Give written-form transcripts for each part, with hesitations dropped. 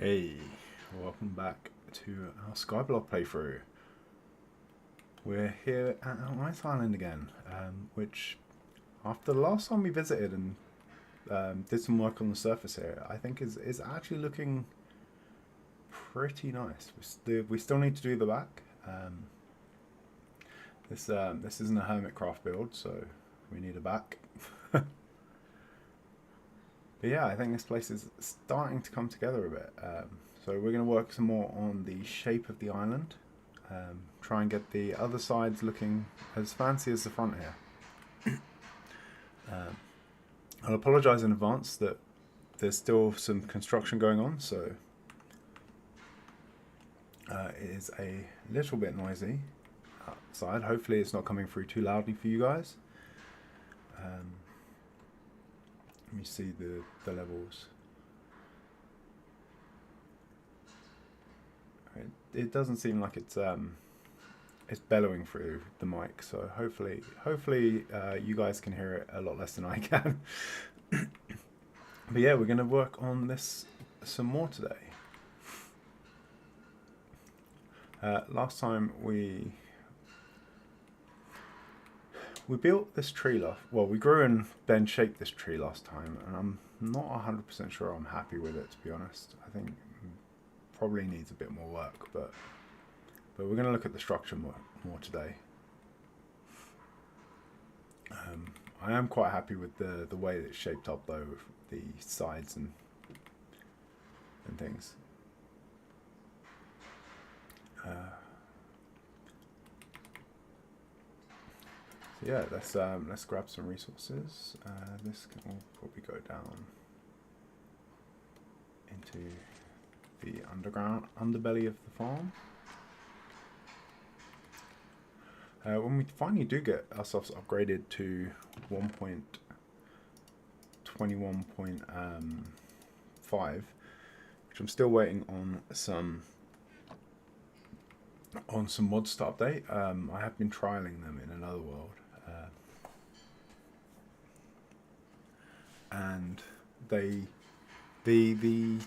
Hey, welcome back to our Skyblock playthrough. We're here at Ice Island again, which after the last time we visited and did some work on the surface here, I think is actually looking pretty nice. We still need to do the back. This isn't a Hermitcraft build, so we need a back. But yeah, I think this place is starting to come together a bit. So we're going to work some more on the shape of the island. Try and get the other sides looking as fancy as the front here. I'll apologise in advance that there's still some construction going on, so it is a little bit noisy outside. Hopefully it's not coming through too loudly for you guys. Let me see the levels. It doesn't seem like it's bellowing through the mic, so hopefully you guys can hear it a lot less than I can. But yeah, we're going to work on this some more today. Last time we built this tree well, we grew and then shaped this tree last time, and I'm not 100% sure I'm happy with it, to be honest. I think it probably needs a bit more work, but we're going to look at the structure more today. I am quite happy with the way it's shaped up though, with the sides and things. So yeah, let's grab some resources. This can all probably go down into the underbelly of the farm. When we finally do get ourselves upgraded to 1.21.5, which I'm still waiting on some mods to update. I have been trialing them in another world, and the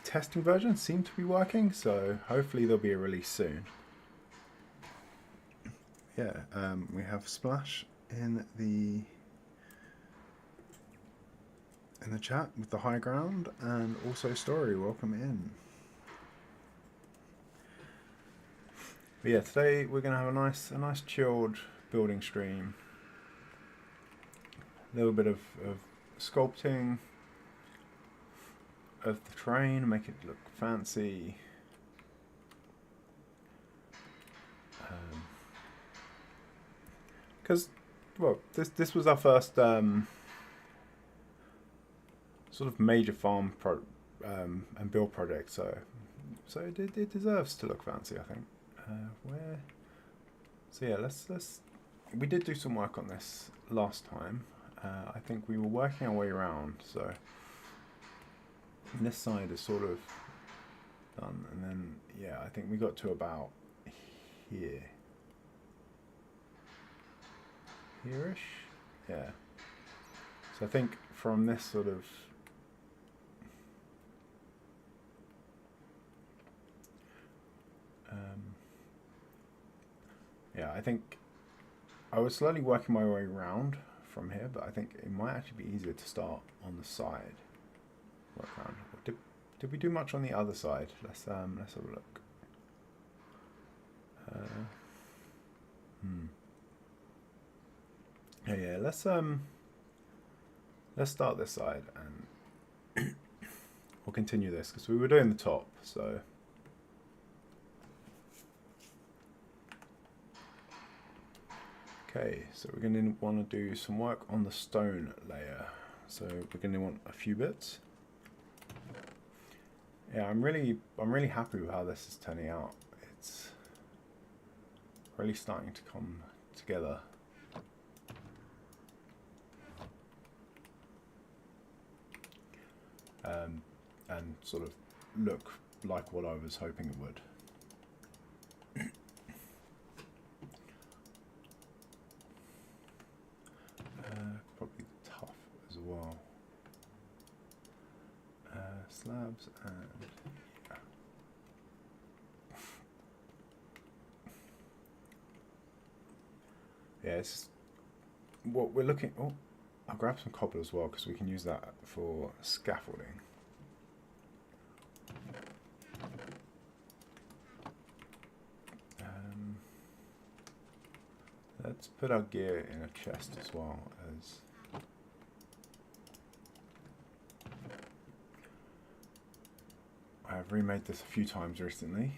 testing versions seem to be working, so hopefully there'll be a release soon. Yeah, we have Splash in the chat with the high ground, and also Story, welcome in. But yeah, today we're gonna have a nice chilled building stream. A little bit of sculpting of the terrain, make it look fancy. Because, well, this was our first sort of major farm and build project, so it deserves to look fancy, I think. So yeah, we did do some work on this last time. I think we were working our way around, so this side is sort of done, and then yeah, I think we got to about here. Here-ish? Yeah. So I think from this sort of yeah, I think I was slowly working my way around from here, but I think it might actually be easier to start on the side. Work around. Did we do much on the other side? Let's have a look. Yeah, let's start this side and we'll continue this because we were doing the top, so okay, so we're going to want to do some work on the stone layer. So we're going to want a few bits. Yeah, I'm really happy with how this is turning out. It's really starting to come together. And sort of look like what I was hoping it would. Probably tough as well. Slabs and yeah. yeah, it's what we're looking. Oh, I'll grab some cobble as well because we can use that for scaffolding. Let's put our gear in a chest as well as. I've remade this a few times recently.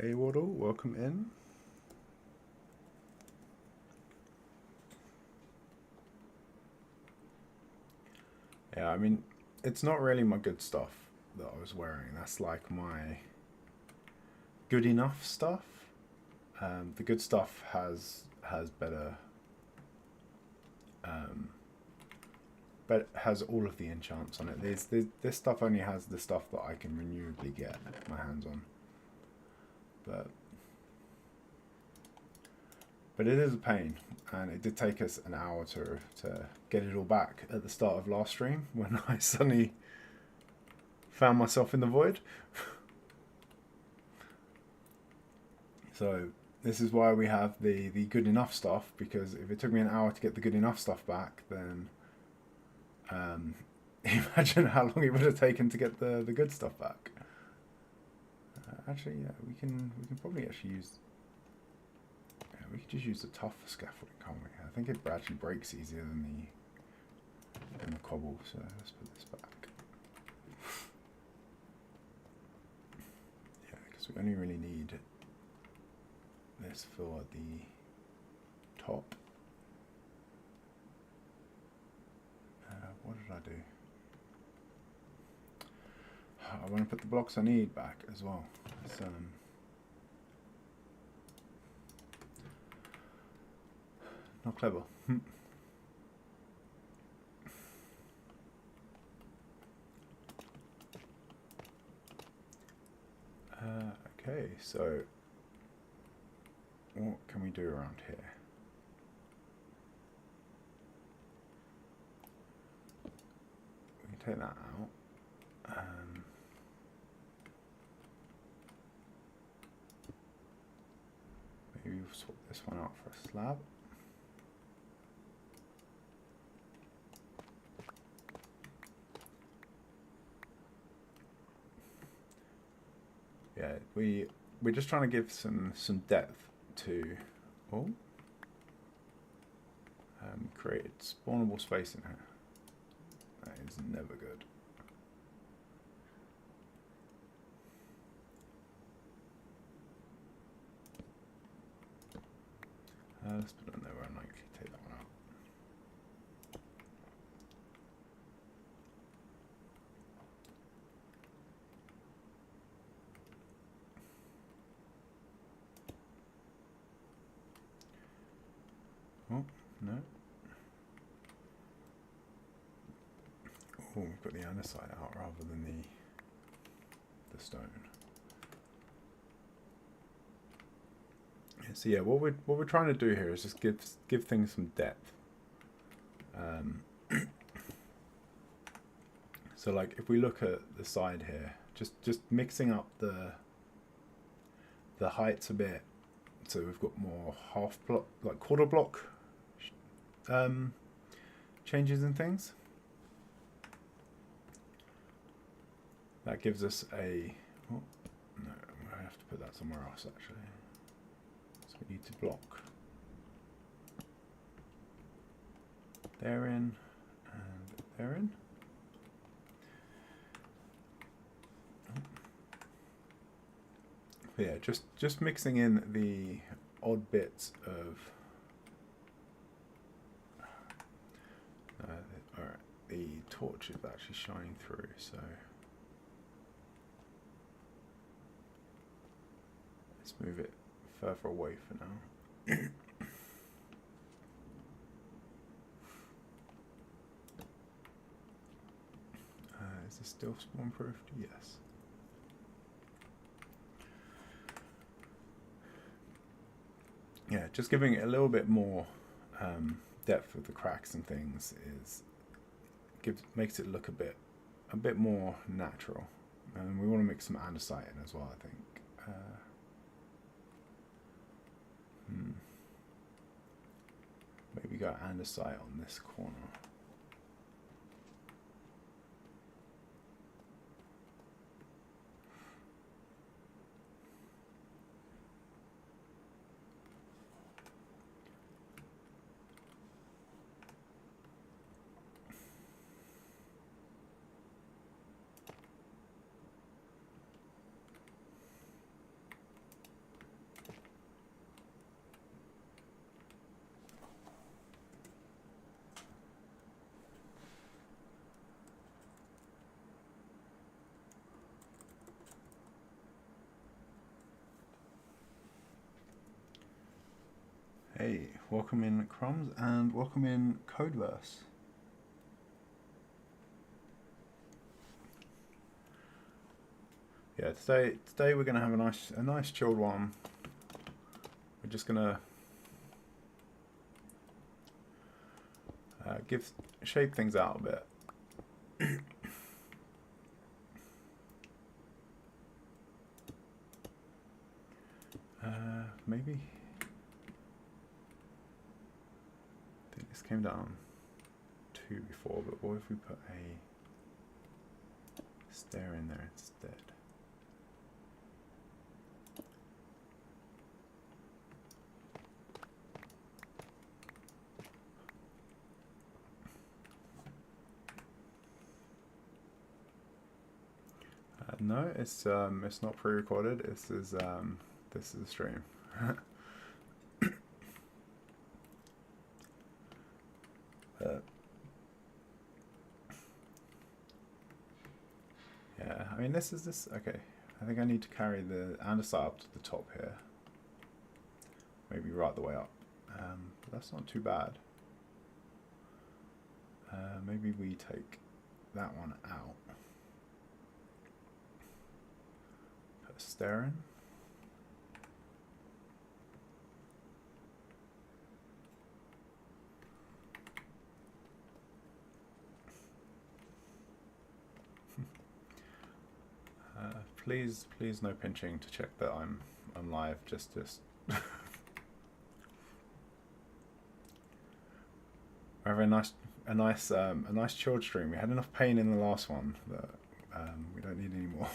Hey Waddle, welcome in. Yeah, I mean, it's not really my good stuff that I was wearing. That's like my good enough stuff. The good stuff has better, but has all of the enchants on it. This stuff only has the stuff that I can renewably get my hands on. But it is a pain, and it did take us an hour to get it all back at the start of last stream when I suddenly found myself in the void. So this is why we have the good enough stuff, because if it took me an hour to get the good enough stuff back, then imagine how long it would have taken to get the good stuff back. Actually, yeah, we can probably actually use. Yeah, we could just use the tough scaffolding, can't we? I think it actually breaks easier than the cobble. So let's put this back. Yeah, because we only really need this for the top. What did I do? I want to put the blocks I need back as well. So, not clever. Okay, so what can we do around here? We can take that out. Maybe we'll swap this one out for a slab. Yeah, we're just trying to give some depth to create spawnable space in here. That is never good. Let's put it in there. We're unlikely to take that one out. Oh, no. Oh, we've got the andesite out rather than the stone. So yeah, what we're trying to do here is just give things some depth. So like if we look at the side here, just mixing up the heights a bit, so we've got more half block, like quarter block changes and things. That gives us a. Oh, no, I have to put that somewhere else actually. So we need to block there in and there in. But yeah, just mixing in the odd bits of. Alright, the torch is actually shining through, so let's move it further away for now. Is this still spawn proofed? Yes. Yeah, just giving it a little bit more depth with the cracks and things makes it look a bit more natural. And we want to mix some andesite in as well, I think. go andesite on this corner. Hey, welcome in Crumbs and welcome in Codeverse. Yeah, today we're gonna have a nice chilled one. We're just gonna shape things out a bit. Maybe. I think this came down 2 before, but what if we put a stair in there instead? No, it's not pre-recorded. This is a stream. Yeah, I mean this. Okay, I think I need to carry the andesite up to the top here. Maybe right the way up. But that's not too bad. Maybe we take that one out. Put a stair in. Please no pinching to check that I'm live. Just. We're having a nice chilled stream. We had enough pain in the last one that we don't need any more.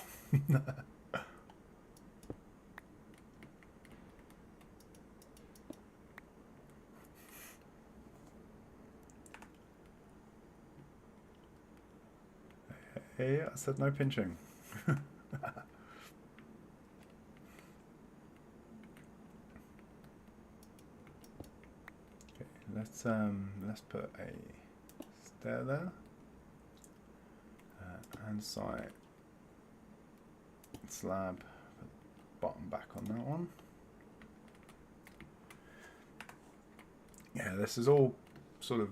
Hey, I said no pinching. Let's put a stair there, and side slab, bottom back on that one. Yeah, this is all sort of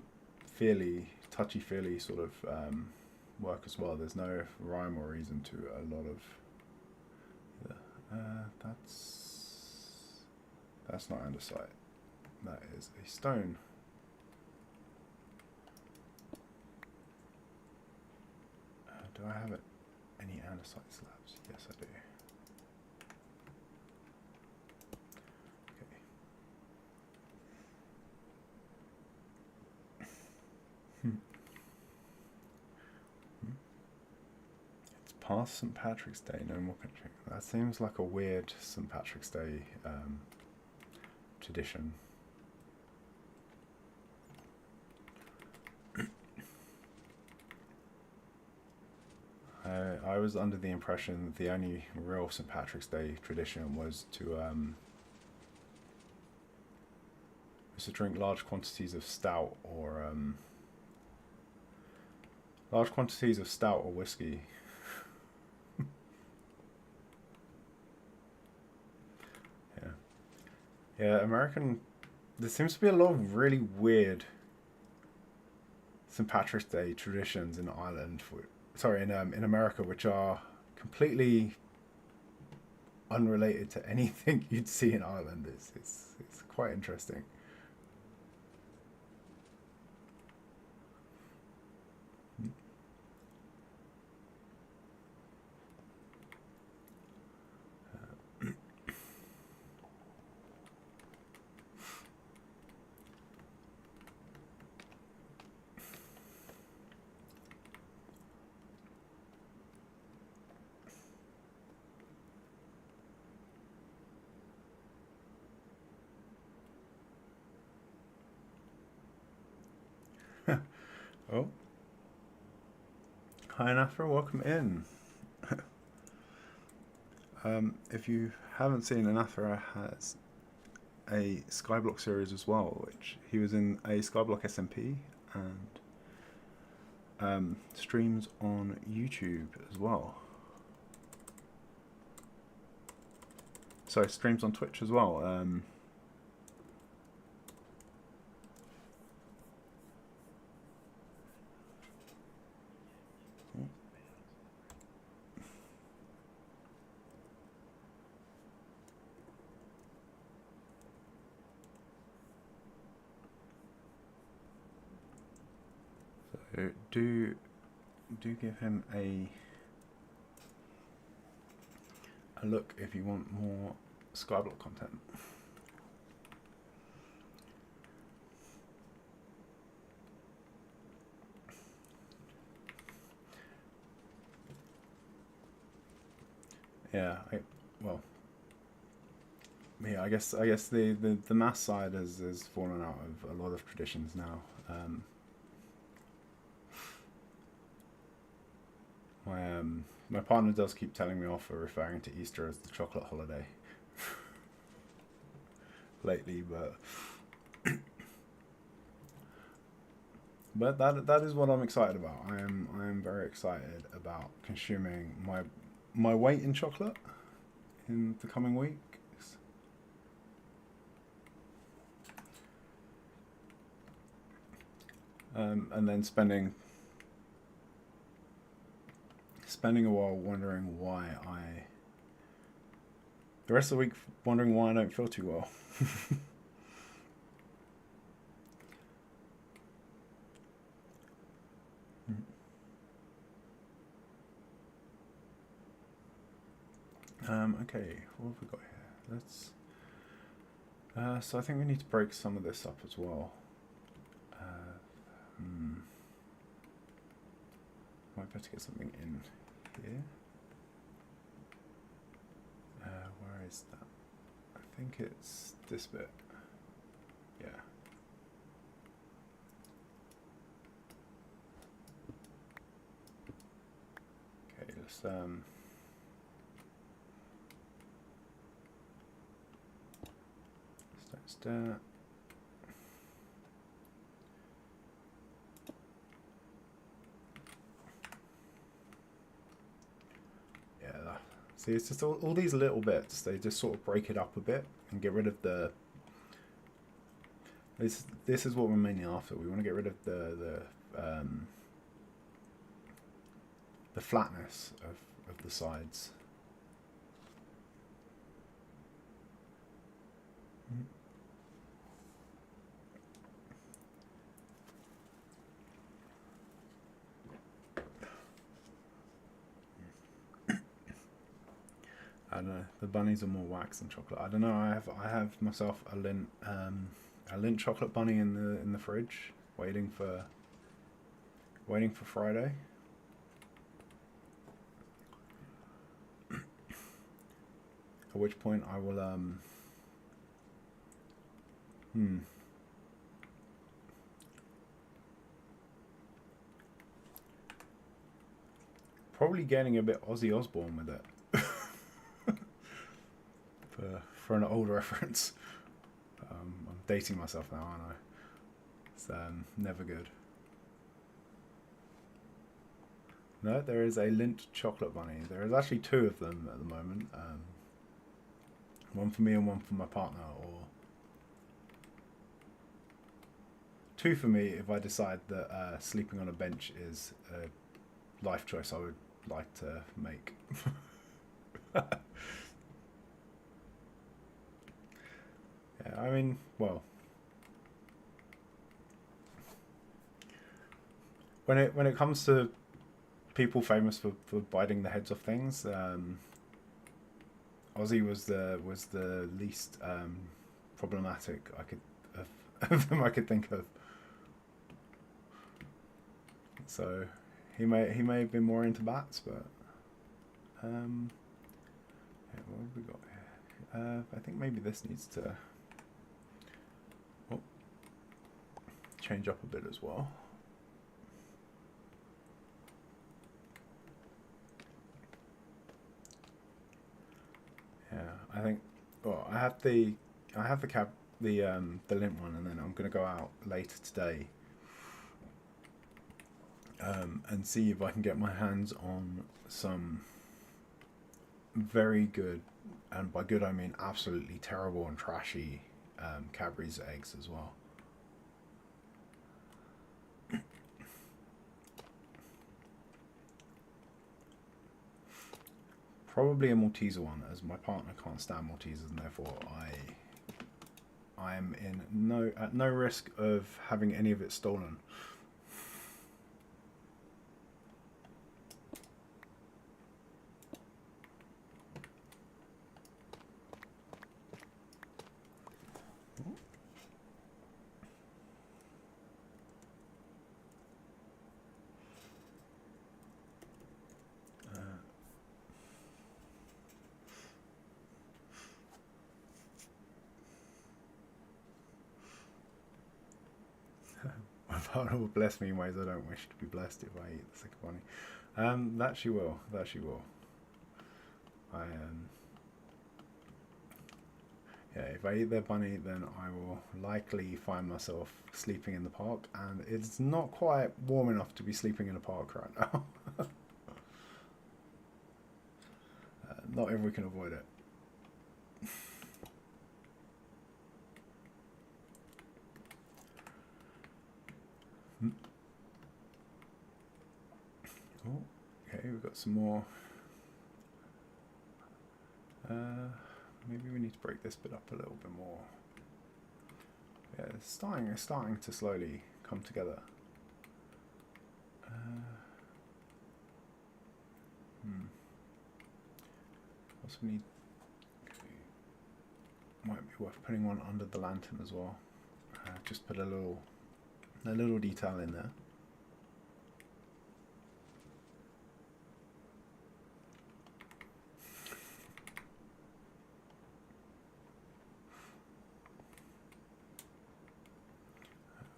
fairly touchy-feely sort of work as well. There's no rhyme or reason to a lot of. That's not andesite. That is a stone. Do I have any andesite slabs? Yes, I do. Okay. It's past St. Patrick's Day, no more country. That seems like a weird St. Patrick's Day tradition. I was under the impression that the only real St. Patrick's Day tradition was to drink large quantities of stout or whiskey. Yeah, American. There seems to be a lot of really weird St. Patrick's Day traditions in Ireland. In America, which are completely unrelated to anything you'd see in Ireland. It's quite interesting. Oh, hi Nathra, welcome in. If you haven't seen, Anathra has a Skyblock series as well, which he was in a Skyblock SMP and streams on YouTube as well. Sorry, streams on Twitch as well. So do give him a look if you want more Skyblock content. Yeah, I guess the math side has fallen out of a lot of traditions now. My partner does keep telling me off for referring to Easter as the chocolate holiday lately, but that is what I'm excited about. I am very excited about consuming my weight in chocolate in the coming weeks. And then spending a while wondering why the rest of the week wondering why I don't feel too well. Okay, what have we got here? So I think we need to break some of this up as well. Might better get something in here. Where is that? I think it's this bit. Yeah. Okay, let's start. See, it's just all these little bits. They just sort of break it up a bit and get rid of the. This is what we're mainly after. We want to get rid of the flatness of the sides. I don't know. The bunnies are more wax than chocolate. I don't know. I have myself a lint chocolate bunny in the fridge, waiting for Friday. At which point I will probably getting a bit Ozzy Osbourne with it. For an old reference. I'm dating myself now, aren't I? It's never good. No, there is a lint chocolate bunny. There is actually two of them at the moment. One for me and one for my partner, or two for me if I decide that sleeping on a bench is a life choice I would like to make. Yeah, I mean, well, when it comes to people famous for biting the heads off things, Ozzy was the least problematic of them I could think of. So he may have been more into bats, but yeah, what have we got here? I think maybe this needs to change up a bit as well. I think. Well, I have the lint one, and then I'm gonna go out later today and see if I can get my hands on some very good, and by good I mean absolutely terrible and trashy Cadbury's eggs as well. Probably a Malteser one, as my partner can't stand Maltesers, and therefore I am at no risk of having any of it stolen. My partner will bless me in ways I don't wish to be blessed if I eat the sick bunny. That she will. That she will. Yeah, if I eat their bunny, then I will likely find myself sleeping in the park, and it's not quite warm enough to be sleeping in a park right now. Not if we can avoid it. Oh, okay, we've got some more. Maybe we need to break this bit up a little bit more. Yeah, it's starting to slowly come together. Also need. Okay, might be worth putting one under the lantern as well. Just put a little detail in there.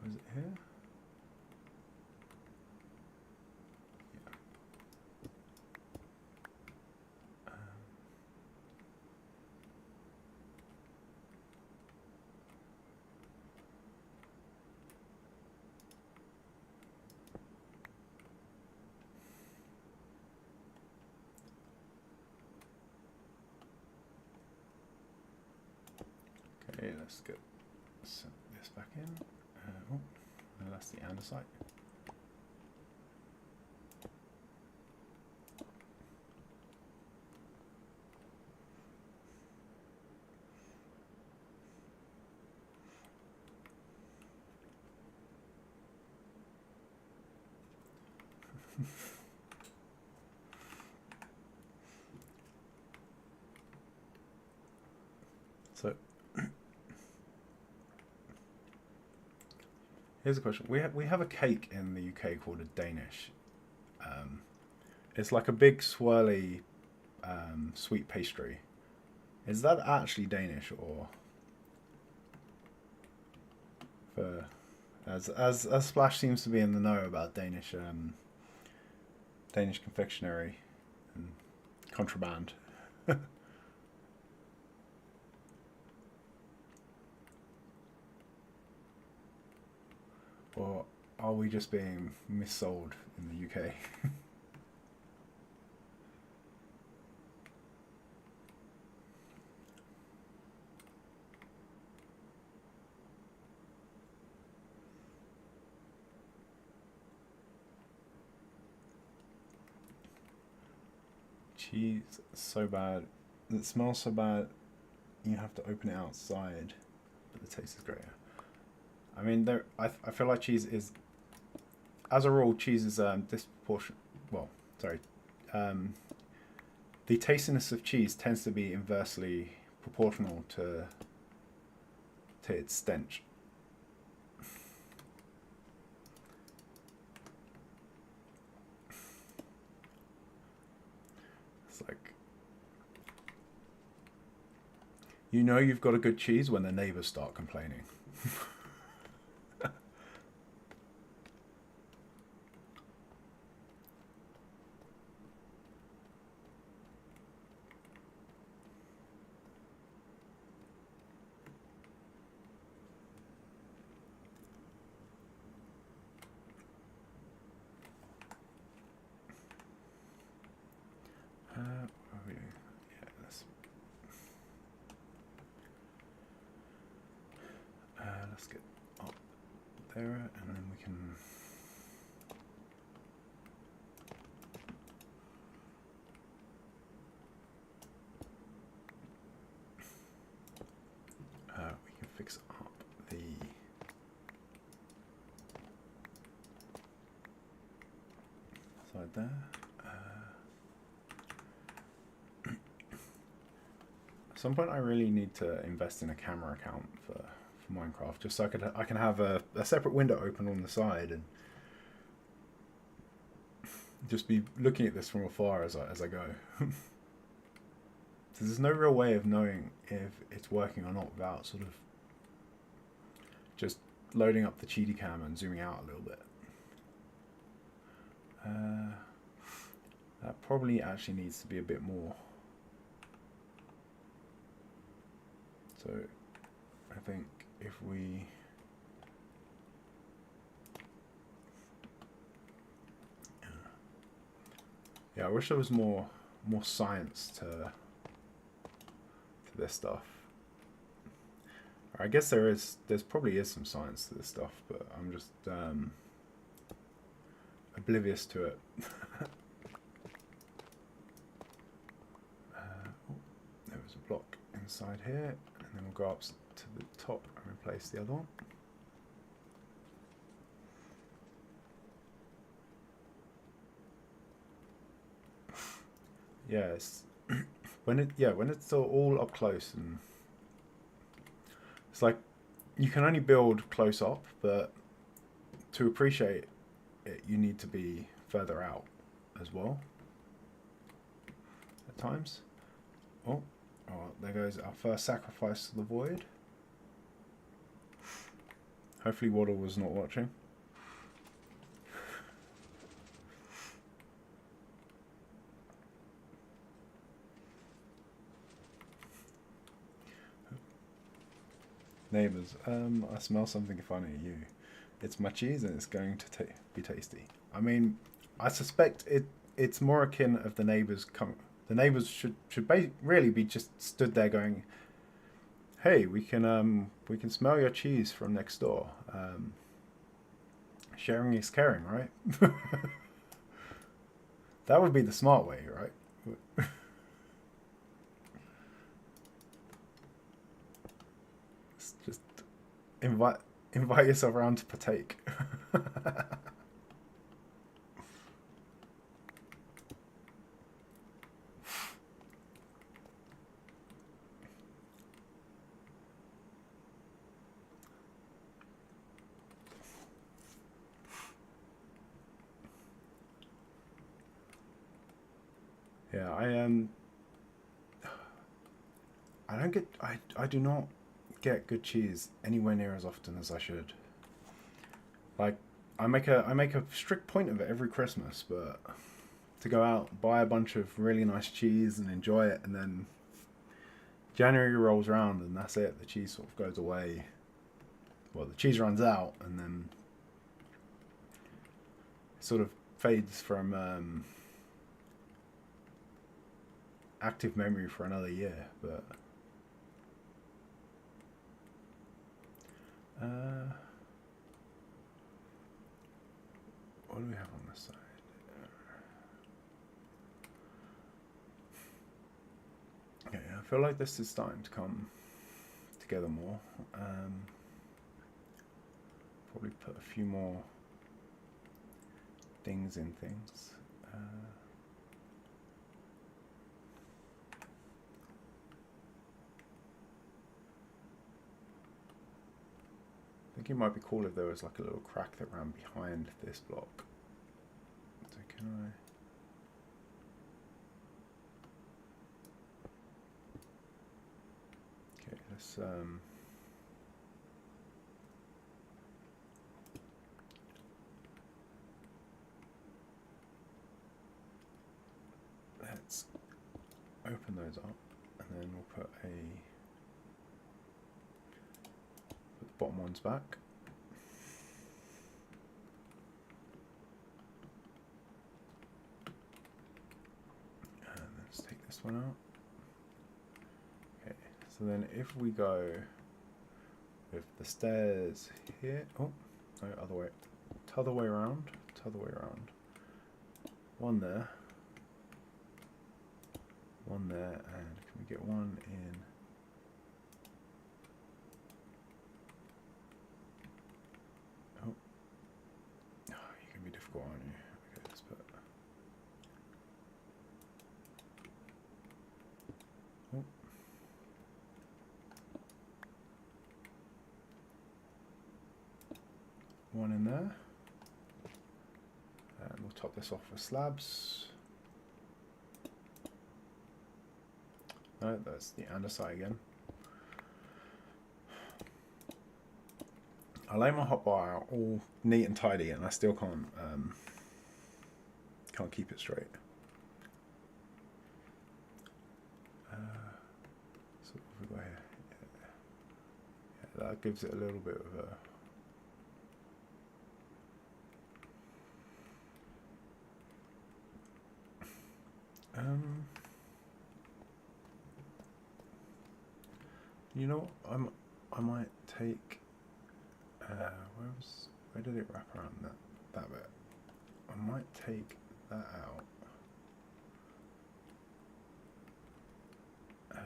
Was it here? Okay, let's get this back in. Oh, no, that's the andesite. So here's a question. We have a cake in the UK called a Danish. It's like a big swirly sweet pastry. Is that actually Danish, or for as Splash seems to be in the know about Danish confectionery and contraband? Or are we just being missold in the UK? Cheese so bad. It smells so bad you have to open it outside, but the taste is great. I mean, I feel like cheese is, as a rule, cheese is disproportionate. Well, sorry. The tastiness of cheese tends to be inversely proportional to its stench. It's like, you know you've got a good cheese when the neighbors start complaining. let's get up there, and then we can. We can fix up the side there. At some point I really need to invest in a camera account for Minecraft, just so I can have a separate window open on the side and just be looking at this from afar as I go. So there's no real way of knowing if it's working or not without sort of just loading up the cheaty cam and zooming out a little bit. That probably actually needs to be a bit more. So I think if we yeah, I wish there was more science to this stuff. I guess there's probably is some science to this stuff, but I'm just oblivious to it. There was a block inside here, and then we'll go up to the top and replace the other one. Yes, when it's all up close, and it's like you can only build close up, but to appreciate it, you need to be further out as well at times. Oh, there goes our first sacrifice to the void. Hopefully Waddle was not watching. Neighbours, I smell something funny. It's my cheese and it's going to be tasty. I mean, I suspect it's more akin of the neighbours come. The neighbours should really be just stood there going, "Hey, we can smell your cheese from next door. Sharing is caring, right?" That would be the smart way, right? Just invite yourself around to partake. Yeah, I do not get good cheese anywhere near as often as I should. Like, I make a strict point of it every Christmas, but to go out, buy a bunch of really nice cheese and enjoy it, and then January rolls around and that's it. The cheese sort of goes away. Well, the cheese runs out, and then it sort of fades from active memory for another year, but what do we have on this side? Okay, I feel like this is starting to come together more. Probably put a few more things in things. I think it might be cool if there was like a little crack that ran behind this block. So can I? Okay, let's open those up, and then we'll put the bottom ones back. And let's take this one out. Okay, so then if we go with the stairs here. Oh, no, other way. T'other way around. T'other way around. One there. One there, and can we get one in? Oh, you're gonna be difficult, aren't you? Okay, let's put. Oh. One in there, and we'll top this off with slabs. No, that's the andesite again. I lay my hotbar out all neat and tidy, and I still can't keep it straight. So what have we got here? Yeah, that gives it a little bit of a. You know, I might take. Where did it wrap around that bit? I might take that out. Yeah,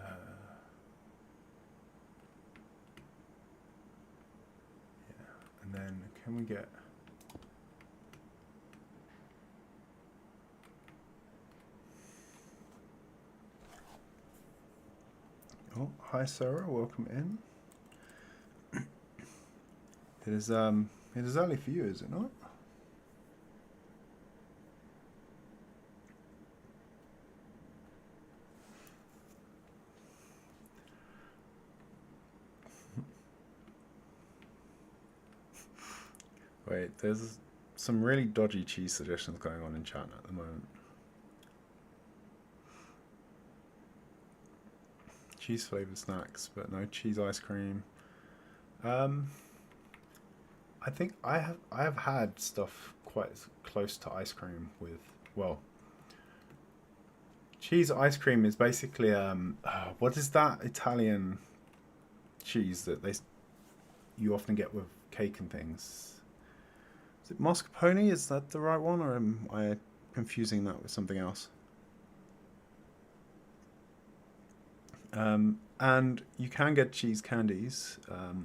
and then can we get? Oh, hi Sarah, welcome in. It is early for you, is it not? Wait, there's some really dodgy cheese suggestions going on in chat at the moment. Cheese flavored snacks, but no cheese ice cream. I think I have had stuff quite close to ice cream with, well, cheese ice cream is basically what is that Italian cheese that you often get with cake and things? Is it mascarpone? Is that the right one, or am I confusing that with something else? And you can get cheese candies.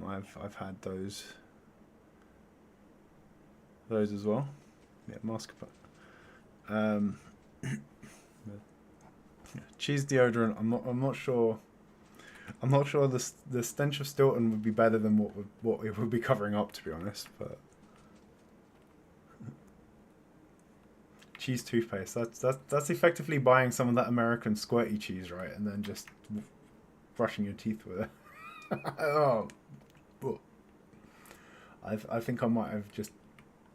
I've had those as well. Yeah, mascarpone. Cheese deodorant. I'm not sure. I'm not sure the stench of Stilton would be better than what it would be covering up, to be honest. But cheese toothpaste. That's effectively buying some of that American squirty cheese, right, and then just brushing your teeth with it. Oh, I think I might have just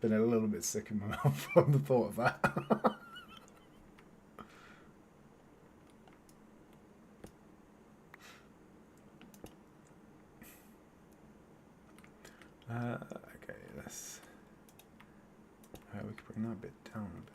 been a little bit sick in my mouth from the thought of that. Okay, let's. We can bring that bit down a bit.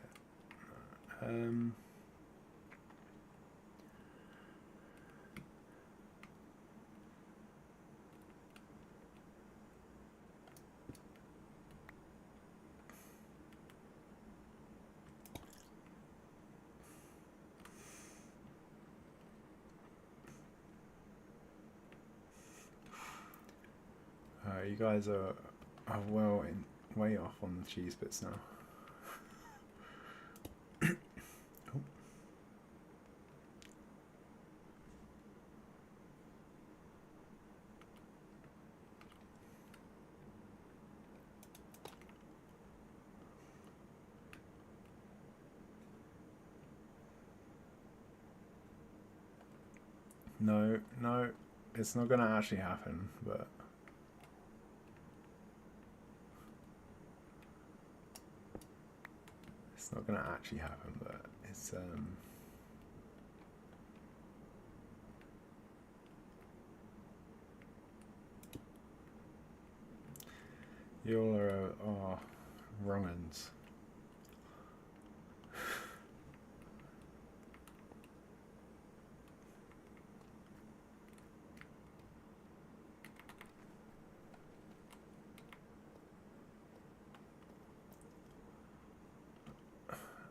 You guys are well way off on the cheese bits now. Oh. No, it's not going to actually happen, but. It's not going to actually happen, but it's you all are wrong uns.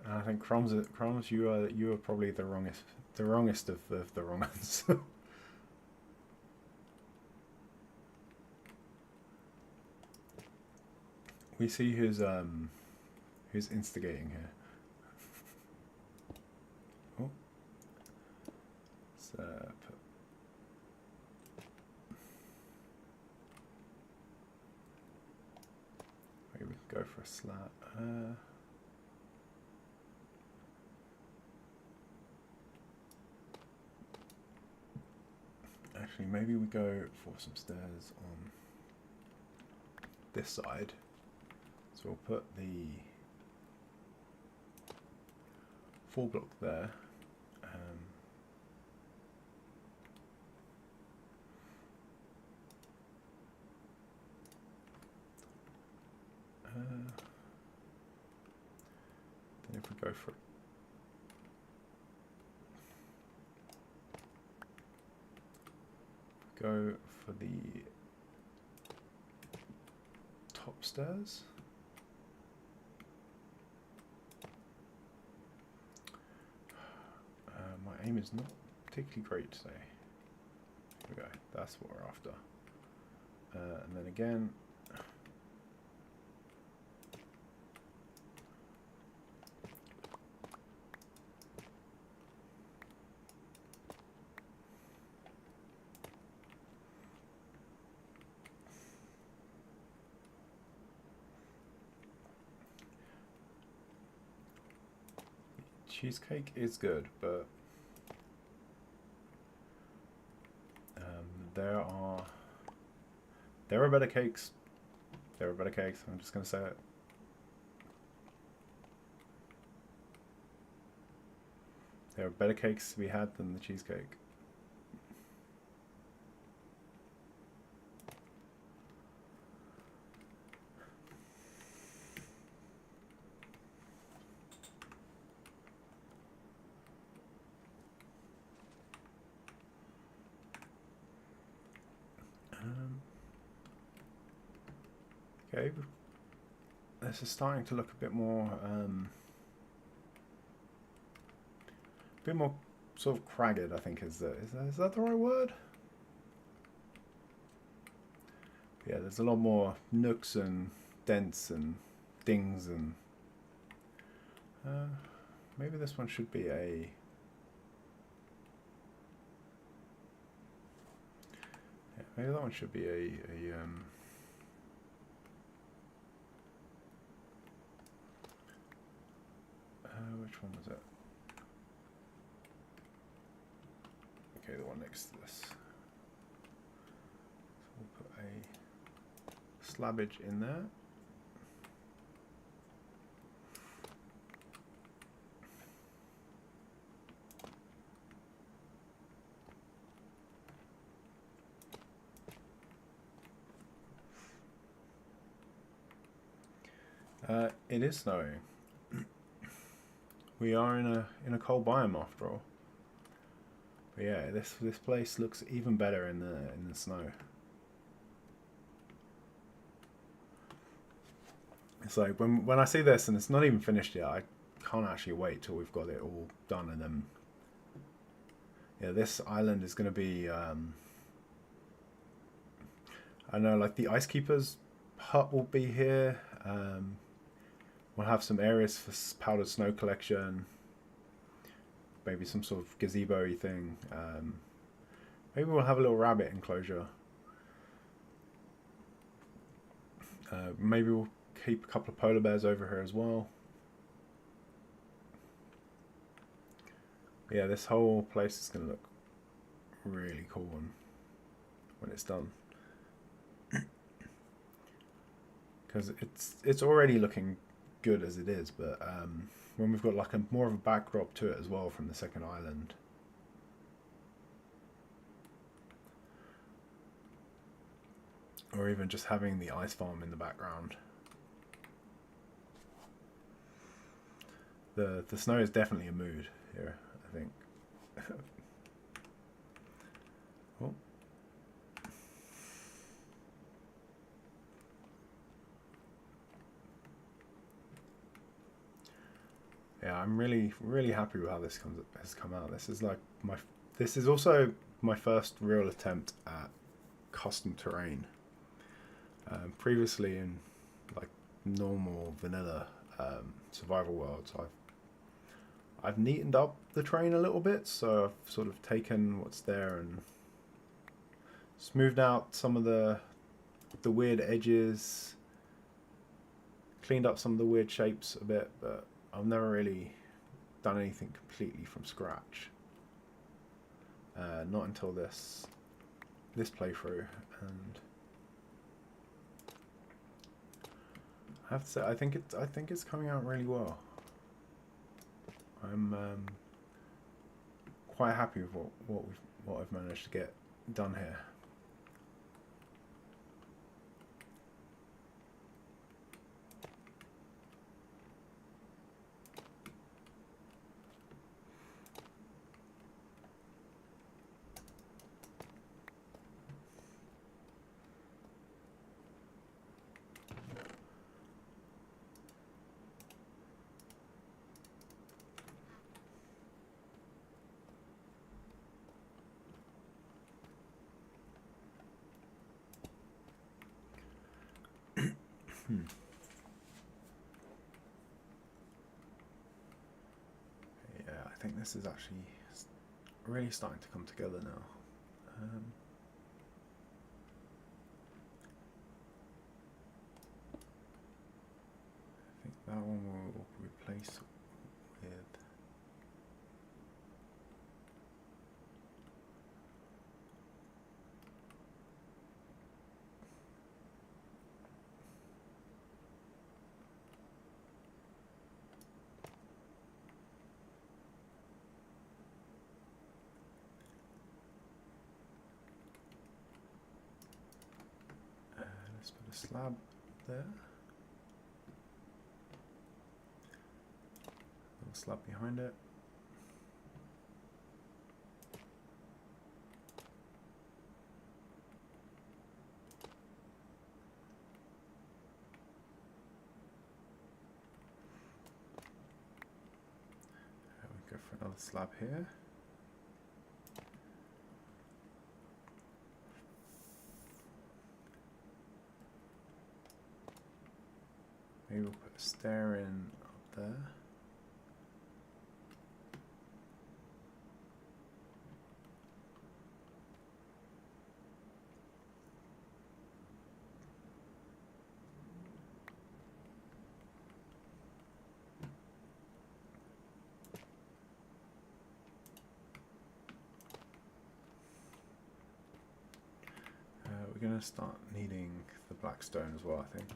And I think Crumbs, you are probably the wrongest of the wrong ones. We see who's instigating here. Oh, so maybe we can go for a slab. Actually, maybe we go for some stairs on this side. So we'll put the 4 block there. Then if we go for the top stairs. My aim is not particularly great today. Here we go, that's what we're after. And then again, cheesecake is good, but there are better cakes. There are better cakes. I'm just gonna say it. There are better cakes to be had than the cheesecake. Okay, this is starting to look a bit more sort of cragged, I think is that the right word? Yeah, there's a lot more nooks and dents and dings, and maybe this one should be a maybe that one should be a which one was it? Okay, the one next to this. So we'll put a slabbage in there. It is snowing. We are in a cold biome after all. But yeah, this place looks even better in the snow. It's like when I see this and it's not even finished yet, I can't actually wait till we've got it all done, and then yeah, this island is going to be I don't know, like the Ice Keeper's hut will be here. We'll have some areas for powdered snow collection. Maybe some sort of gazebo-y thing. Maybe we'll have a little rabbit enclosure. Maybe we'll keep a couple of polar bears over here as well. Yeah, this whole place is going to look really cool when it's done. Because it's already looking good as it is, but when we've got like more of a backdrop to it as well from the second island, or even just having the ice farm in the background, the snow is definitely a mood here, I think. Oh. Yeah, yeah, I'm really happy with how has come out. This is also my first real attempt at custom terrain. Previously in like normal vanilla survival worlds, I've neatened up the terrain a little bit, so I've sort of taken what's there and smoothed out some of the weird edges, cleaned up some of the weird shapes a bit, but I've never really done anything completely from scratch. Not until this playthrough, and I have to say I think it's coming out really well. I'm quite happy with what I've managed to get done here. Yeah, I think this is actually really starting to come together now. I think that one will replace with let's put a slab there. Little slab behind it. We go for another slab here. Maybe we'll put a stair in up there. We're going to start needing the black stone as well, I think.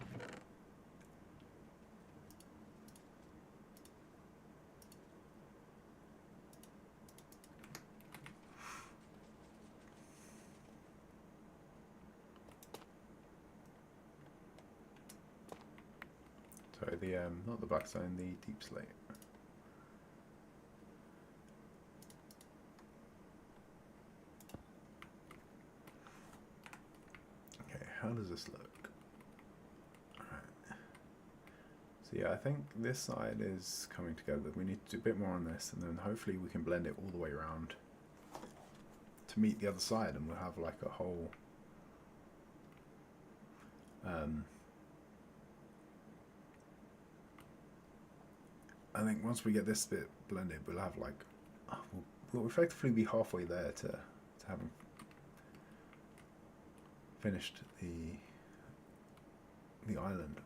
Sorry, not the black stone, the deep slate. Okay, how does this look? Alright. So yeah, I think this side is coming together. We need to do a bit more on this, and then hopefully we can blend it all the way around to meet the other side, and we'll have like a whole I think once we get this bit blended, we'll have like we'll effectively be halfway there to having finished the island.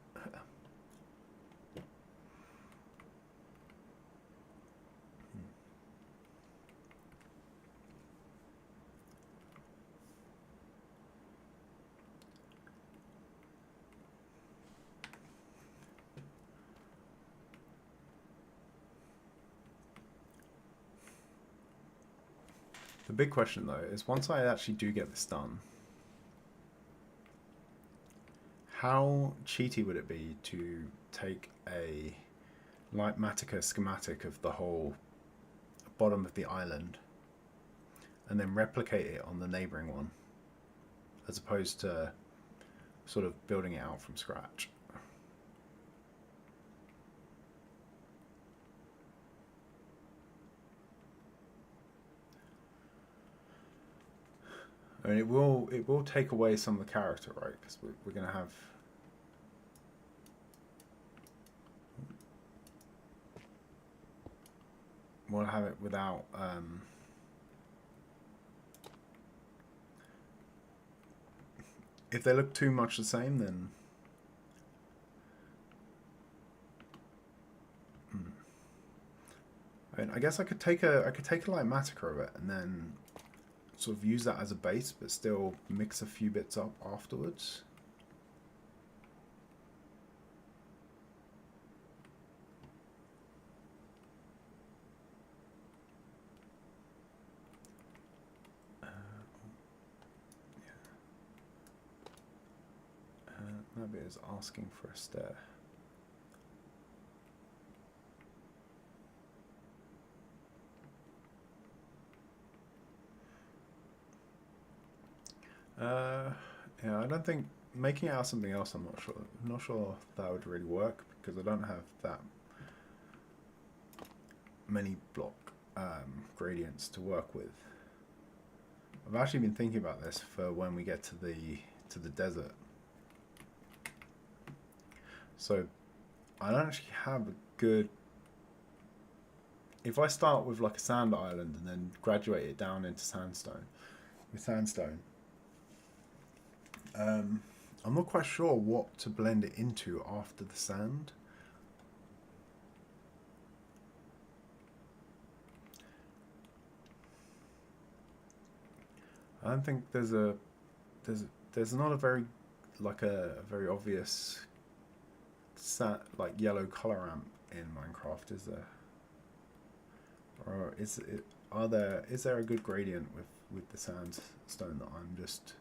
The big question though is, once I actually do get this done, how cheaty would it be to take a Matica schematic of the whole bottom of the island and then replicate it on the neighbouring one, as opposed to sort of building it out from scratch? I mean, it will take away some of the character, right? Because we're gonna have. We'll have it without. If they look too much the same, then. I mean, I guess I could take a light massacre of it and then sort of use that as a base, but still mix a few bits up afterwards. That bit is asking for a stair. Yeah, I don't think making it out something else. I'm not sure. I'm not sure that would really work because I don't have that many block gradients to work with. I've actually been thinking about this for when we get to the desert. So I don't actually have a good. If I start with like a sand island and then graduate it down into sandstone, with sandstone, I'm not quite sure what to blend it into after the sand. I don't think there's not a very very obvious like yellow color ramp in Minecraft, is there? Or is there a good gradient with the sandstone that I'm just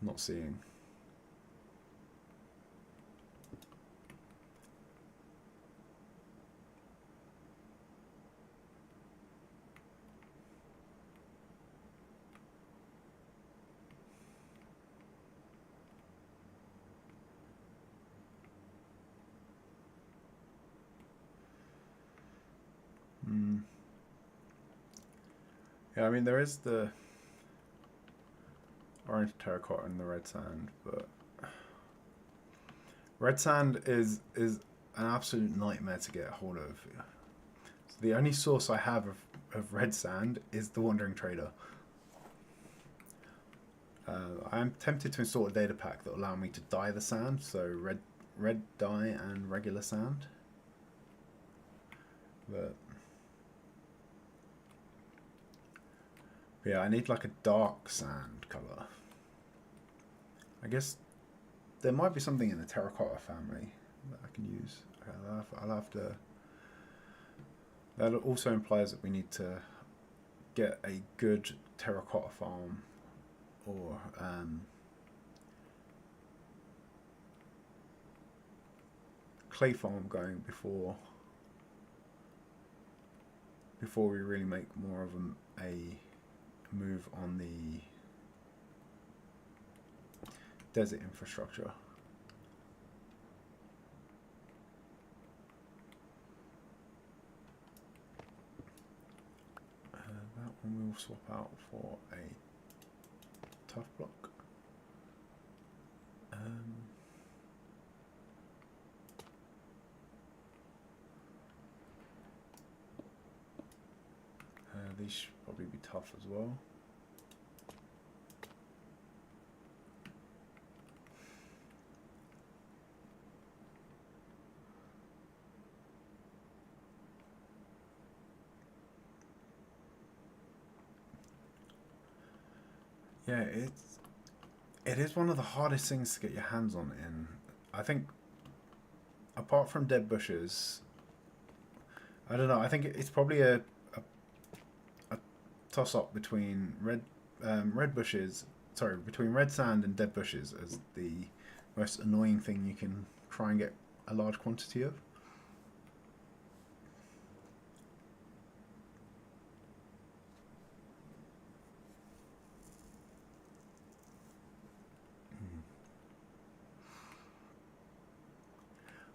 not seeing? Yeah, I mean there is the orange terracotta and the red sand, but red sand is an absolute nightmare to get a hold of. So the only source I have of red sand is the Wandering Trader. I'm tempted to install a data pack that will allow me to dye the sand, so red dye and regular sand. But yeah, I need like a dark sand color. I guess there might be something in the terracotta family that I can use. I'll have to. That also implies that we need to get a good terracotta farm or clay farm going before we really make more of a move on the desert infrastructure. That one we'll swap out for a tough block. These should probably be tough as well. Yeah, it is one of the hardest things to get your hands on in. I think, apart from dead bushes, I don't know. I think it's probably a toss up between between red sand and dead bushes as the most annoying thing you can try and get a large quantity of.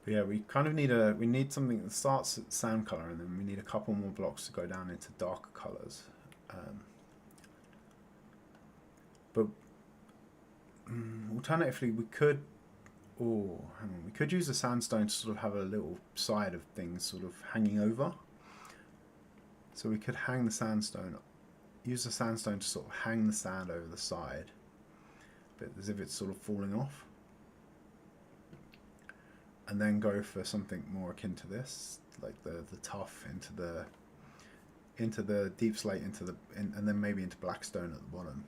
But yeah, we kind of need something that starts at sand color, and then we need a couple more blocks to go down into darker colors. Alternatively, we could, oh, hang on, we could use the sandstone to sort of have a little side of things sort of hanging over. So we could hang the sandstone, use the sandstone to sort of hang the sand over the side, but as if it's sort of falling off. And then go for something more akin to this, like the tuff into the deep slate, and then maybe into blackstone at the bottom.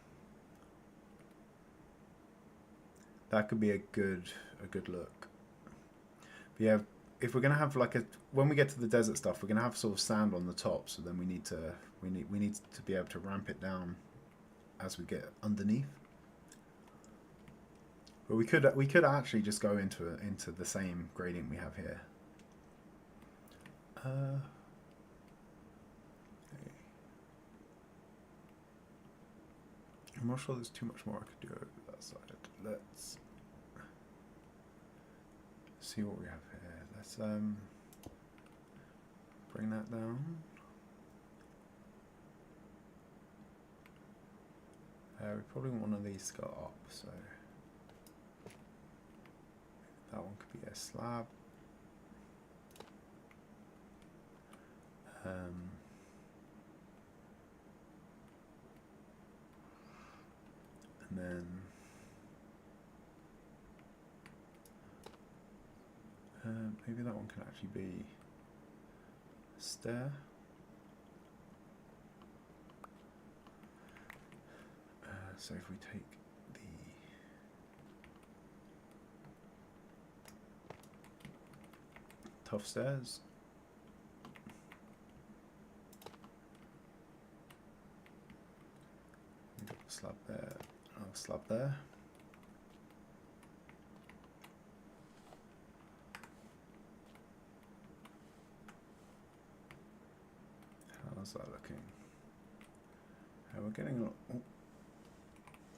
That could be a good look. But yeah, if we're gonna have like when we get to the desert stuff, we're gonna have sort of sand on the top. So then we need to be able to ramp it down as we get underneath. But we could actually just go into the same gradient we have here. I'm not sure there's too much more I could do over that side. Let's see what we have here. Let's bring that down. We probably want one of these to go up, so that one could be a slab. And then maybe that one can actually be a stair. So if we take the tough stairs, slab there, another slab there. How's that looking?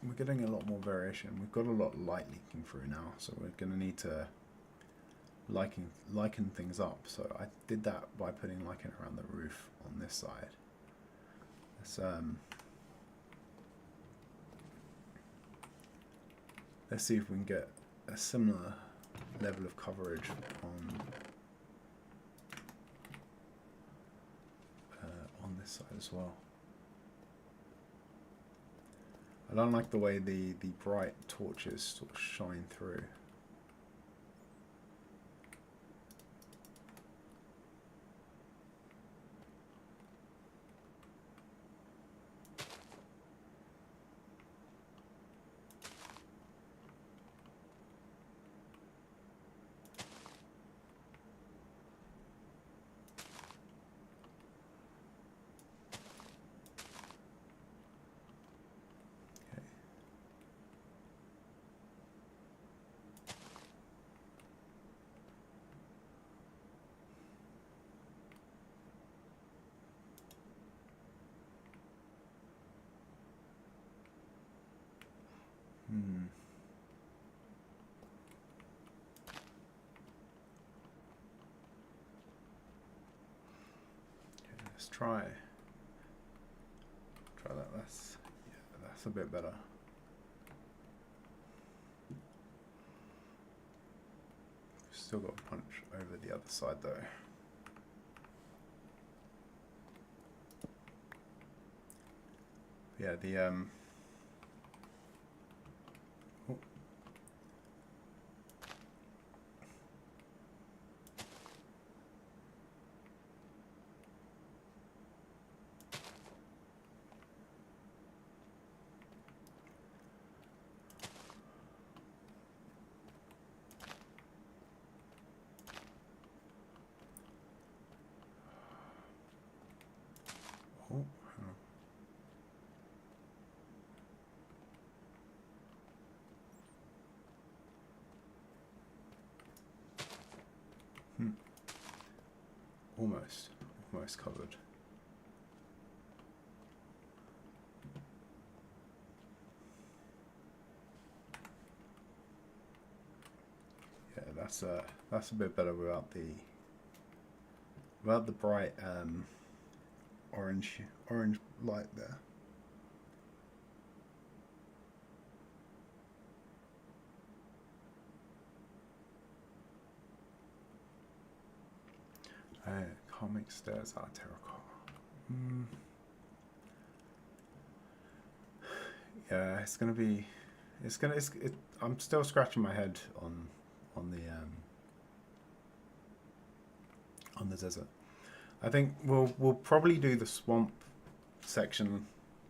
We're getting a lot more variation. We've got a lot of light leaking through now, so we're going to need to liken things up. So I did that by putting lichen around the roof on this side. Let's see if we can get a similar level of coverage on this side as well. I don't like the way the bright torches sort of shine through. Let's try that. That's a bit better. Still got a punch over the other side though. Yeah, almost covered. Yeah, that's a bit better without the bright orange light there. Can't make stairs out of terracotta. Yeah, it's gonna be. I'm still scratching my head on the desert. I think we'll probably do the swamp section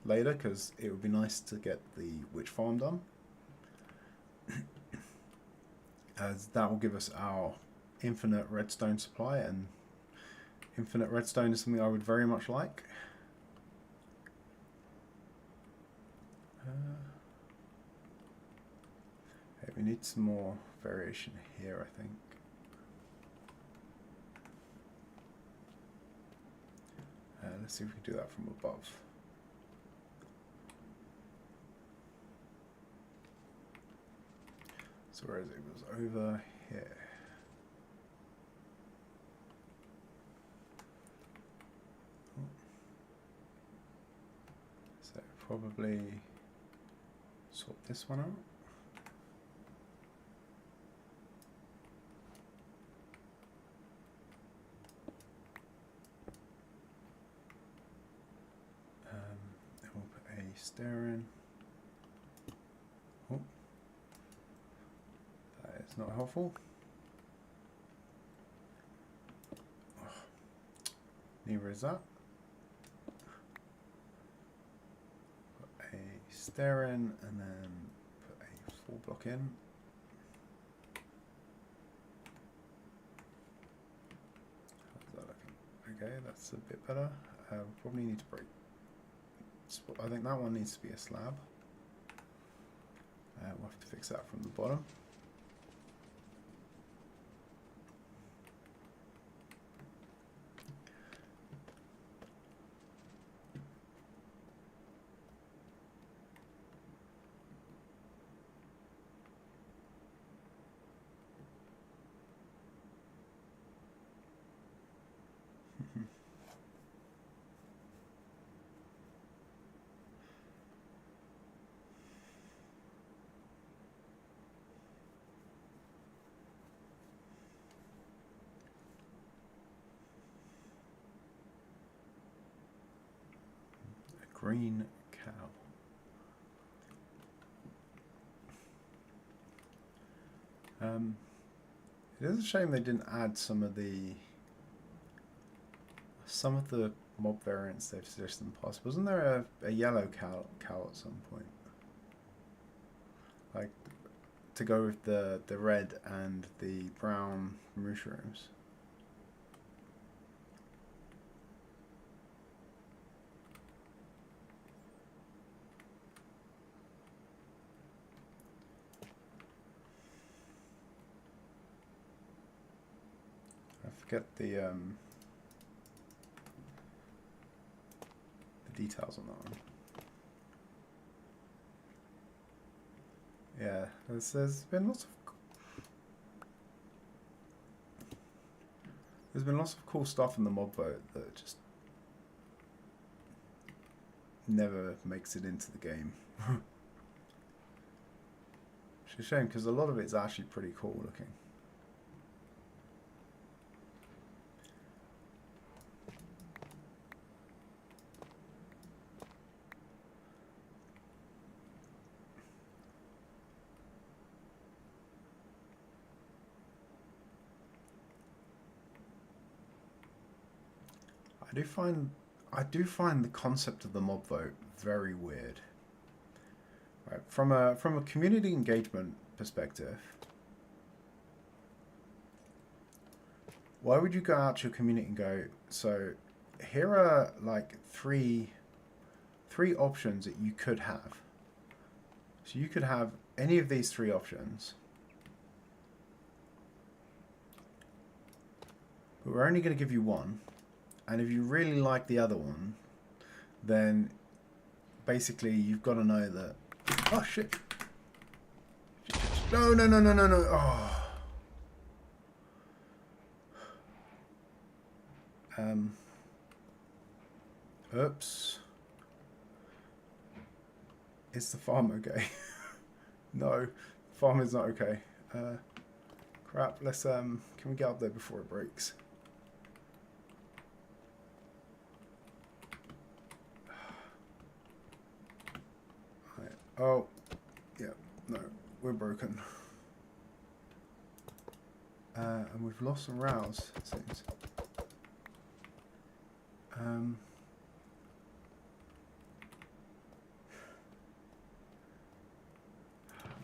later because it would be nice to get the witch farm done, as that will give us our infinite redstone supply, and infinite redstone is something I would very much like. Okay, we need some more variation here, I think. Let's see if we can do that from above. So where is it? It was over here. So probably sort this one out. And we'll put a stair in. Oh, that is not helpful. Oh, neither is that. Put a stair in and then put a full block in. How's that looking? Okay, that's a bit better. Probably need to break. I think that one needs to be a slab. We'll have to fix that from the bottom. Green cow. It is a shame they didn't add some of the mob variants they've suggested in the past. Wasn't there a yellow cow at some point? Like to go with the red and the brown mushrooms. Get the details on that one. Yeah, there's been lots of cool stuff in the mob vote that just never makes it into the game. Which is a shame because a lot of it's actually pretty cool looking. I do find the concept of the mob vote very weird. Right, from a community engagement perspective, why would you go out to your community and go, so here are like three options that you could have. So you could have any of these three options, but we're only going to give you one. And if you really like the other one, then basically you've got to know that... Oh, shit. No. Oh. Oops. Is the farm okay? No, the farm is not okay. Crap, let's... can we get up there before it breaks? Oh, yeah, no, we're broken. And we've lost some rows, it seems.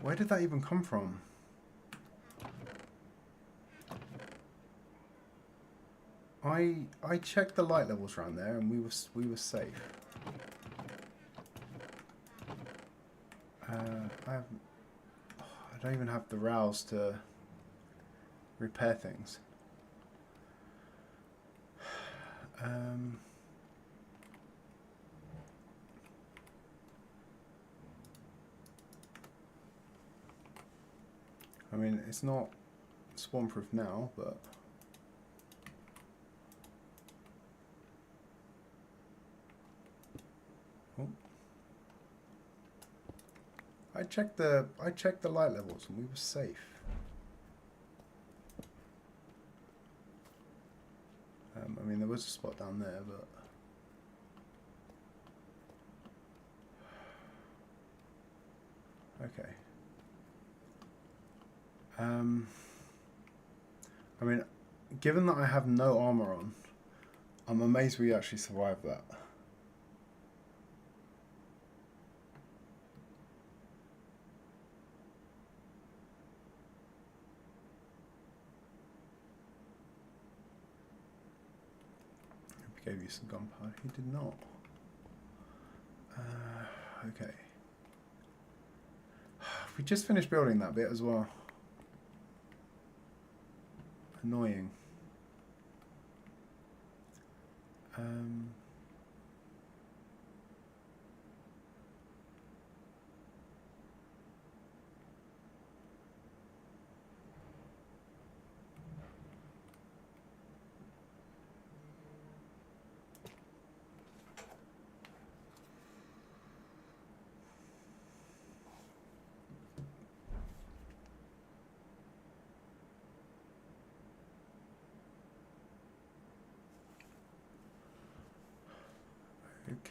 Where did that even come from? I checked the light levels around there, and we were safe. I don't even have the rows to repair things. I mean, it's not spawn-proof now, but oh. I checked the light levels and we were safe. I mean, there was a spot down there, but okay. I mean, given that I have no armor on, I'm amazed we actually survived that. He gave you some gunpowder. He did not. Okay. We just finished building that bit as well. Annoying.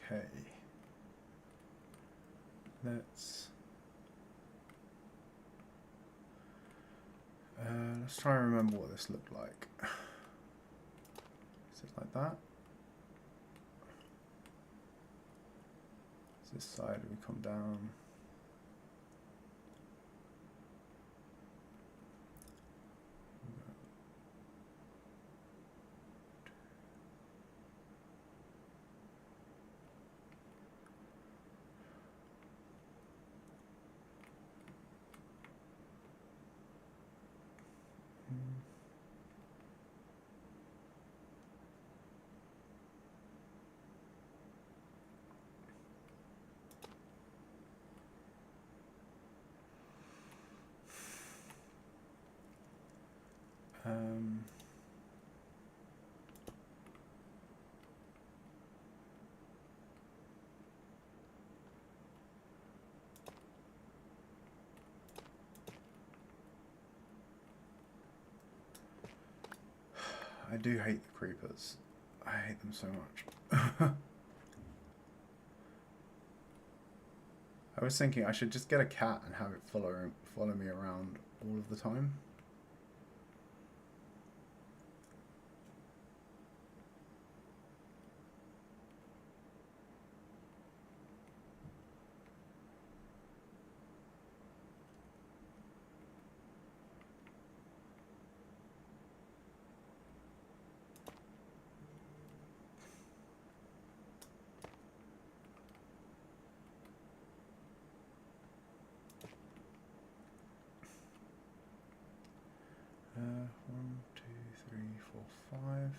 Okay. Let's try and remember what this looked like. Is it like that? Is this side we come down? I do hate the creepers. I hate them so much. I was thinking I should just get a cat and have it follow me around all of the time. One, two, three, four, five.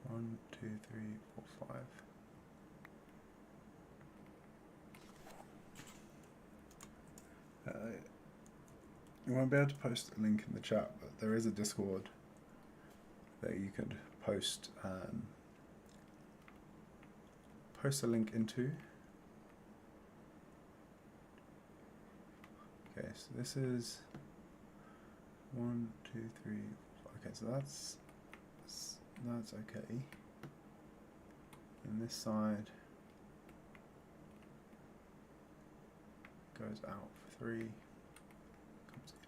One, two, three, four, five. You won't be able to post a link in the chat, but there is a Discord that you could post a link into. Okay, so this is 1, 2, 3. Okay, so that's okay. And this side goes out for 3, comes in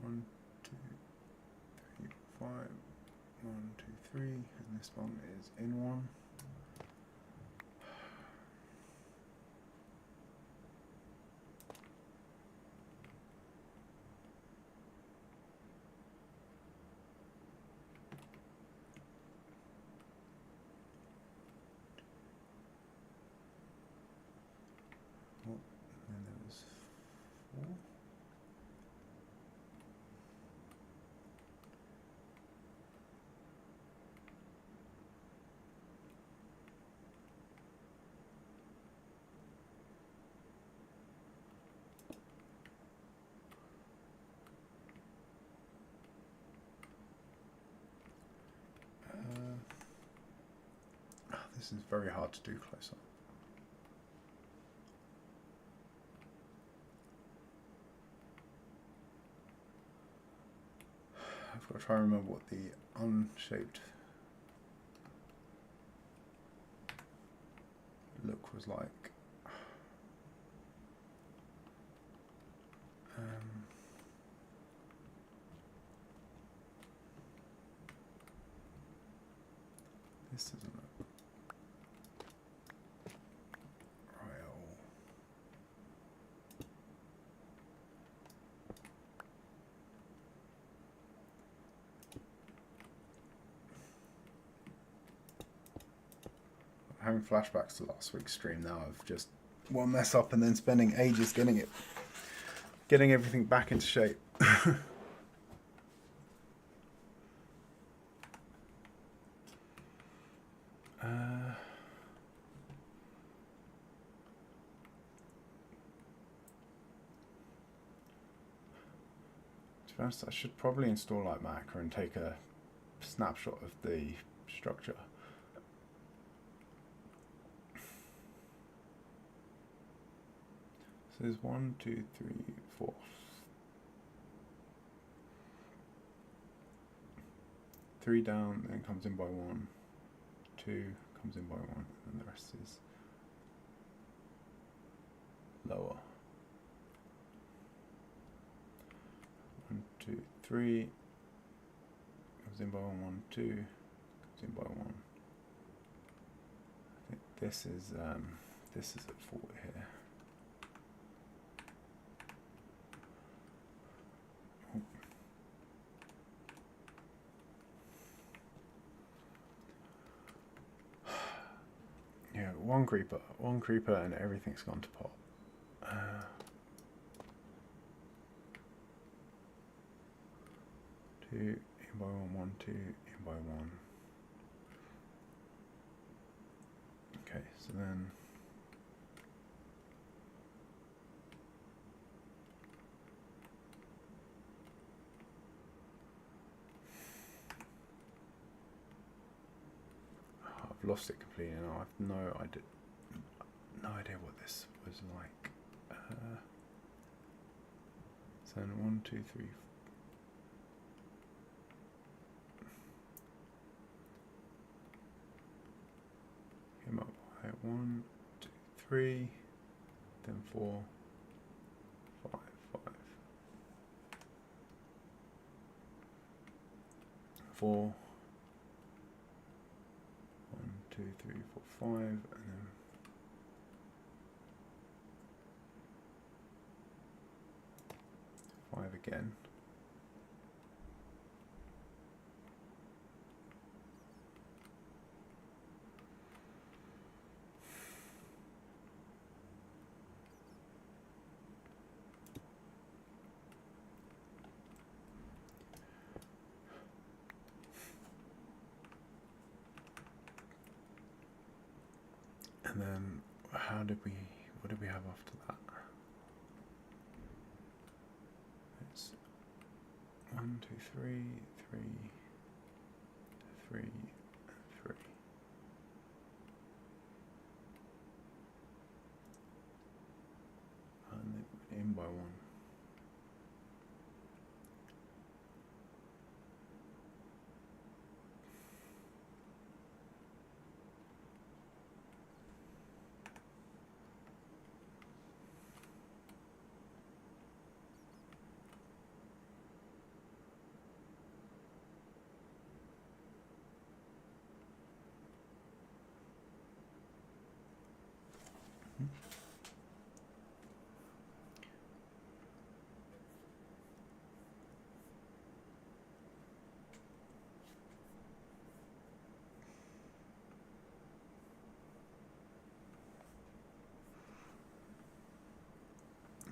1. One, 2, 3, 5. 1, 2, 3, and this one is in 1. Oh, and then there was 4. This is very hard to do close up. I've got to try and remember what the unshaped look was like. This doesn't look right at all. I'm having flashbacks to last week's stream now of just one mess up and then spending ages getting everything back into shape. To be honest, I should probably install like Macro and take a snapshot of the structure. So there's 1, 2, 3, 4. 3 down, then comes in by 1. 2 comes in by 1, and the rest is lower. 1, 2, 3 comes in by 1, 1, 2 comes in by 1. I think this is at 4 here. Yeah, one creeper, and everything's gone to pot. 2 in by 1, 1, 2 in by 1. Okay, so then I've lost it completely now. I've no idea what this was like. So then 1, 2, 3. Came up by 1, 2, 3, then 4, 5, 5. 4. 1, 2, 3, 4, 5, and then 5 again. And then what did we have after that? It's 1, 2, 3, 3, 3, 3. by one.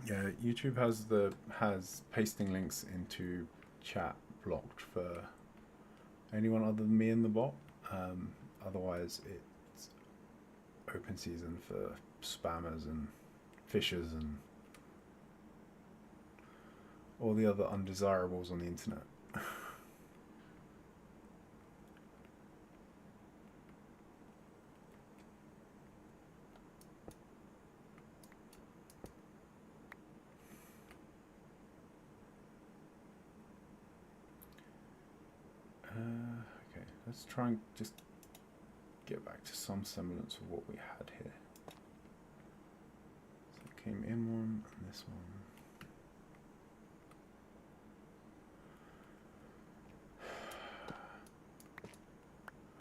Yeah, YouTube has pasting links into chat blocked for anyone other than me and the bot. Otherwise, it's open season for spammers and phishers and all the other undesirables on the internet. Okay, let's try and just get back to some semblance of what we had here. So it came in one and this one.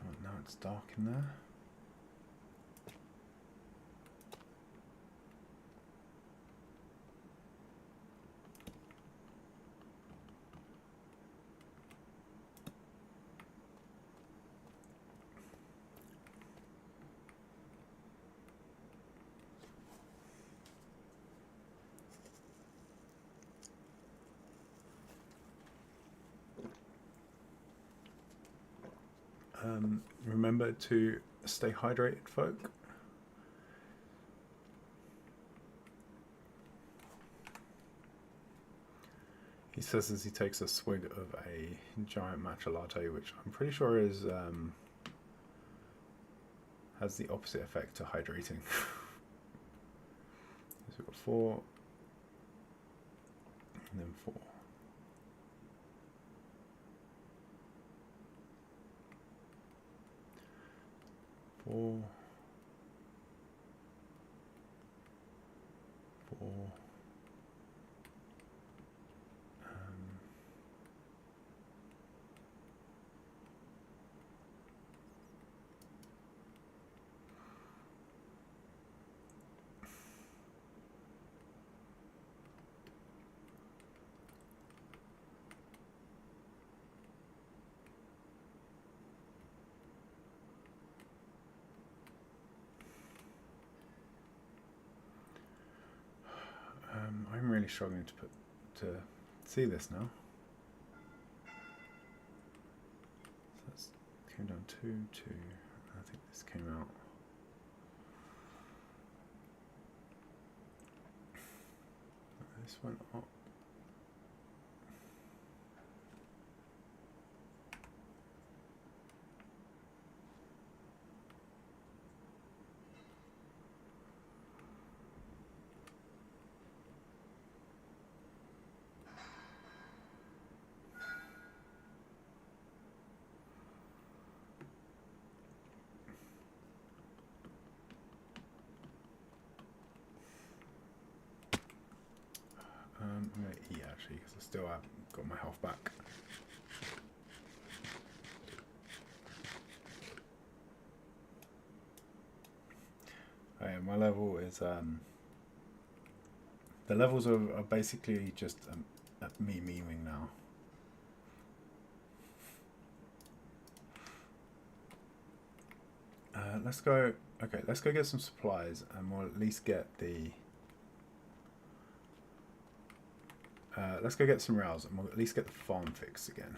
Oh, now it's dark in there. Remember to stay hydrated, folk. He says as he takes a swig of a giant matcha latte, which I'm pretty sure is has the opposite effect to hydrating. So we've got 4 and then 4. 4, 4. I'm really struggling to see this now. So this came down 2, 2. I think this came out. This went up. I'm going to eat actually because I still haven't got my health back. Oh yeah, my level is the levels are basically just me memeing now. Let's go. Okay, let's go get some supplies, and we'll at least get the. Let's go get some rails, and we'll at least get the farm fixed again.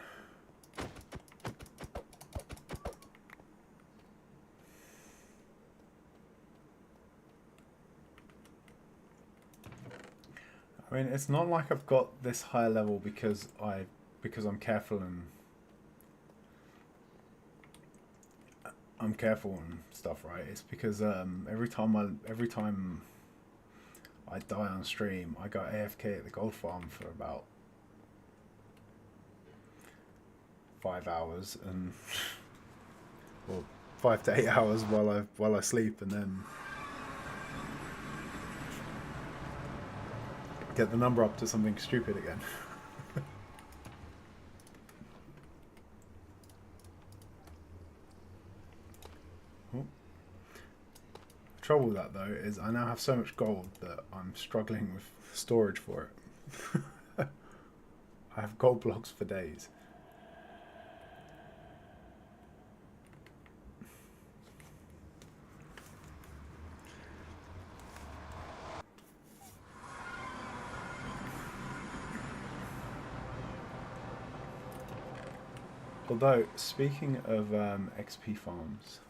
I mean, it's not like I've got this high level because I'm careful and stuff, right? It's because every time I die on stream. I go AFK at the gold farm for about 5 hours and or 5 to 8 hours while I sleep, and then get the number up to something stupid again. Trouble with that though is I now have so much gold that I'm struggling with storage for it. I have gold blocks for days. Although, speaking of XP farms,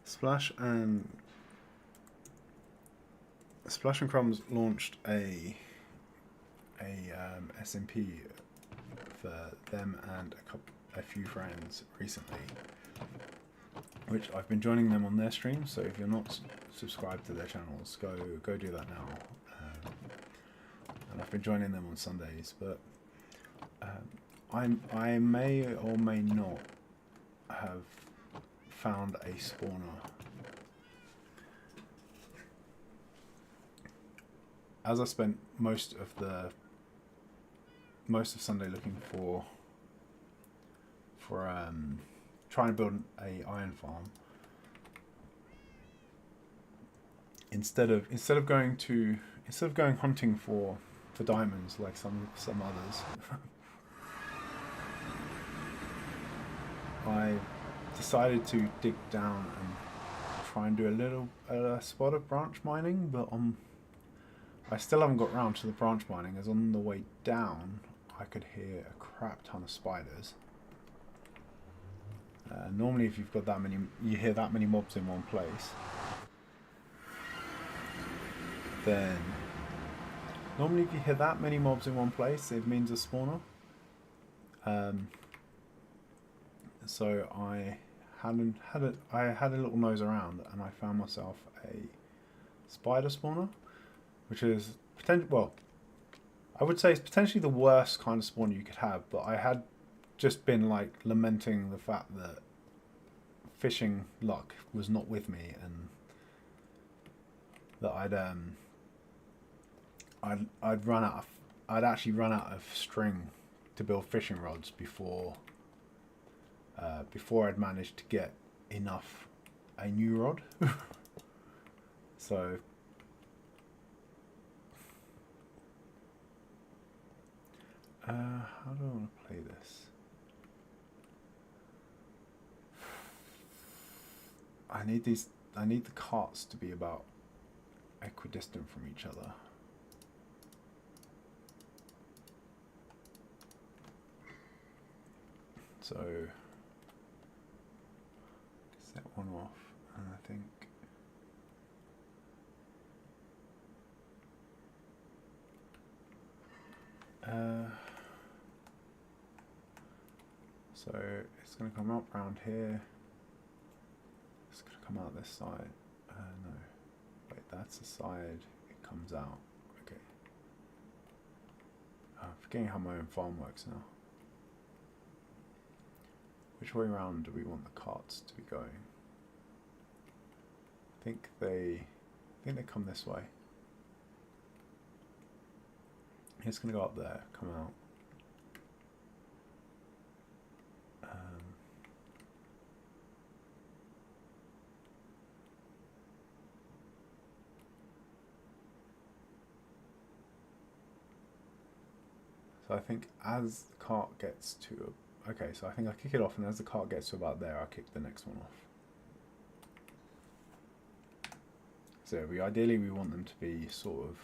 Splash and Crumbs launched a SMP for them and a few friends recently, which I've been joining them on their streams. So if you're not subscribed to their channels, go do that now. And I've been joining them on Sundays, but I may or may not have found a spawner. As I spent most of Sunday looking for trying to build a iron farm, instead of going hunting for diamonds like some others, I decided to dig down and try and do a spot of branch mining, but I still haven't got round to the branch mining, as on the way down I could hear a crap ton of spiders. Normally if you've got you hear that many mobs in one place, then normally if you hear that many mobs in one place, it means a spawner. So I had a little nose around and I found myself a spider spawner, which is I would say it's potentially the worst kind of spawner you could have, but I had just been like lamenting the fact that fishing luck was not with me, and that I'd actually run out of string to build fishing rods before I'd managed to get a new rod. So how do I want to play this? I need the carts to be about equidistant from each other. So set one off, and I think so it's going to come up around here. It's going to come out this side. No, wait, that's the side it comes out. Okay. I'm forgetting how my own farm works now. Which way around do we want the carts to be going? I think they come this way. It's going to go up there, come out. So I think as the cart gets to okay, so I think I kick it off, and as the cart gets to about there, I kick the next one off. So ideally we want them to be sort of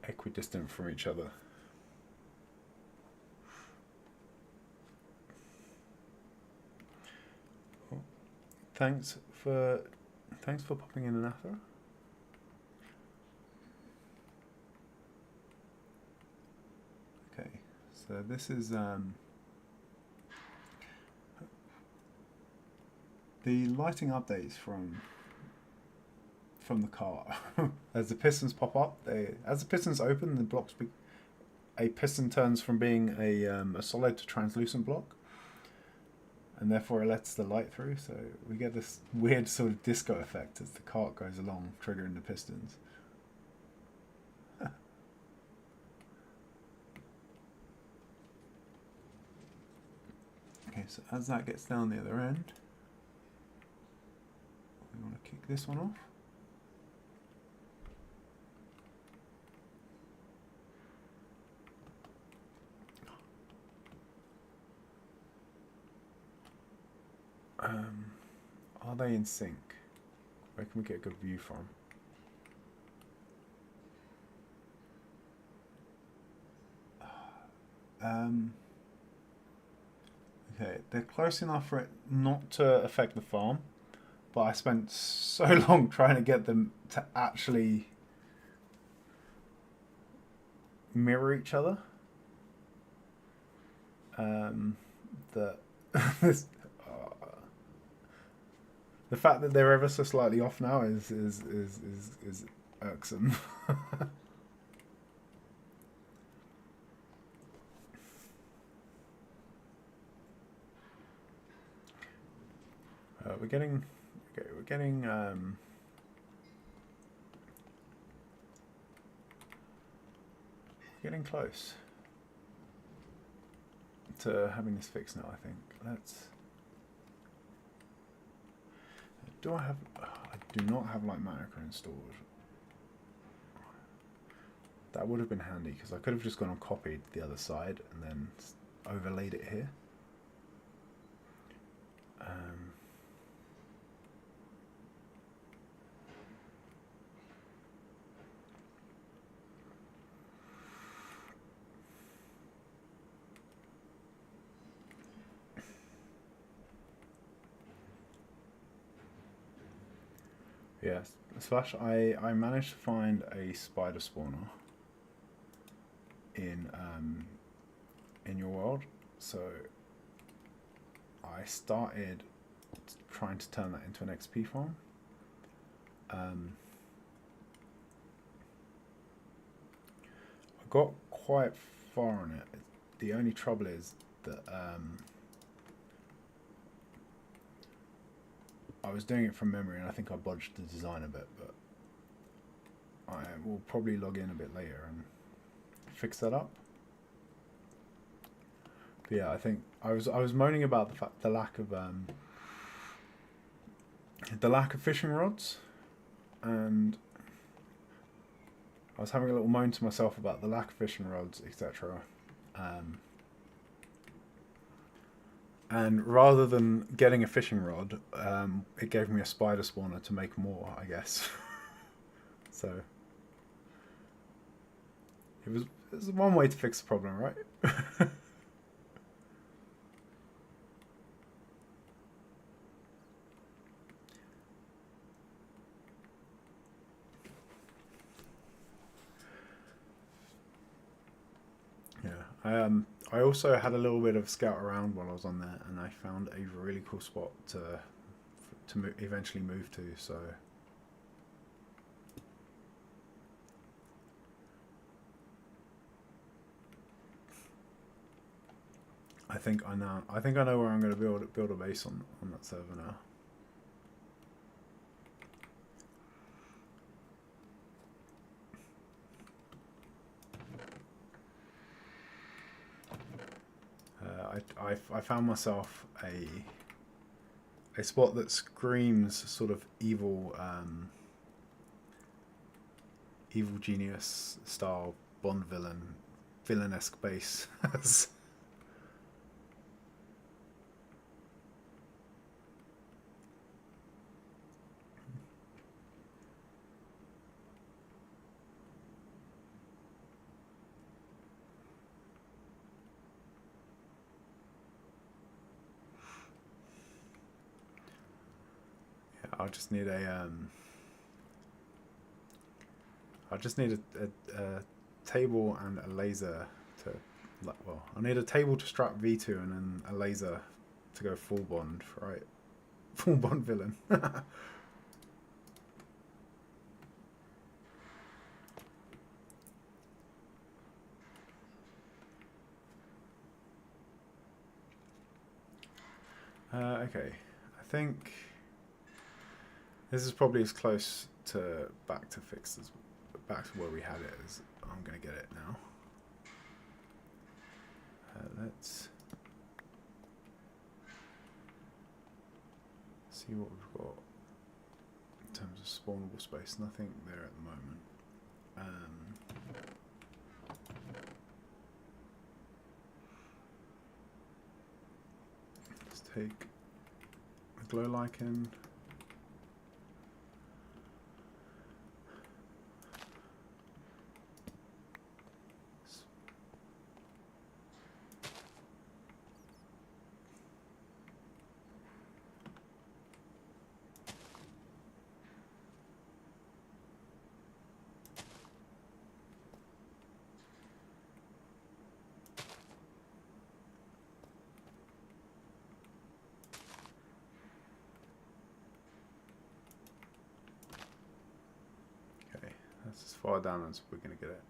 equidistant from each other. Thanks for popping in, Anatha. So this is the lighting updates from the car. As the pistons pop up, as the pistons open, the blocks a piston turns from being a solid to translucent block, and therefore it lets the light through. So we get this weird sort of disco effect as the cart goes along, triggering the pistons. Okay, so as that gets down the other end, we want to kick this one off. Are they in sync? Where can we get a good view from? Okay, they're close enough for it not to affect the farm, but I spent so long trying to get them to actually mirror each other that this, the fact that they're ever so slightly off now is irksome. We're getting close to having this fixed now, I think. I do not have light macro installed. That would have been handy because I could have just gone and copied the other side and then overlaid it here. Yes, Slash, I managed to find a spider spawner in your world, so I started trying to turn that into an XP farm. I got quite far on it. The only trouble is that I was doing it from memory, and I think I bodged the design a bit, but I will probably log in a bit later and fix that up. But yeah, I think I was moaning about the lack of fishing rods, and I was having a little moan to myself about the lack of fishing rods, etc. And rather than getting a fishing rod, it gave me a spider spawner to make more, I guess. So it was one way to fix the problem, right? Yeah. I also had a little bit of scout around while I was on there, and I found a really cool spot to eventually move to. So I think I know where I'm going to build a base on that server now. I found myself a spot that screams sort of evil genius style Bond villain-esque base. I'll just need a table and a laser to well, I need a table to strap V2 and then a laser to go full bond, right? Full bond villain. Okay, I think this is probably as close to back to where we had it as I'm gonna get it now. Let's see what we've got in terms of spawnable space. Nothing there at the moment. Let's take the glow lichen. That's as far down as we're going to get it.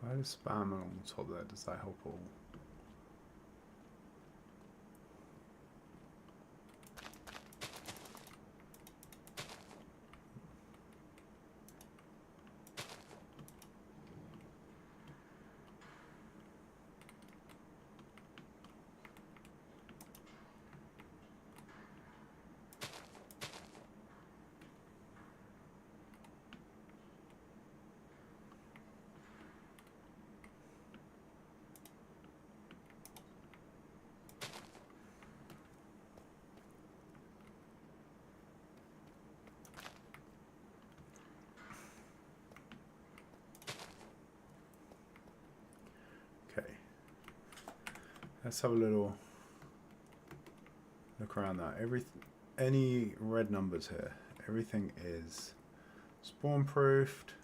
If I just spam along the top there, does that help all? Let's have a little look around that. Any red numbers here, everything is spawn proofed.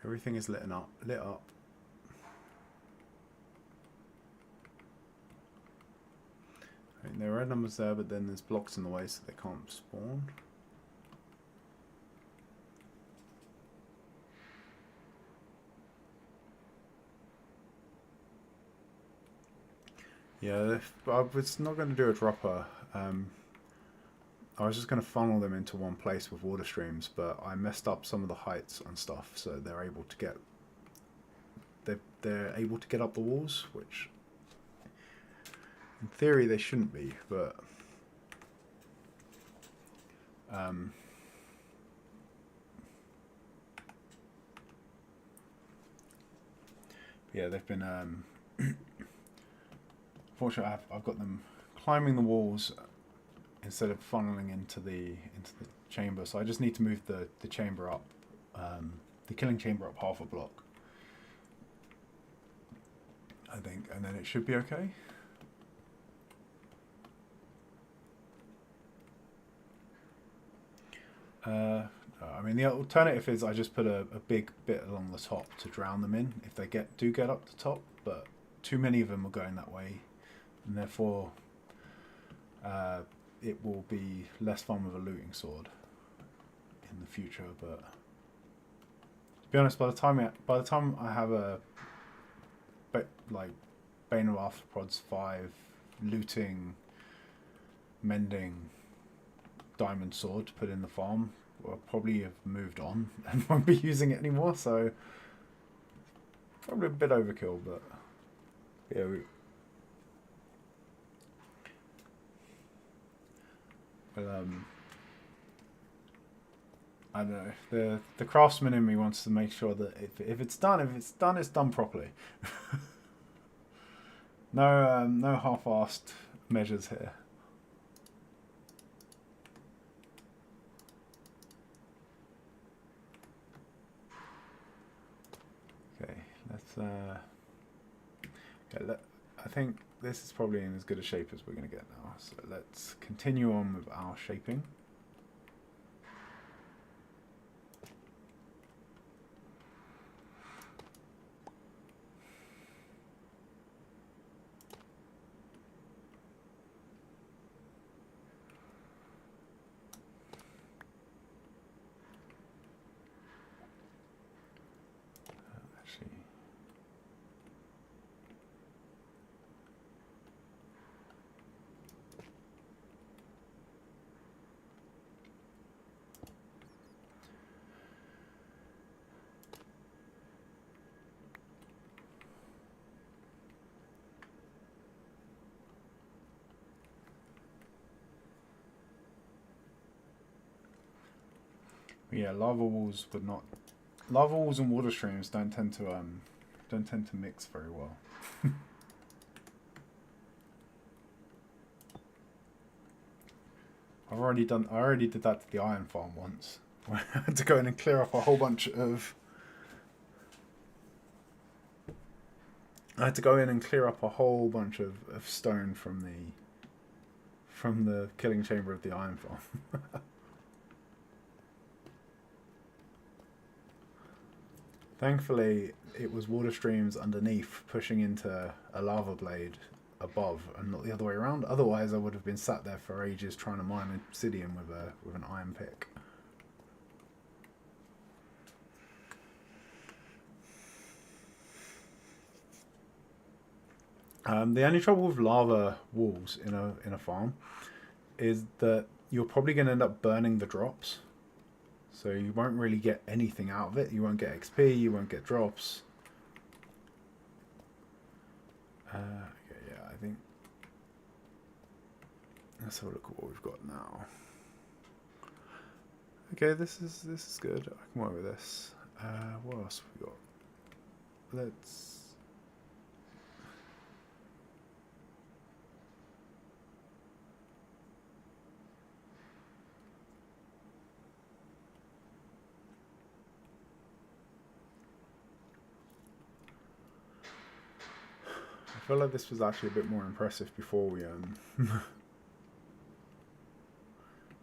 Everything is lit up. I mean, there are red numbers there, but then there's blocks in the way, so they can't spawn. Yeah, I was not going to do a dropper. I was just going to funnel them into one place with water streams, but I messed up some of the heights and stuff, so they're able to get they're able to get up the walls, which in theory they shouldn't be, but yeah, they've been fortunately I've got them climbing the walls instead of funneling into the chamber, so I just need to move the chamber up, the killing chamber up half a block, I think, and then it should be okay. I mean, the alternative is I just put a big bit along the top to drown them in if they do get up the top, but too many of them are going that way, and therefore it will be less fun with a looting sword in the future. But to be honest, by the time I have a like Bane of Arthropods 5 looting, mending diamond sword to put in the farm, I'll probably have moved on and won't be using it anymore. So Probably a bit overkill, but yeah. I don't know. The craftsman in me wants to make sure that if it's done, it's done properly. No half-assed measures here. Okay, let's. Okay, I think this is probably in as good a shape as we're going to get now. So let's continue on with our shaping. Yeah, lava walls and water streams don't tend to mix very well. I already did that to the iron farm once. I had to go in and clear up a whole bunch of stone from the killing chamber of the iron farm. Thankfully, it was water streams underneath pushing into a lava blade above and not the other way around. Otherwise, I would have been sat there for ages trying to mine obsidian with an iron pick. The only trouble with lava walls in a farm is that you're probably going to end up burning the drops. So you won't really get anything out of it. You won't get XP, you won't get drops. Okay, yeah, I think... Let's have a look at what we've got now. Okay, this is good. I can work with this. What else have we got? Let's... I feel like this was actually a bit more impressive before we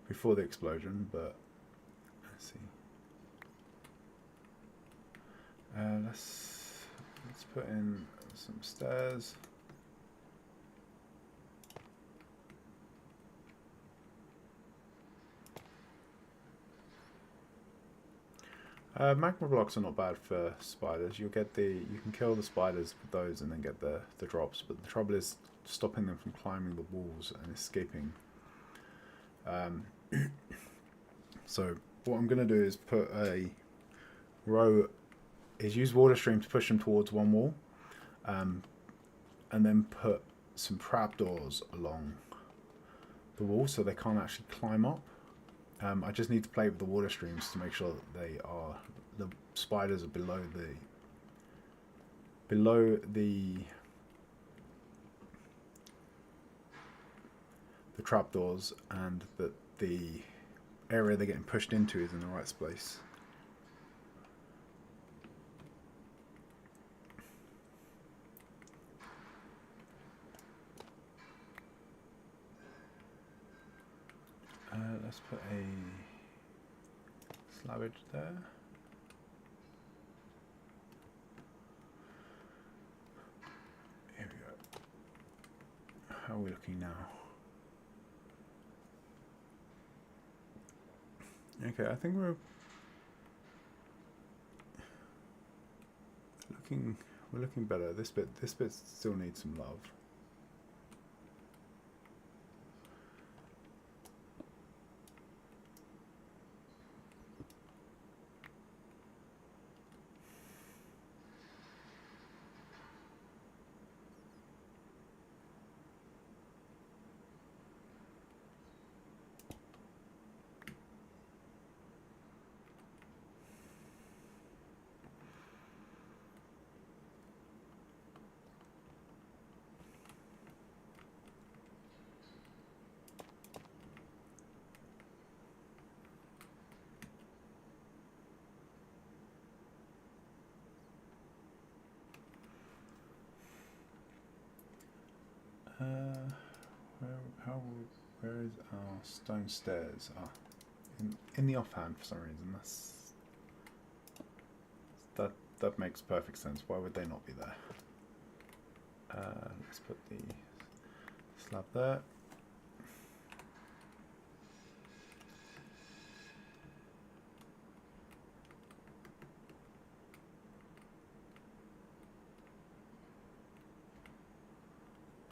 before the explosion, but let's see. Let's put in some stairs. Magma blocks are not bad for spiders. You can kill the spiders with those and then get the drops. But the trouble is stopping them from climbing the walls and escaping. So what I'm going to do is put a row. Use water stream to push them towards one wall, and then put some trapdoors along the wall so they can't actually climb up. I just need to play with the water streams to make sure that the spiders are below the trapdoors, and that the area they're getting pushed into is in the right place. Let's put a slabage there. Here we go. How are we looking now? Okay, I think we're looking better. This bit still needs some love. Where is our stone stairs? Ah, in the offhand for some reason. That makes perfect sense. Why would they not be there? Let's put the slab there.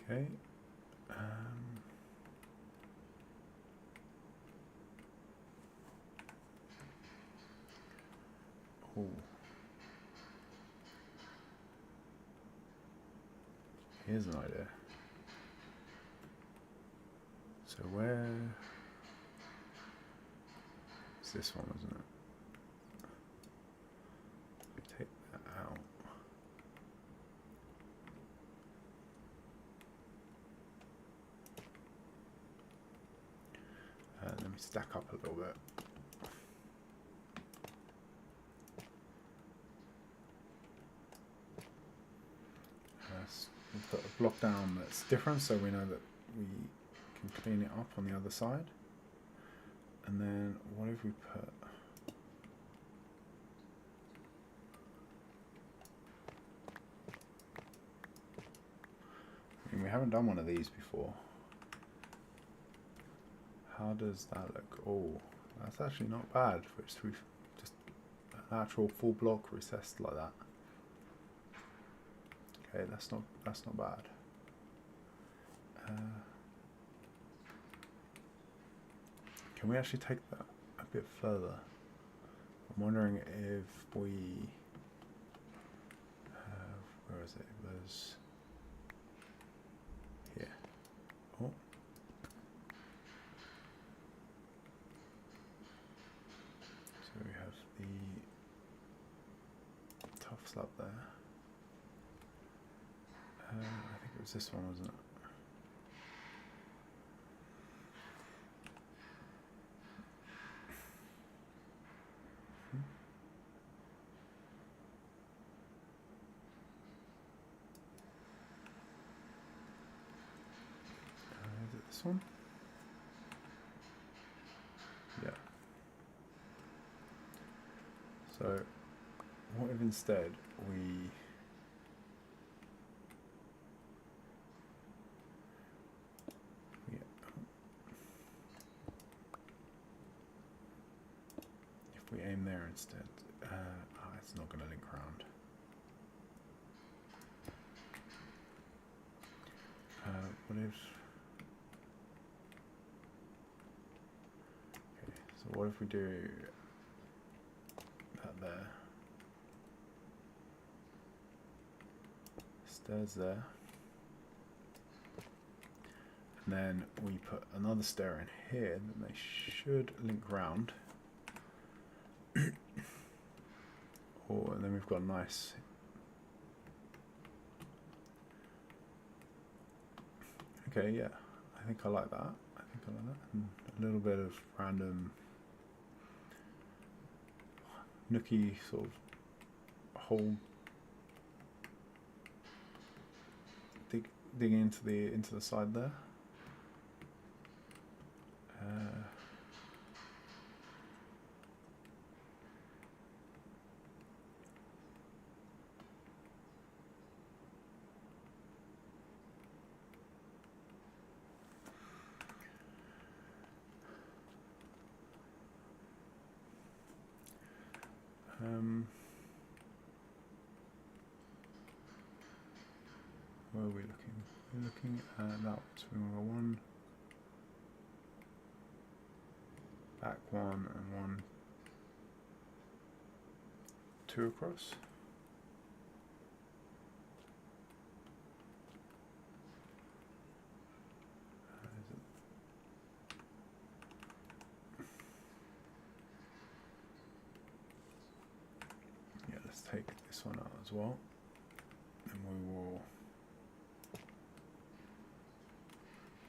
Okay. Oh. Here's an idea. So where is this one, isn't it? We take that out. Let me stack up a little bit. We'll put a block down that's different so we know that we can clean it up on the other side. And then what if we put... I mean, we haven't done one of these before. How does that look? Oh, that's actually not bad. Just an actual full block recessed like that. Okay, that's not bad. Can we actually take that a bit further? I'm wondering if we where is it? It was here. Oh. So we have the tough slab there. I think it was this one, wasn't it? Is it this one? Yeah. So, what if instead we... If we aim there instead, it's not going to link around. What if... Okay, so what if we do that there? Stairs there. And then we put another stair in here, then they should link round. Oh, and then we've got a nice... Okay, yeah, I think I like that. And a little bit of random nooky sort of hole digging into the side there. Where are we looking? We're looking at that. So we want one back, one and one, two across. Yeah, let's take this one out as well, and we will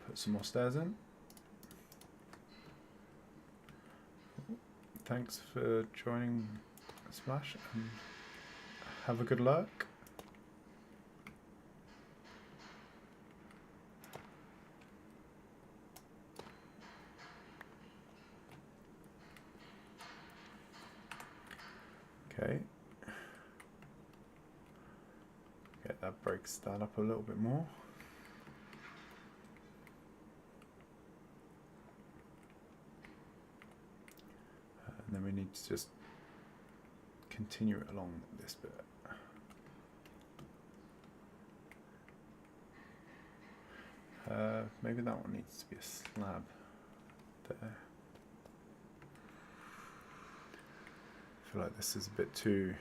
put some more stairs in. Thanks for joining Splash, and have a good lurk. Okay. Okay, that breaks that up a little bit more. And then we need to just continue it along this bit. Maybe that one needs to be a slab there. I feel like this is a bit too...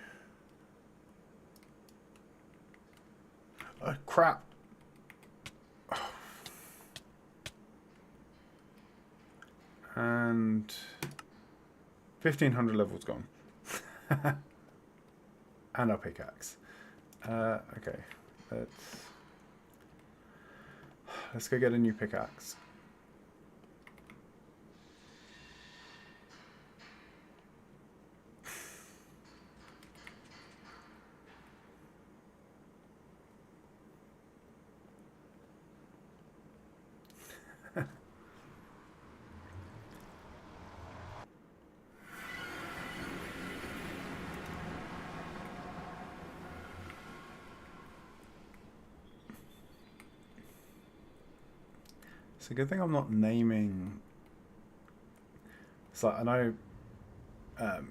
Oh, crap! And 1500 levels gone. And our pickaxe. Okay, let's go get a new pickaxe. It's a good thing I'm not naming. It's like, I know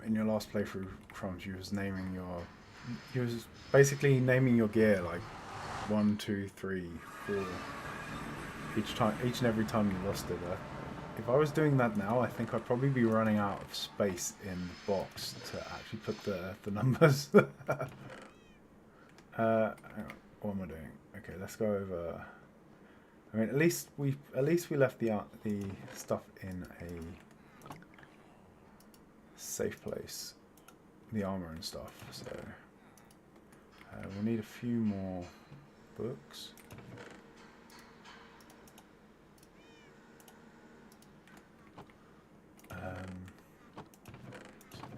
in your last playthrough, Crumbs, you was basically naming your gear like 1, 2, 3, 4 each and every time you lost it. If I was doing that now, I think I'd probably be running out of space in the box to actually put the numbers. Hang on, what am I doing? Okay, let's go over. I mean, at least we left the stuff in a safe place, the armor and stuff. So we'll need a few more books.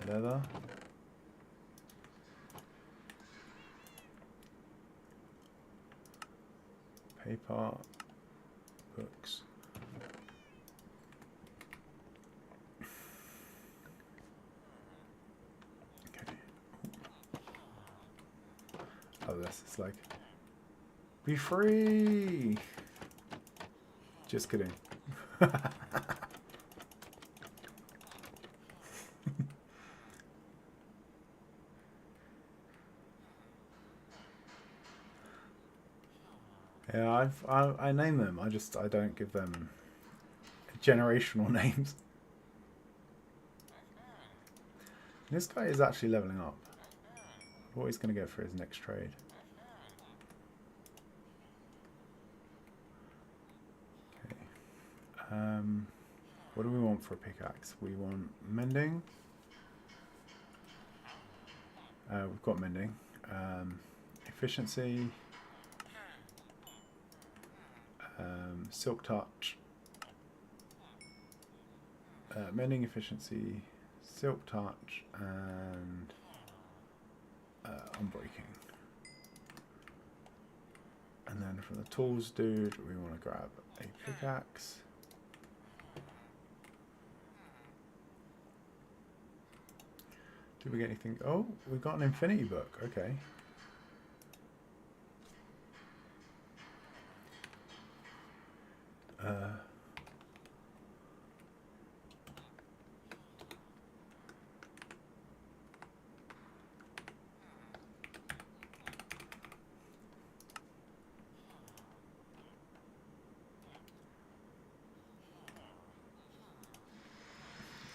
Leather. Paper. Books. Okay. Oh, this is like, be free. Just kidding. Yeah, I name them. I don't give them generational names. This guy is actually leveling up. What he's going to get for his next trade. Okay. What do we want for a pickaxe? We want mending. We've got mending. Efficiency. Silk touch, mending, efficiency, silk touch, and unbreaking. And then from the tools dude, we want to grab a pickaxe. Did we get anything? Oh, we got an infinity book. Okay.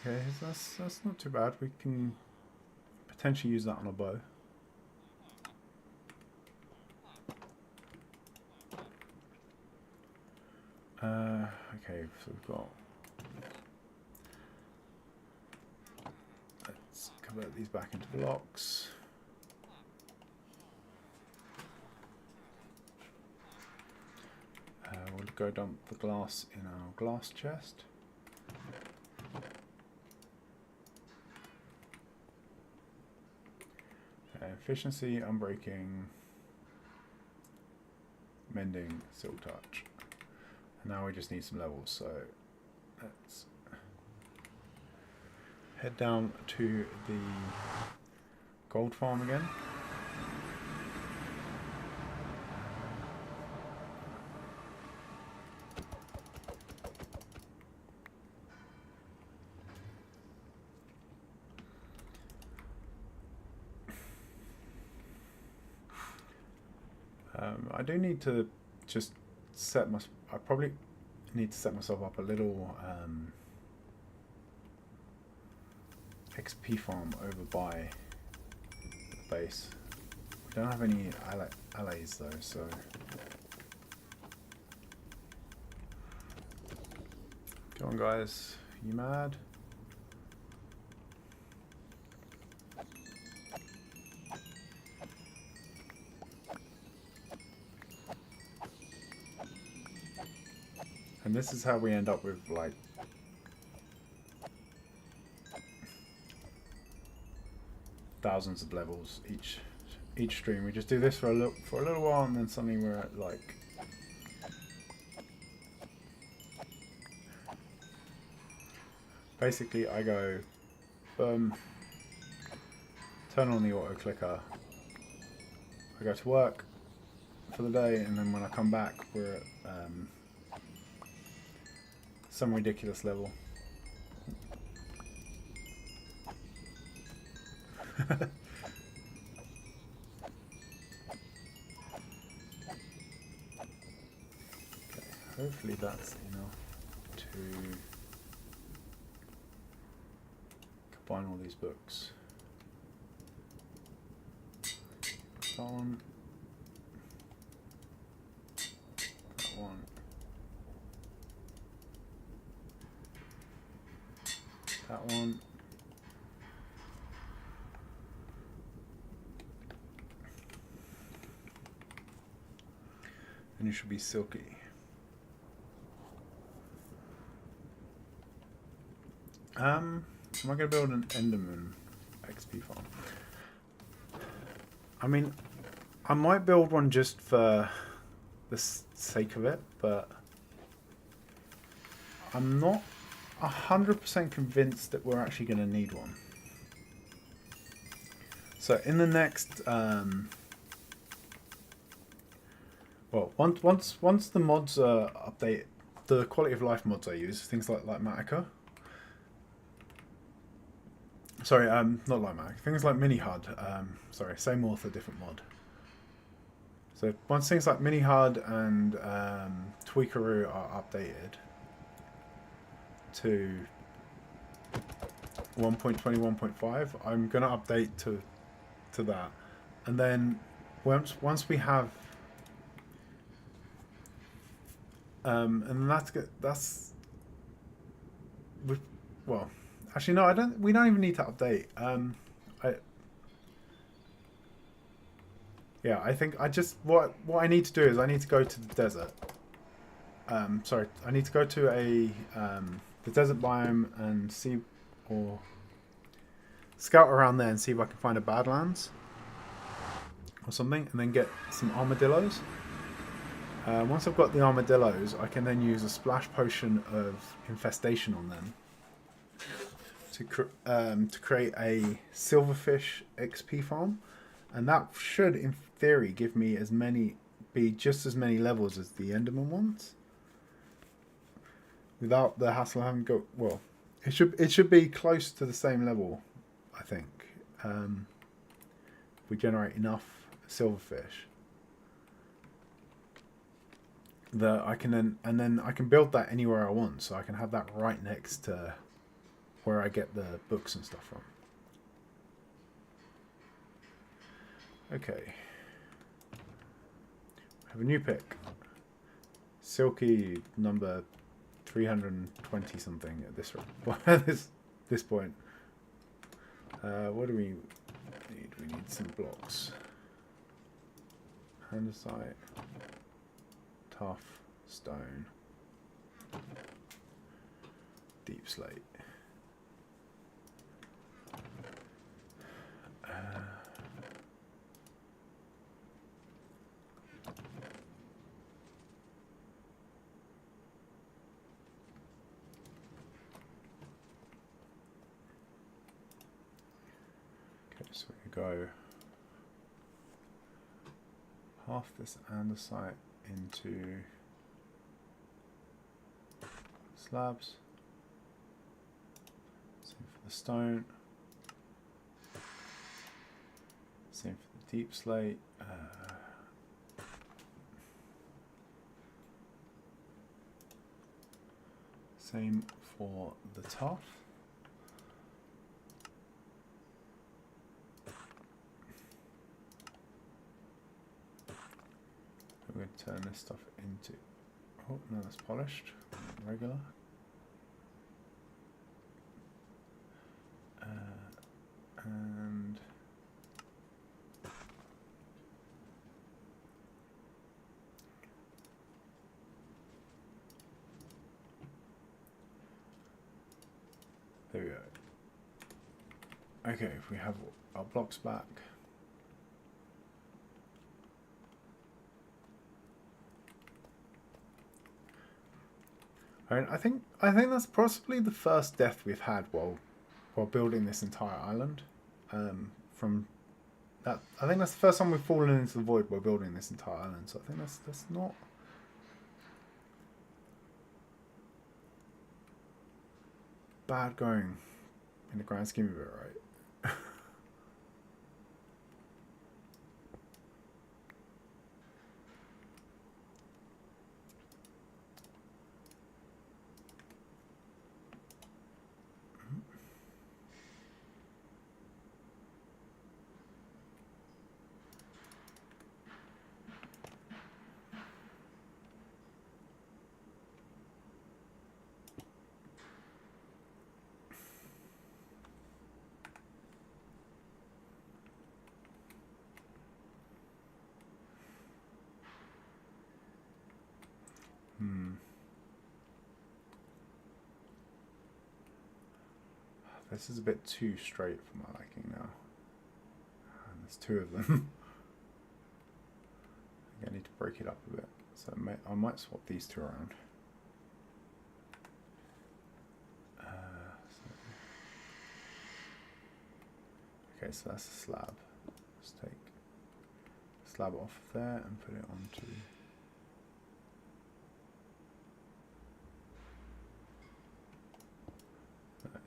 Okay, that's not too bad. We can potentially use that on a bow. Okay, so we've got. Let's convert these back into blocks. We'll go dump the glass in our glass chest. Efficiency, unbreaking, mending, silk touch. And now we just need some levels, so let's head down to the gold farm again. I do need to just I probably need to set myself up a little XP farm over by the base. We don't have any allies though, so go on guys, you mad? And this is how we end up with like thousands of levels each stream. We just do this for a little while, and then suddenly we're at like basically I go boom, turn on the auto clicker, I go to work for the day, and then when I come back we're at some ridiculous level. Okay, hopefully that's enough to combine all these books. That one. That one. That one. And it should be silky. Am I going to build an Enderman XP farm? I mean, I might build one just for the sake of it, but I'm not 100% convinced that we're actually going to need one. So in the next, well, once the mods are updated, the quality of life mods I use, things like Matica. Sorry, not Matica, things like Mini HUD. Sorry, same author, different mod. So once things like Mini HUD and Tweakaroo are updated to 1.21.5, I'm gonna update to that, and then once we have and that's well, actually no, we don't even need to update. I think what I need to do is I need to go to the desert. Sorry, I need to go to the desert biome and see, or scout around there and see if I can find a Badlands or something, and then get some armadillos. Once I've got the armadillos, I can then use a splash potion of infestation on them to create a silverfish XP farm, and that should, in theory, give me be just as many levels as the Enderman ones, without the hassle of having to go. Well, it should be close to the same level, I think. If we generate enough silverfish, that I can then I can build that anywhere I want, so I can have that right next to where I get the books and stuff from. Okay, I have a new pick, Silky number 320 something at this point. What do we need? We need some blocks. Andesite, tough stone, deep slate. So we go half this andesite into slabs. Same for the stone. Same for the deep slate. Same for the tuff. We're going to turn this stuff into, oh no, that's polished, regular. And there we go. Okay, if we have our blocks back. I think that's possibly the first death we've had while building this entire island. From that, I think that's the first time we've fallen into the void while building this entire island. So I think that's not bad going in the grand scheme of it, right? This is a bit too straight for my liking now. And there's two of them. I think I need to break it up a bit. So I might swap these two around. Okay, so that's a slab. Let's take the slab off there and put it onto.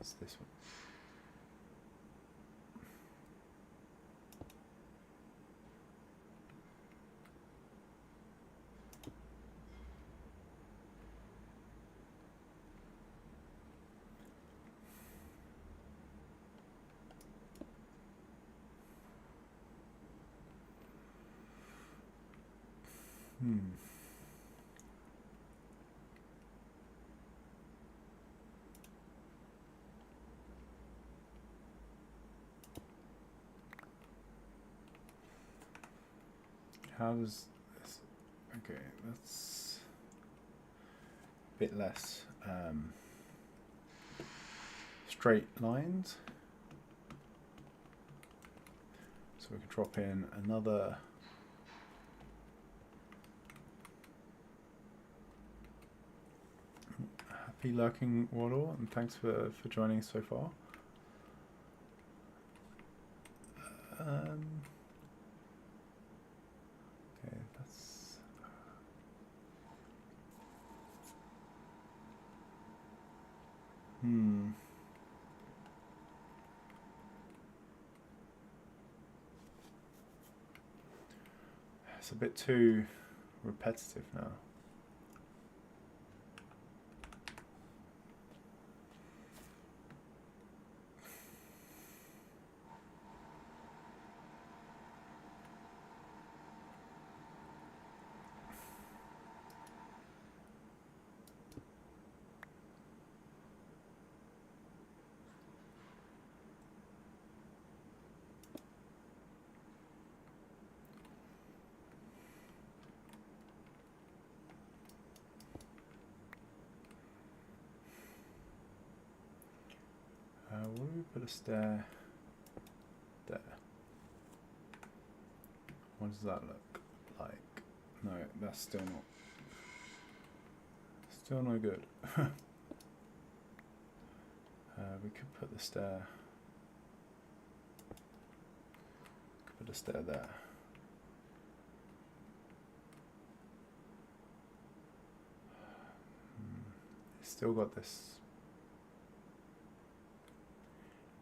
It's this one. How does this? Okay, that's a bit less straight lines. So we can drop in another happy lurking Waddle, and thanks for joining so far. Okay, that's it's a bit too repetitive now. What do we put a stair there? What does that look like? No, that's still no good. We could put the stair the stair there. Still got this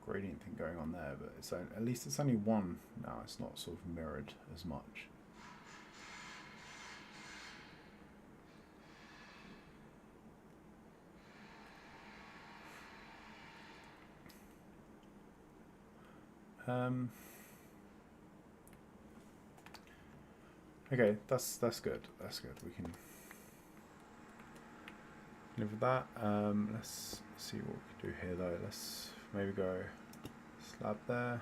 gradient thing going on there, but it's at least it's only one now. It's not sort of mirrored as much. Okay, that's good. That's good. We can live with that. Let's see what we can do here though. Let's maybe go slab there.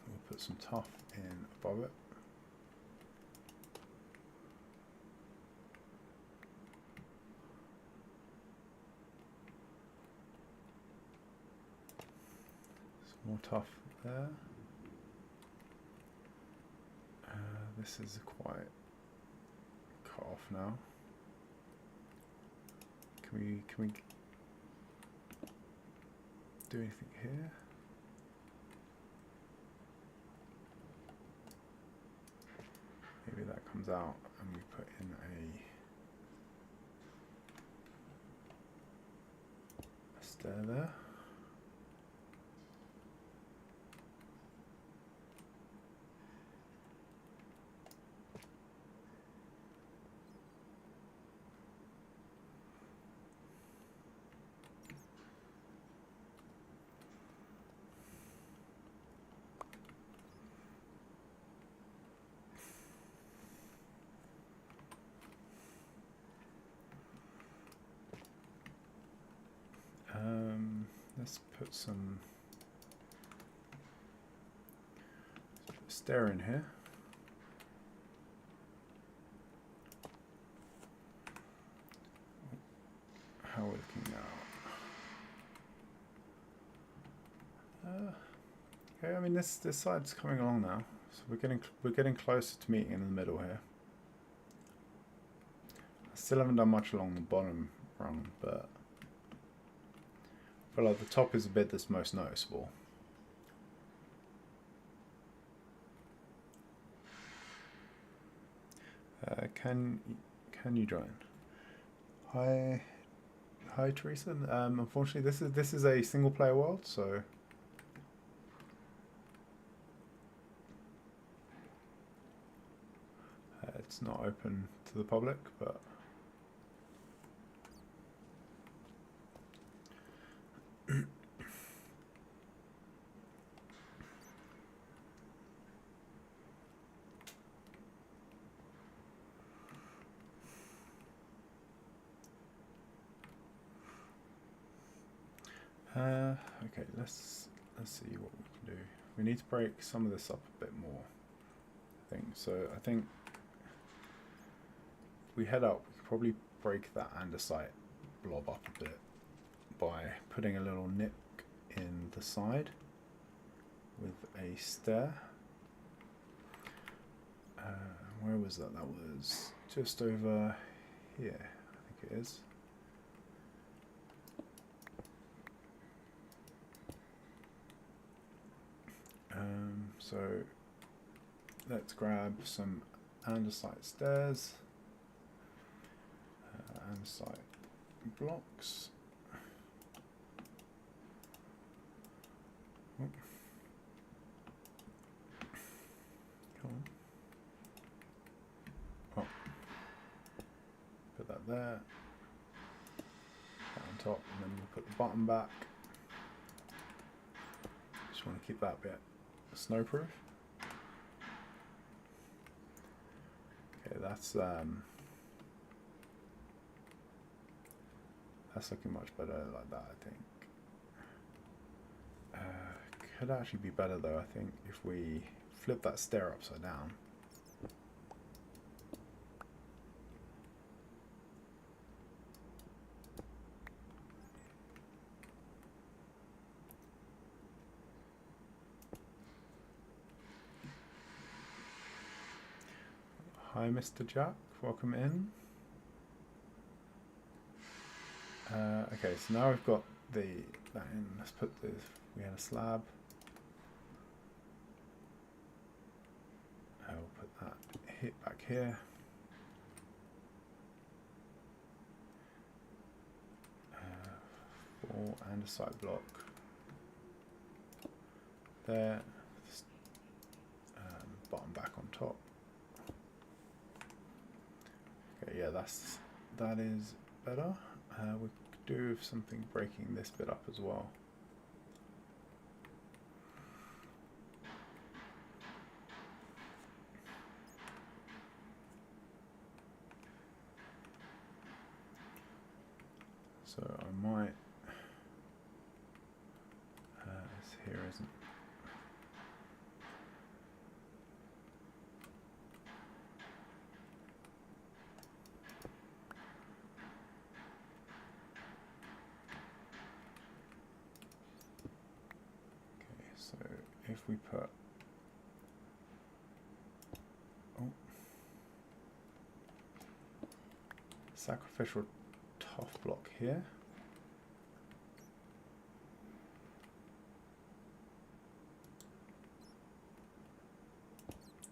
We'll put some tuff in above it. Some more tuff there. This is quite cut off now. Can we do anything here? Maybe that comes out and we put in a stair there. Let's put some stair in here. How are we looking now? Okay, I mean this side's coming along now, so we're getting closer to meeting in the middle here. I still haven't done much along the bottom rung, but I feel like the top is the bit that's most noticeable. Can you join? Hi Teresa. Unfortunately, this is a single player world, so it's not open to the public, but. Okay, let's see what we can do. We need to break some of this up a bit more, I think. So I think if we head up, we could probably break that andesite blob up a bit by putting a little nick in the side with a stair. Where was that? That was just over here, I think it is. So let's grab some andesite stairs, andesite blocks. Oh. Come on. Oh. Put that there, that on top, and then we'll put the bottom back. Just want to keep that bit snowproof. Okay, that's That's looking much better like that, I think. Could actually be better though, I think, if we flip that stair upside down. Hi, Mr. Jack. Welcome in. Okay, so now we've got that in. Let's put this. We had a slab. I'll put that hit back here. And a side block there. Bottom back on top. Okay, yeah, that is better. We could do something breaking this bit up as well. So I might. This here isn't. So if we put sacrificial top block here,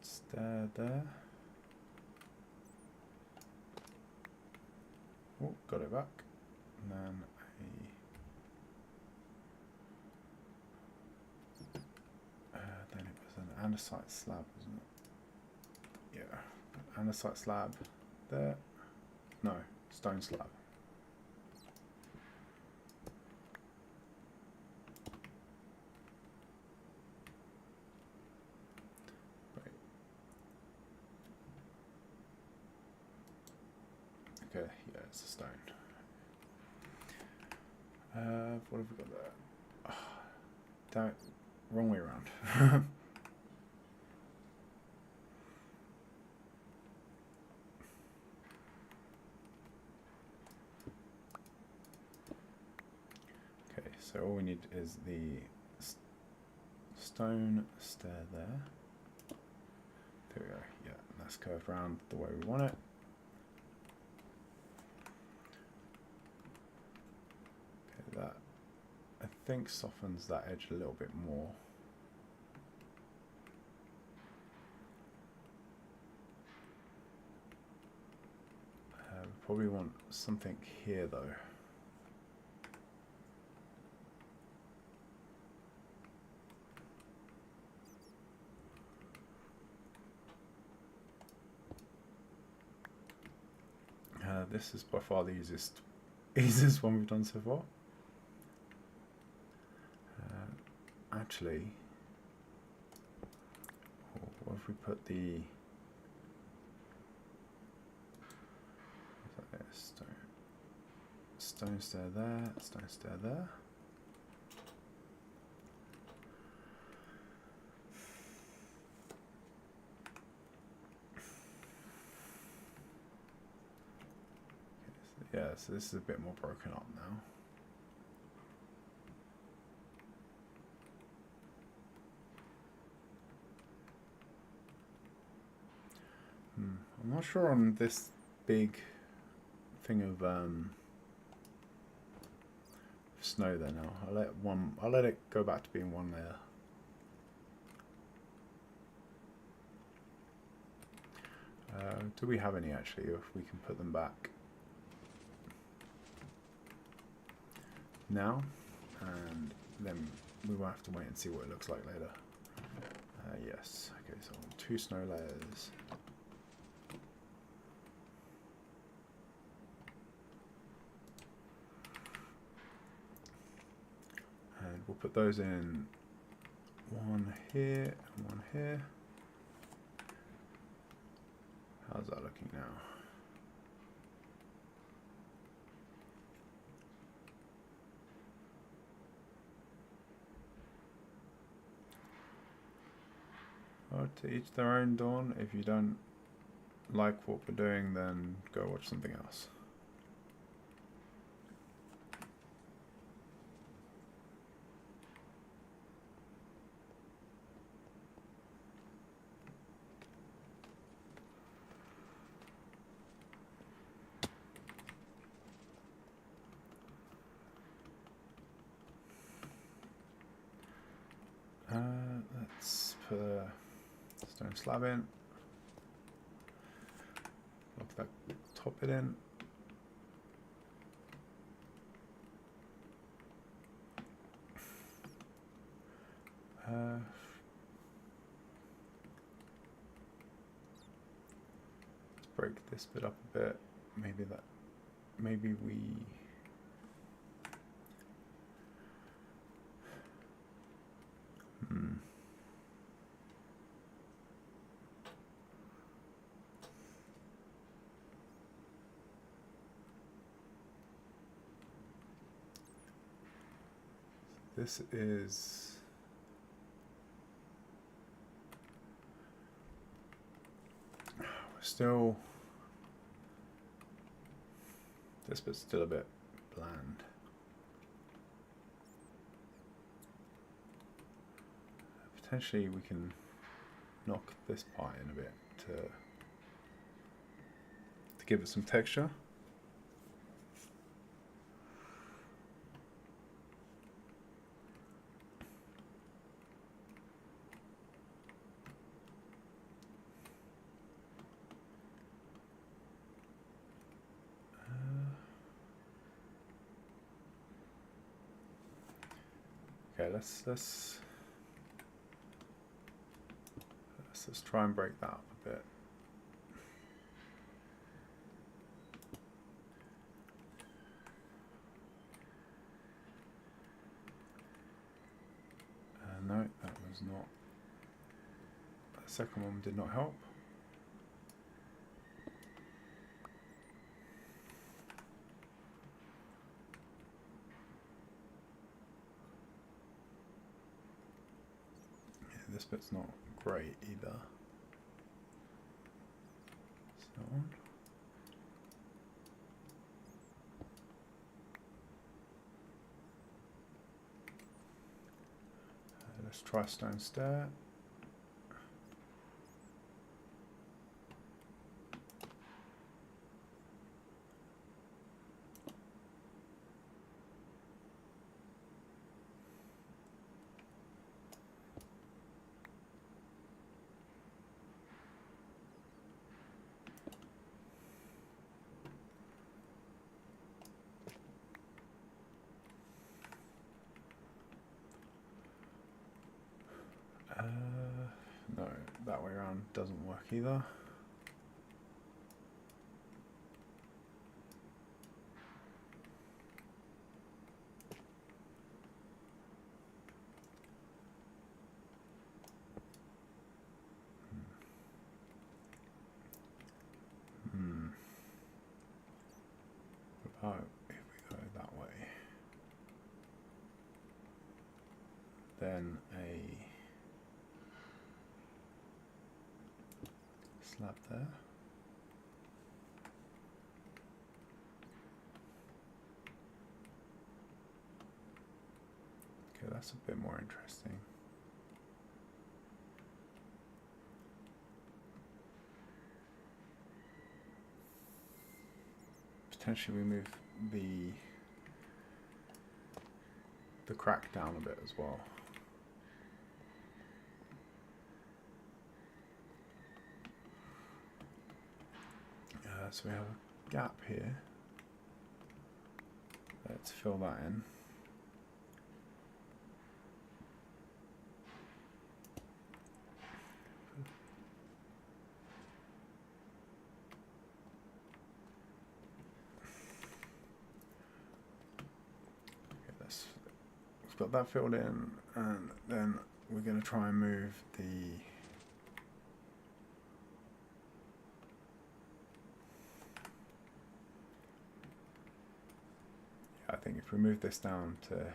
stair there. Oh, got it back, and then then it was an andesite slab, wasn't it? Yeah, andesite slab there. No, stone slab. Right. Okay, yeah, it's a stone. What have we got there? Oh, damn it, wrong way around. So all we need is the stone stair there. There we go. Yeah, and that's curved around the way we want it. Okay, that I think softens that edge a little bit more. We probably want something here though. This is by far the easiest one we've done so far. Actually, what if we put the stone stair there, stone stair there. Yeah, so this is a bit more broken up now. I'm not sure on this big thing of snow there now. I'll let it go back to being one layer. Do we have any actually, if we can put them back now, and then we will have to wait and see what it looks like later. Yes, okay, so 2 snow layers. And we'll put those in, one here and one here. How's that looking now? to each their own, Dawn. If you don't like what we're doing, then go watch something else. Let's put a stone slab in. Lock that top bit in. Let's break this bit up a bit. Maybe we. This is still, this bit's still a bit bland. Potentially we can knock this part in a bit to give it some texture. Okay, let's try and break that up a bit. No, that was not. The second one did not help. This bit's not great either. So on. Let's try stone stair. No, that way around doesn't work either. What about if we go that way? Then a slab there. Okay, that's a bit more interesting. Potentially we move the crack down a bit as well. So we have a gap here. Let's fill that in. Okay, we've got that filled in, and then we're going to try and move the I think if we move this down to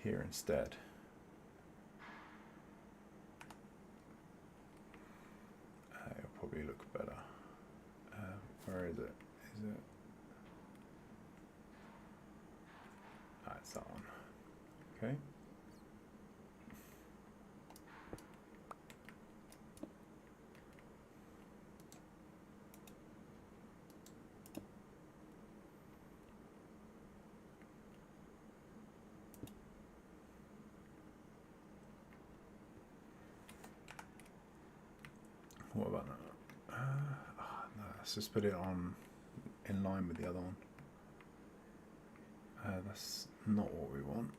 here instead, better. Where is it? Is it? Ah, it's that one. Okay. What about that? No, let's just put it on in line with the other one. That's not what we want.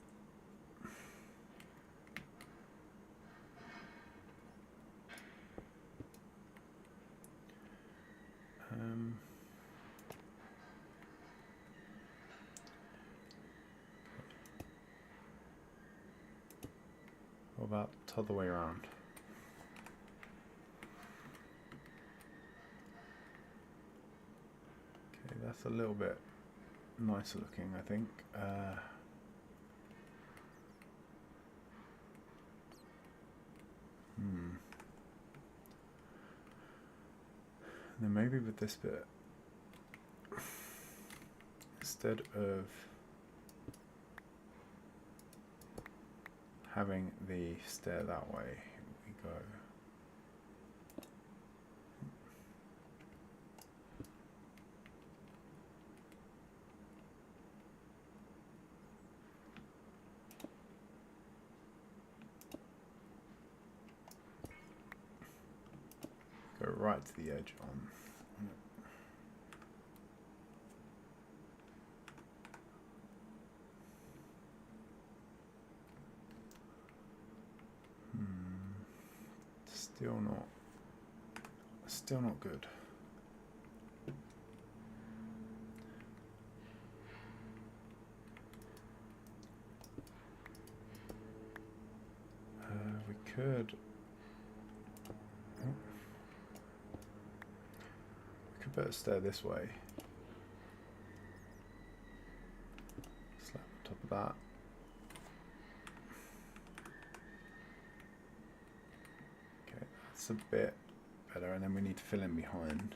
What about the other way around? Okay, that's a little bit nicer looking, I think. Then maybe with this bit, instead of having the stair that way, we go right to the edge on. Still not good. We could put a stair this way. Slap on top of that. Okay, that's a bit better, and then we need to fill in behind.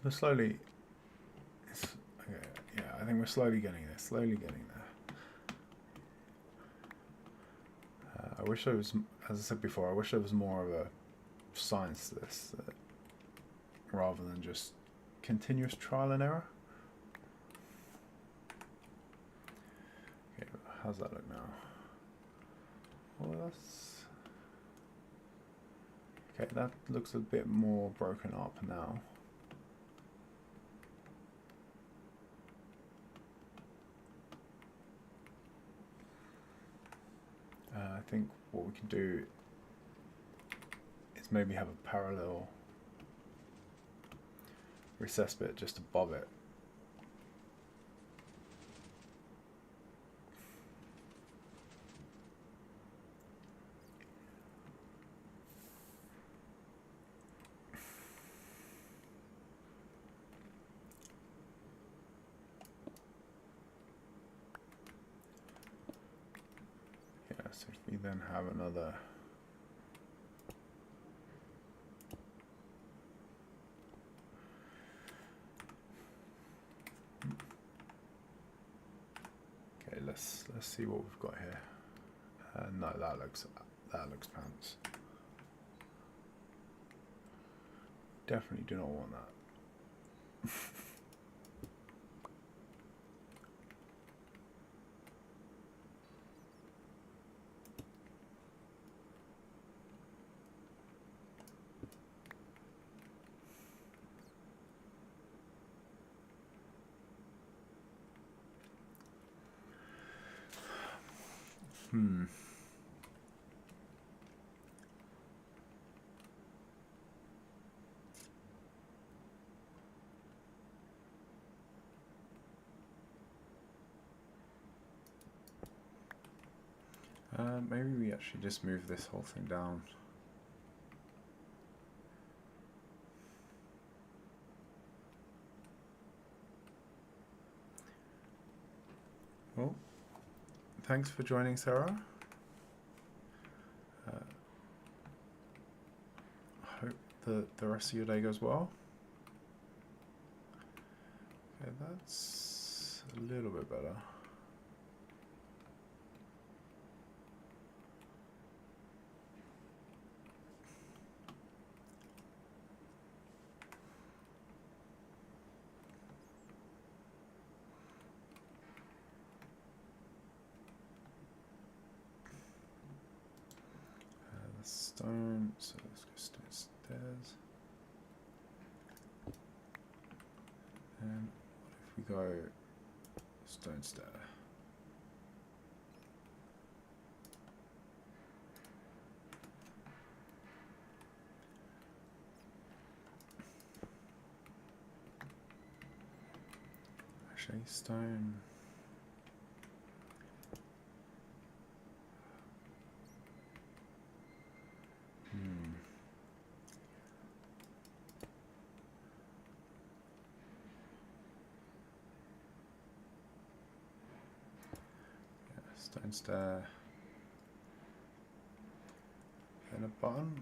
We're slowly. Okay, yeah, I think we're slowly getting there. Slowly getting there. I wish there was, as I said before, I wish there was more of a science to this, rather than just continuous trial and error. Okay, how's that look now? Well, that's okay. That looks a bit more broken up now. I think what we can do is maybe have a parallel recessed bit just above it. So if we then have another okay, let's see what we've got here. No, that looks pants. Definitely do not want that. Maybe we actually just move this whole thing down. Well, thanks for joining, Sarah. the rest of your day goes well. Okay, that's a little bit better. Stone, so let's go stairs. And what if we go stone stair? Actually, stone. Stone stair, then a button.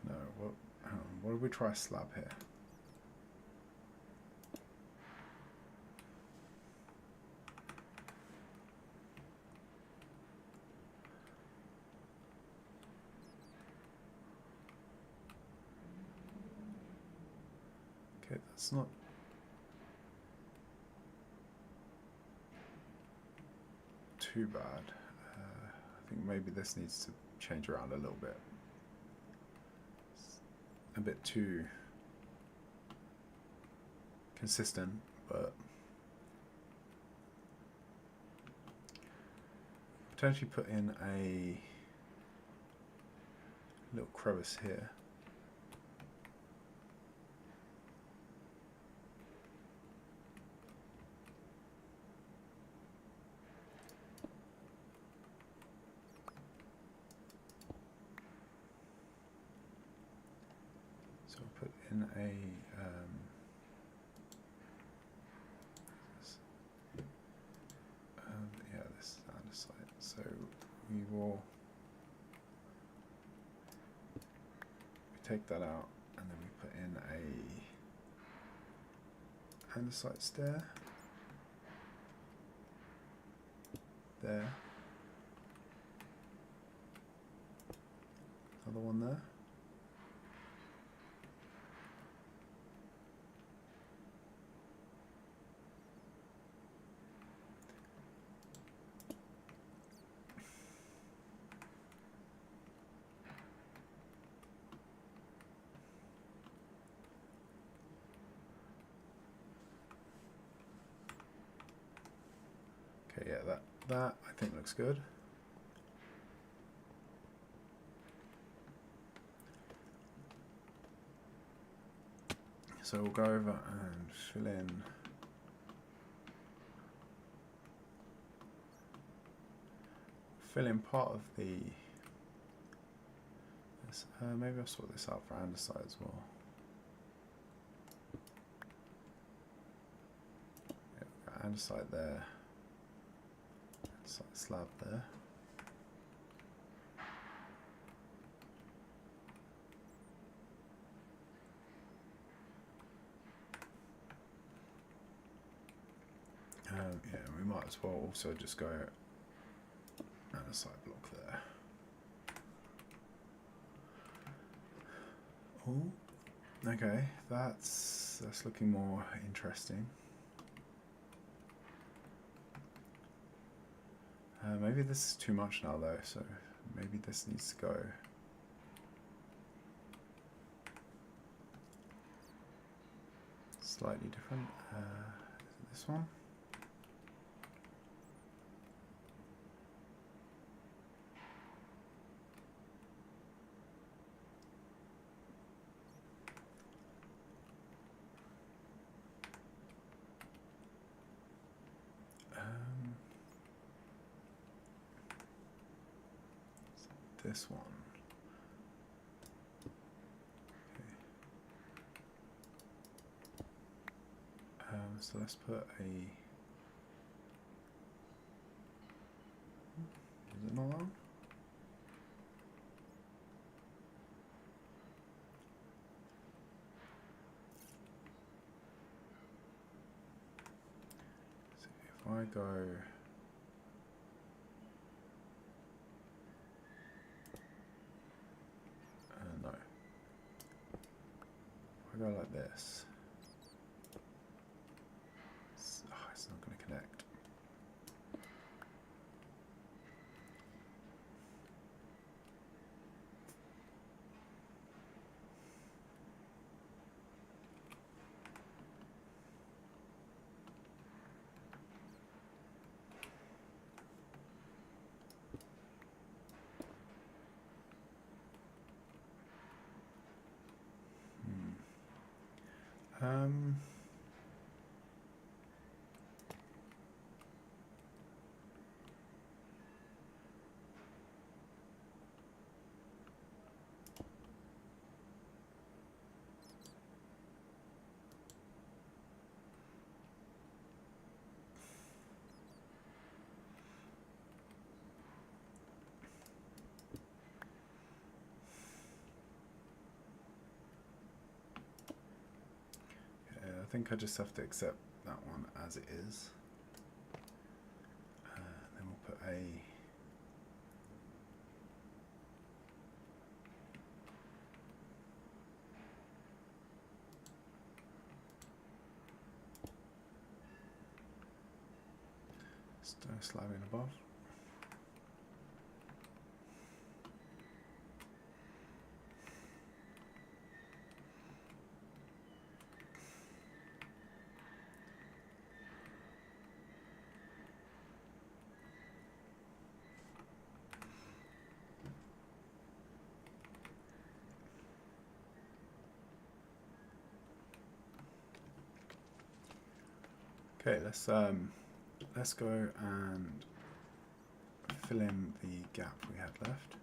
No, what did we try a slab here? Okay, that's not too bad. I think maybe this needs to change around a little bit. It's a bit too consistent, but potentially put in a little crevice here. So I'll put in a yeah, this is underside. So we will take that out, and then we put in a andesite stair there. Another one there. Okay, yeah, that I think looks good. So we'll go over and fill in part of the. Maybe I'll sort this out for andesite as well. Yeah, got andesite there. Slab there. Yeah, we might as well also just go andesite block there. Oh, okay, that's looking more interesting. Maybe this is too much now though, so maybe this needs to go. Slightly different. Is it this one? This one. Okay. So let's put a. Is it not on? I go... no. If I go like this, it's not going to connect. Um, I think I just have to accept that one as it is. Then we'll put a stone slab in above. Okay, let's go and fill in the gap we had left.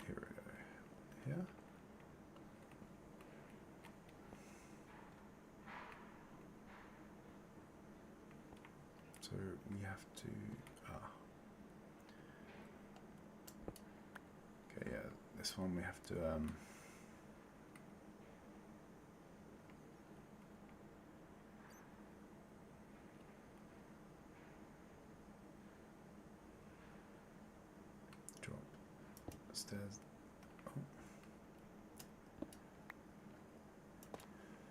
Here we go. Here. So we have to. Okay, yeah. This one we have to. Stairs. Oh.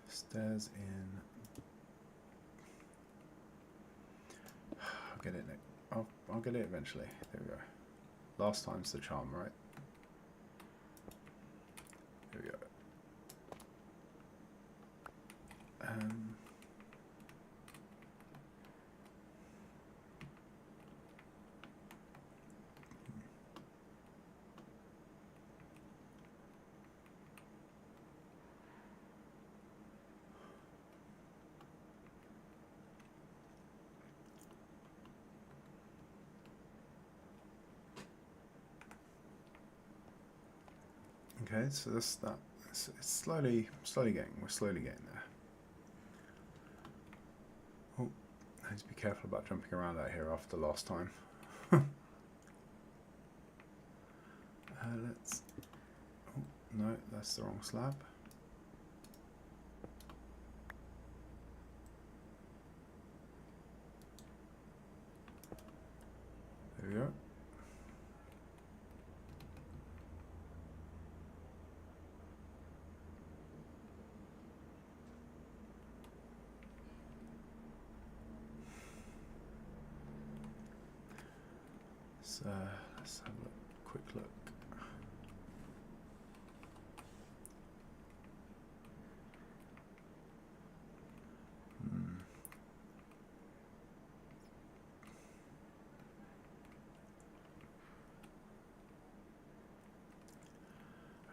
Stairs in. I'll get it. I'll get it eventually. There we go. Last time's the charm, right? There we go. Okay, so it's slowly getting. We're slowly getting there. Oh, I need to be careful about jumping around out here after last time. Let's. Oh no, that's the wrong slab. There we go. Let's have a quick look.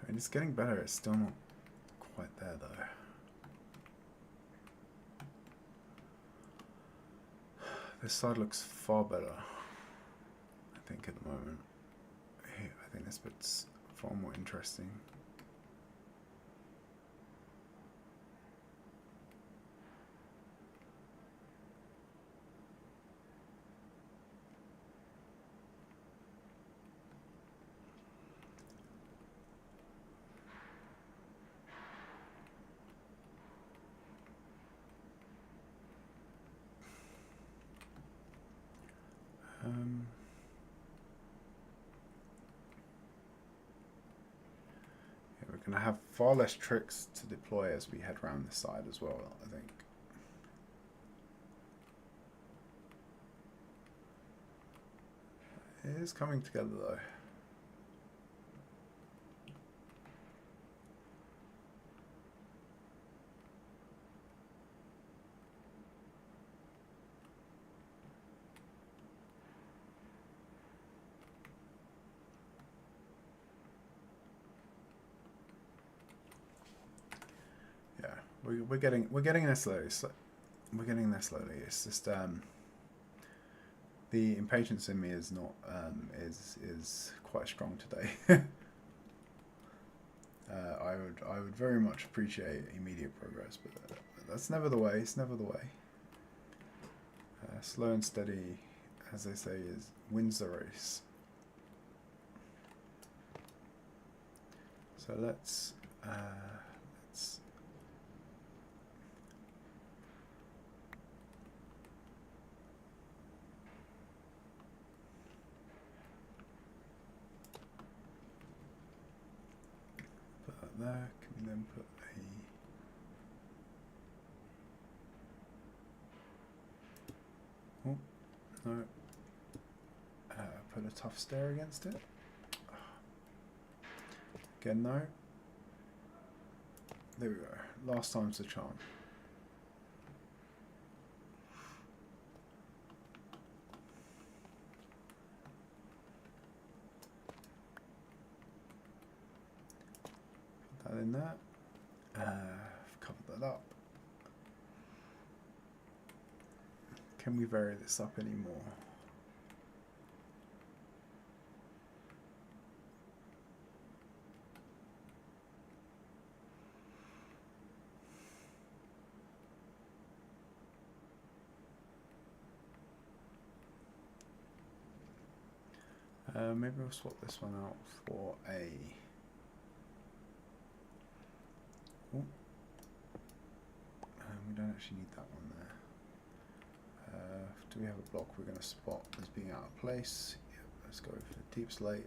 I mean, it's getting better. It's still not quite there though. This side looks far better, I think, at the moment. I think this bit's far more interesting. going to have far less tricks to deploy as we head around this side as well, I think. It is coming together though. Yeah, we're getting there slowly. We're getting there slowly. It's just the impatience in me is not is quite strong today. I would very much appreciate immediate progress, but that's never the way. It's never the way. Slow and steady, as they say, wins the race. So let's put that there. Can we then put a... Oh, no. Put a tough stare against it. Again, no. There we go. Last time's the charm. Put that in there. Cover that up. Can we vary this up anymore? Maybe we'll swap this one out for a... Oh. We don't actually need that one there. Do we have a block we're going to spot as being out of place? Yep, let's go for deep slate.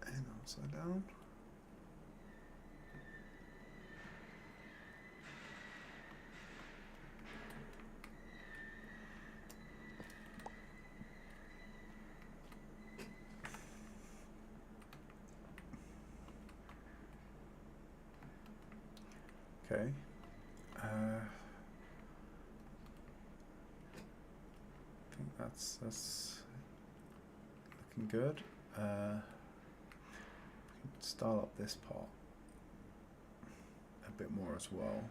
And upside down. Okay. I think that's looking good. We can style up this part a bit more as well.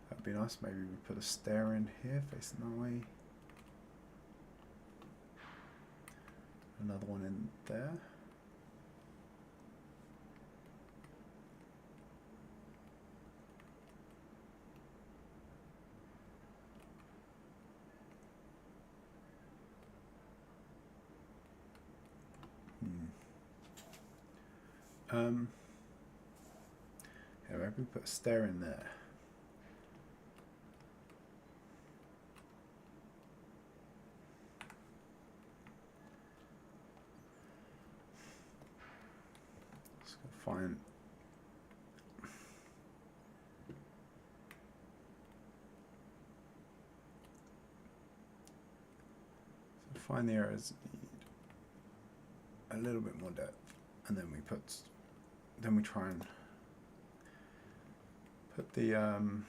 That'd be nice. Maybe we put a stair in here facing that way. Another one in there. Yeah, maybe we put a stair in there. Let's go find the areas that need a little bit more depth, and then we try and put the then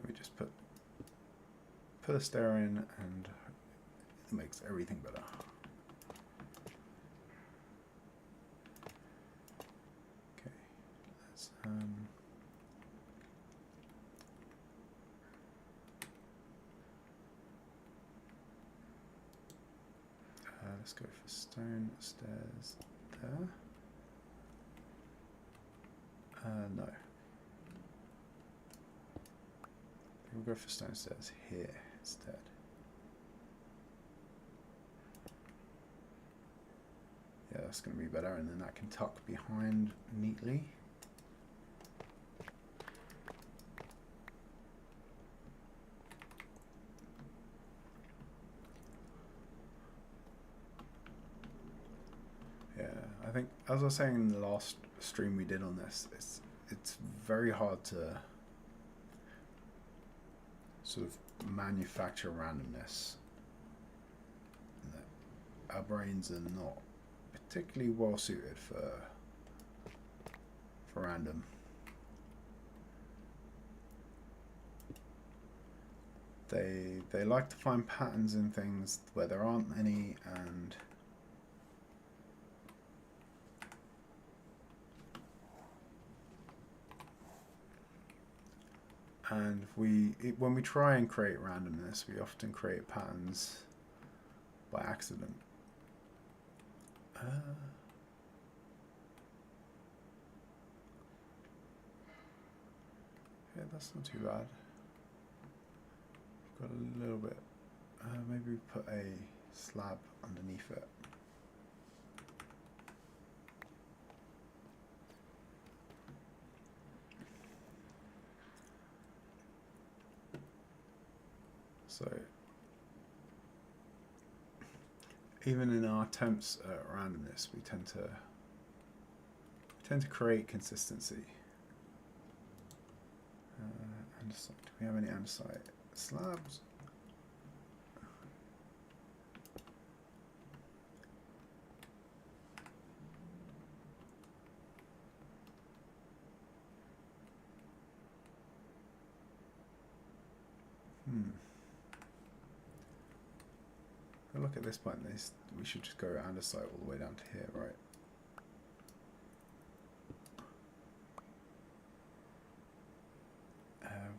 we just put a stair in, and it makes everything better. Okay, let's let's go for stone stairs there. No. We'll go for stone stairs here instead. Yeah, that's going to be better, and then that can tuck behind neatly. I think, as I was saying in the last stream we did on this, it's very hard to sort of manufacture randomness. Our brains are not particularly well suited for random. They like to find patterns in things where there aren't any, and when we try and create randomness, we often create patterns by accident. Yeah, that's not too bad. Got a little bit. Maybe we put a slab underneath it. So even in our attempts at randomness, we tend to create consistency. Andesite. Do we have any andesite slabs? Look at this point. We should just go andesite all the way down to here, right?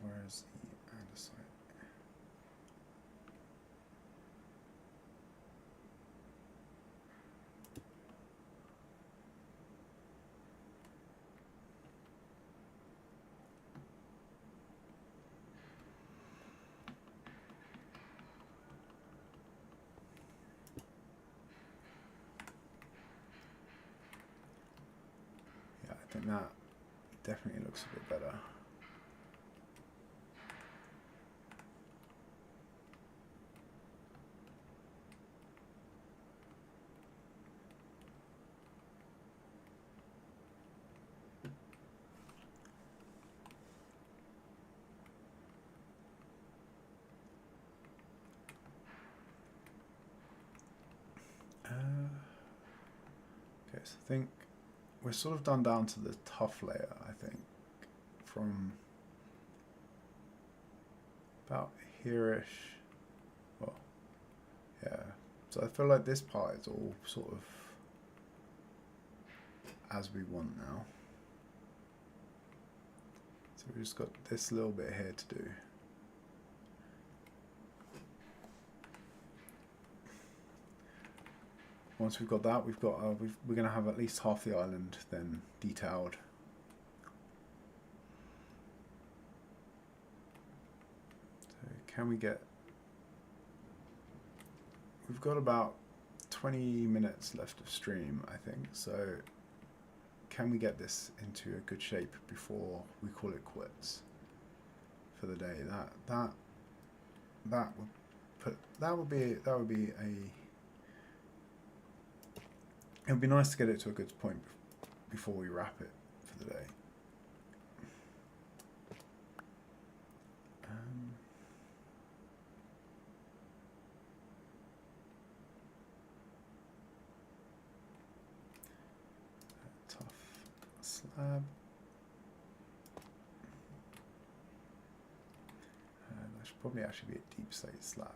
Where is the andesite? Yeah, I think that definitely looks a bit better. Okay, so I think we're sort of done down to the tough layer, I think, from about here-ish. Well, yeah. So I feel like this part is all sort of as we want now. So we've just got this little bit here to do. Once we've got that, we're going to have at least half the island then detailed. So can we get... We've got about 20 minutes left of stream, I think. So can we get this into a good shape before we call it quits for the day? That would be a... It would be nice to get it to a good point before we wrap it for the day. Tough slab. That should probably actually be a deep slate slab.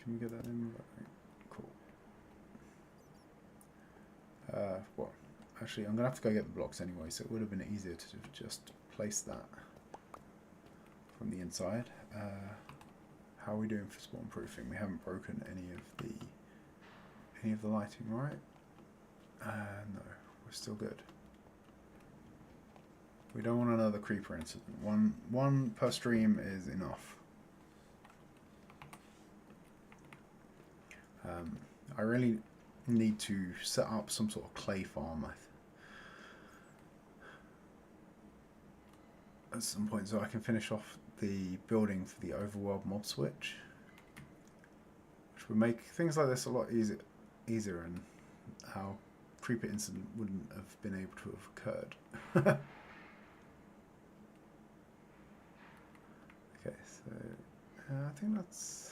Can we get that in? Cool. Well, actually, I'm going to have to go get the blocks anyway, so it would have been easier to just place that from the inside. How are we doing for spawn proofing? We haven't broken any of the lighting, right? No, we're still good. We don't want another creeper incident. One per stream is enough. I really need to set up some sort of clay farm at some point so I can finish off the building for the overworld mob switch, which would make things like this a lot easier, and our creeper incident wouldn't have been able to have occurred. Okay, so I think that's...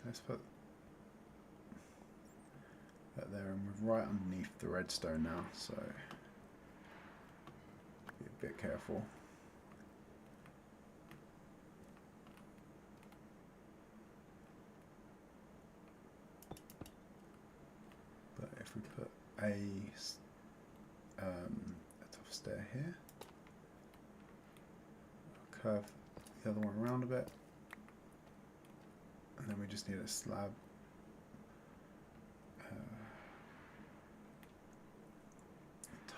Let's put that there, and we're right underneath the redstone now, so be a bit careful. But if we put a top stair here, curve the other one around a bit. And then we just need a slab.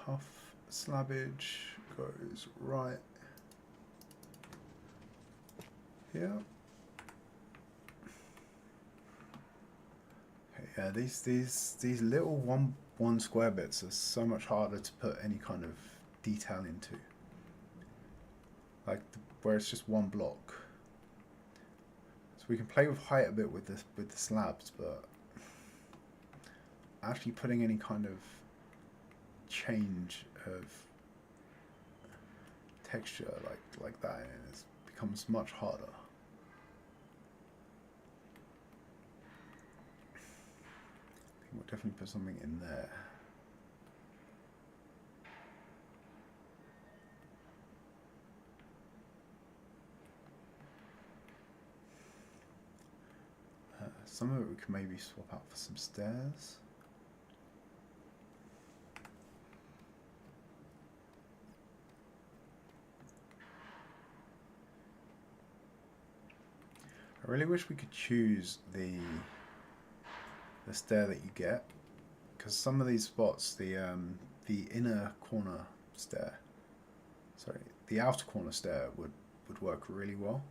Tough slabbage goes right here. Okay, yeah, these little one square bits are so much harder to put any kind of detail into. Like where it's just one block. So we can play with height a bit with the slabs, but actually putting any kind of change of texture like that in becomes much harder. I think we'll definitely put something in there. Some of it we can maybe swap out for some stairs. I really wish we could choose the stair that you get, because some of these spots, the inner corner stair, sorry, the outer corner stair would work really well.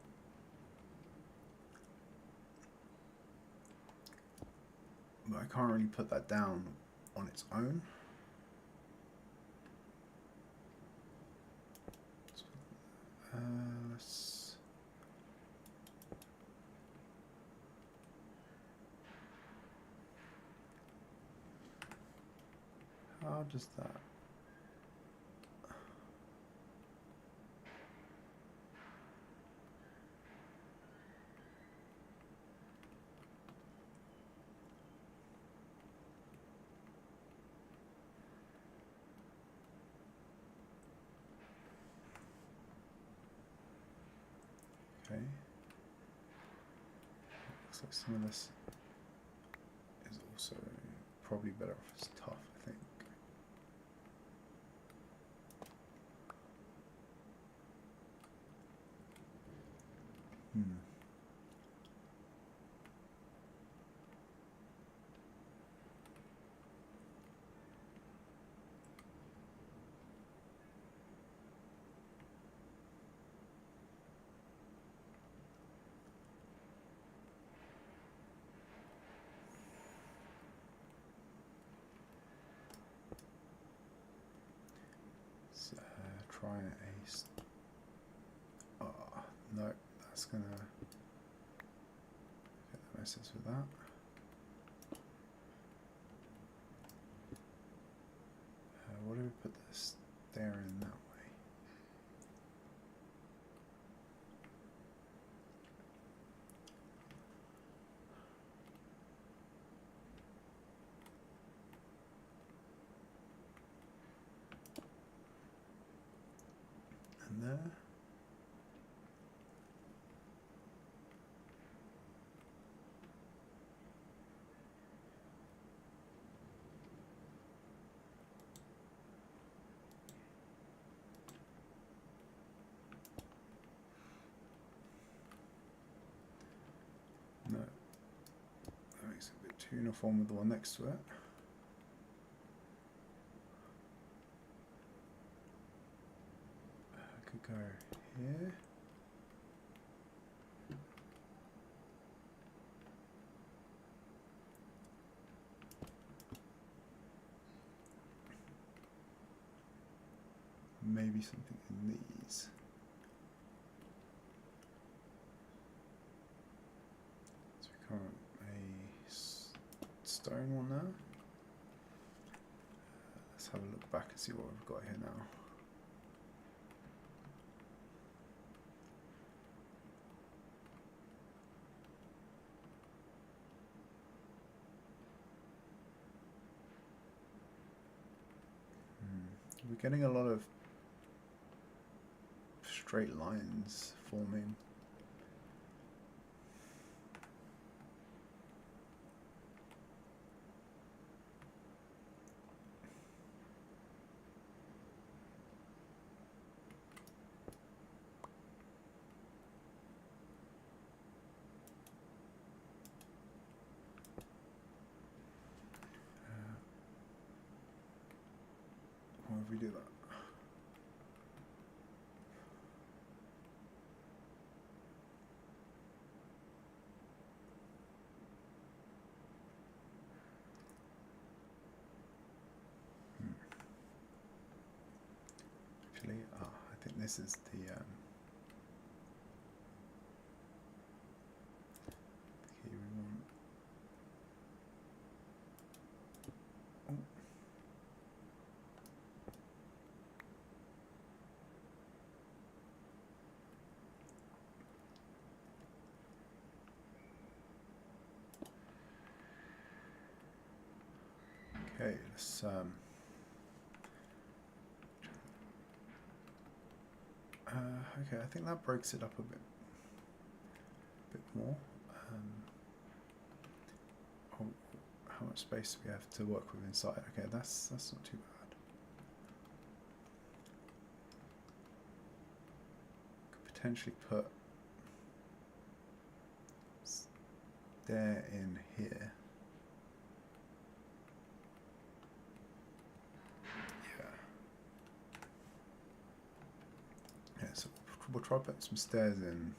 But I can't really put that down on its own. How does that? Okay. Looks like some of this is also probably better if it's tough, I think. Try a... Oh, no, that's gonna get the message with that. What do we put this there in that way? And there. No, that makes it a bit too uniform with the one next to it. I could go here. Maybe something in these. So we got a stone one now. Let's have a look back and see what we've got here now. We're getting a lot of straight lines forming. Why would we do that? Actually, I think this is the key we want. Oh. Okay, let's okay, I think that breaks it up a bit more. Oh, how much space do we have to work with inside? Okay, that's not too bad. Could potentially put stair in here. Yeah, so we'll try putting some stairs in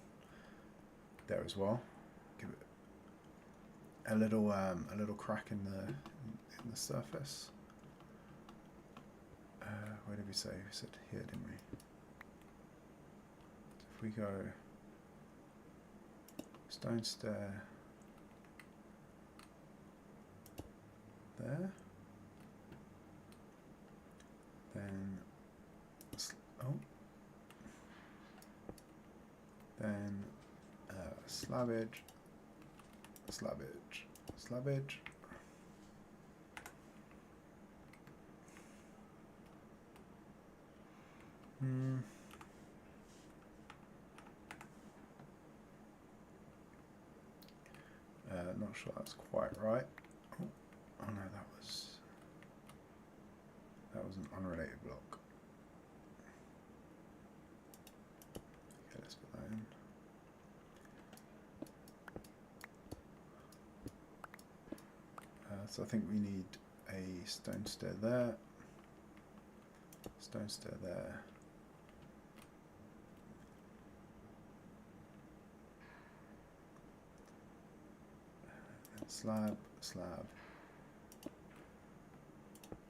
there as well. Give it a little crack in the surface. Where did we say? We said here, didn't we? So if we go stone stair there, then then slabbage, slabbage, slabbage. Not sure that's quite right. Oh no, that was an unrelated block. Okay, let's put that in. So I think we need a stone stair there, stone stair there. Slab, slab,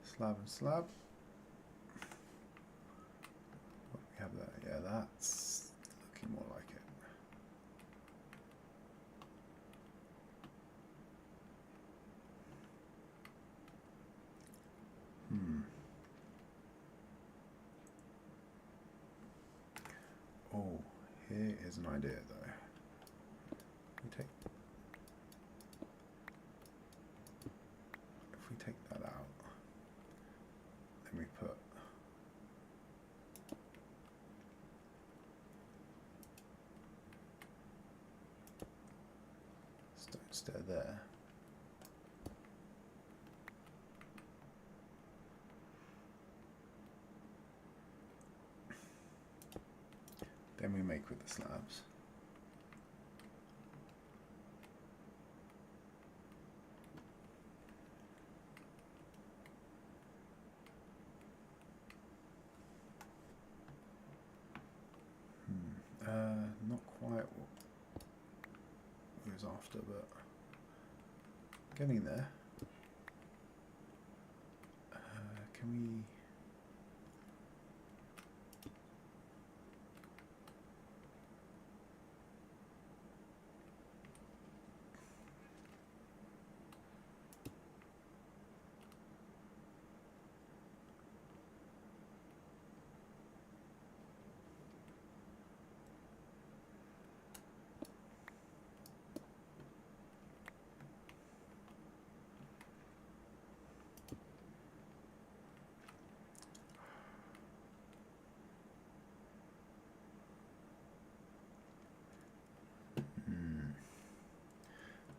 slab and slab. What do we have there? Yeah, that's looking more like it. Oh, here is an idea though. If we take that out, then we put stair there. Then we make with the slabs. Not quite what we was after, but getting there. Can we?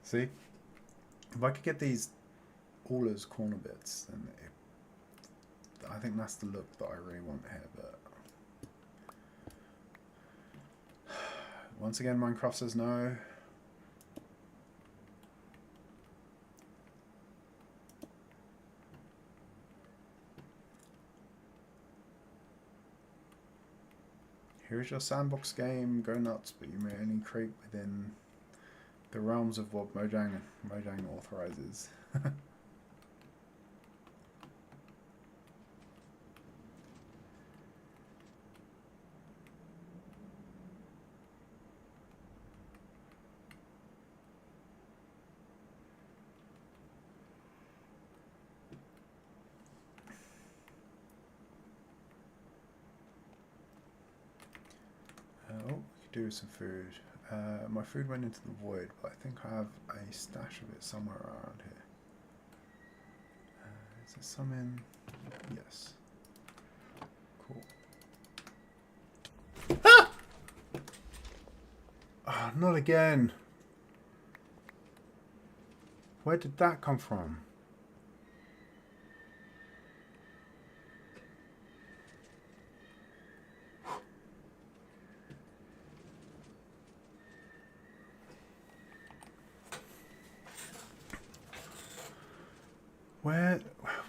See, if I could get these all as corner bits, then I think that's the look that I really want here. But once again, Minecraft says no. Here's your sandbox game, go nuts, but you may only create within the realms of what Mojang authorizes. Oh, we could do some food. My food went into the void, but I think I have a stash of it somewhere around here. Is there some in? Yes. Cool. Ah! Oh, not again. Where did that come from?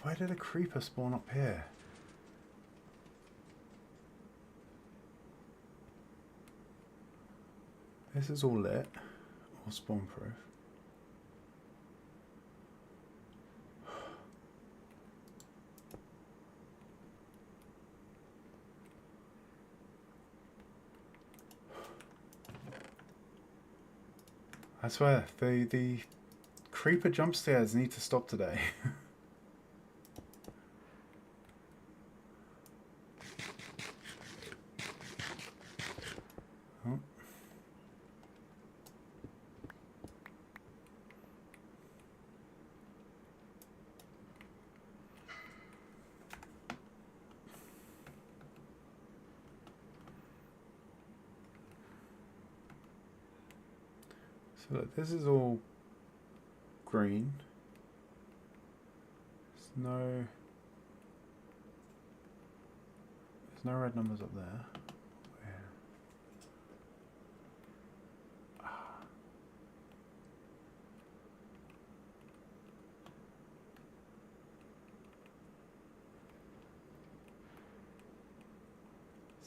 Where did a creeper spawn up here? This is all lit, all spawn proof. I swear, the creeper jump scares need to stop today. Oh. So look, this is all green. There's no red numbers up there. Where?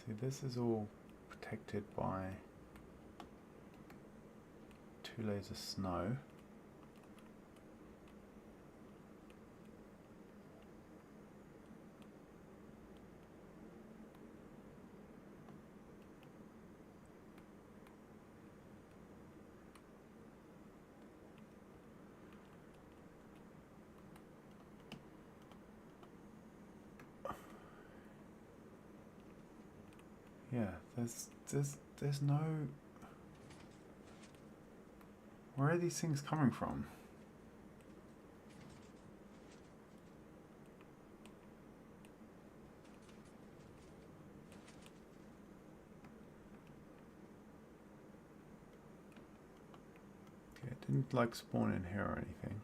See, this is all protected by 2 layers of snow. Yeah, there's no... Where are these things coming from? Okay, Didn't like spawn in here or anything.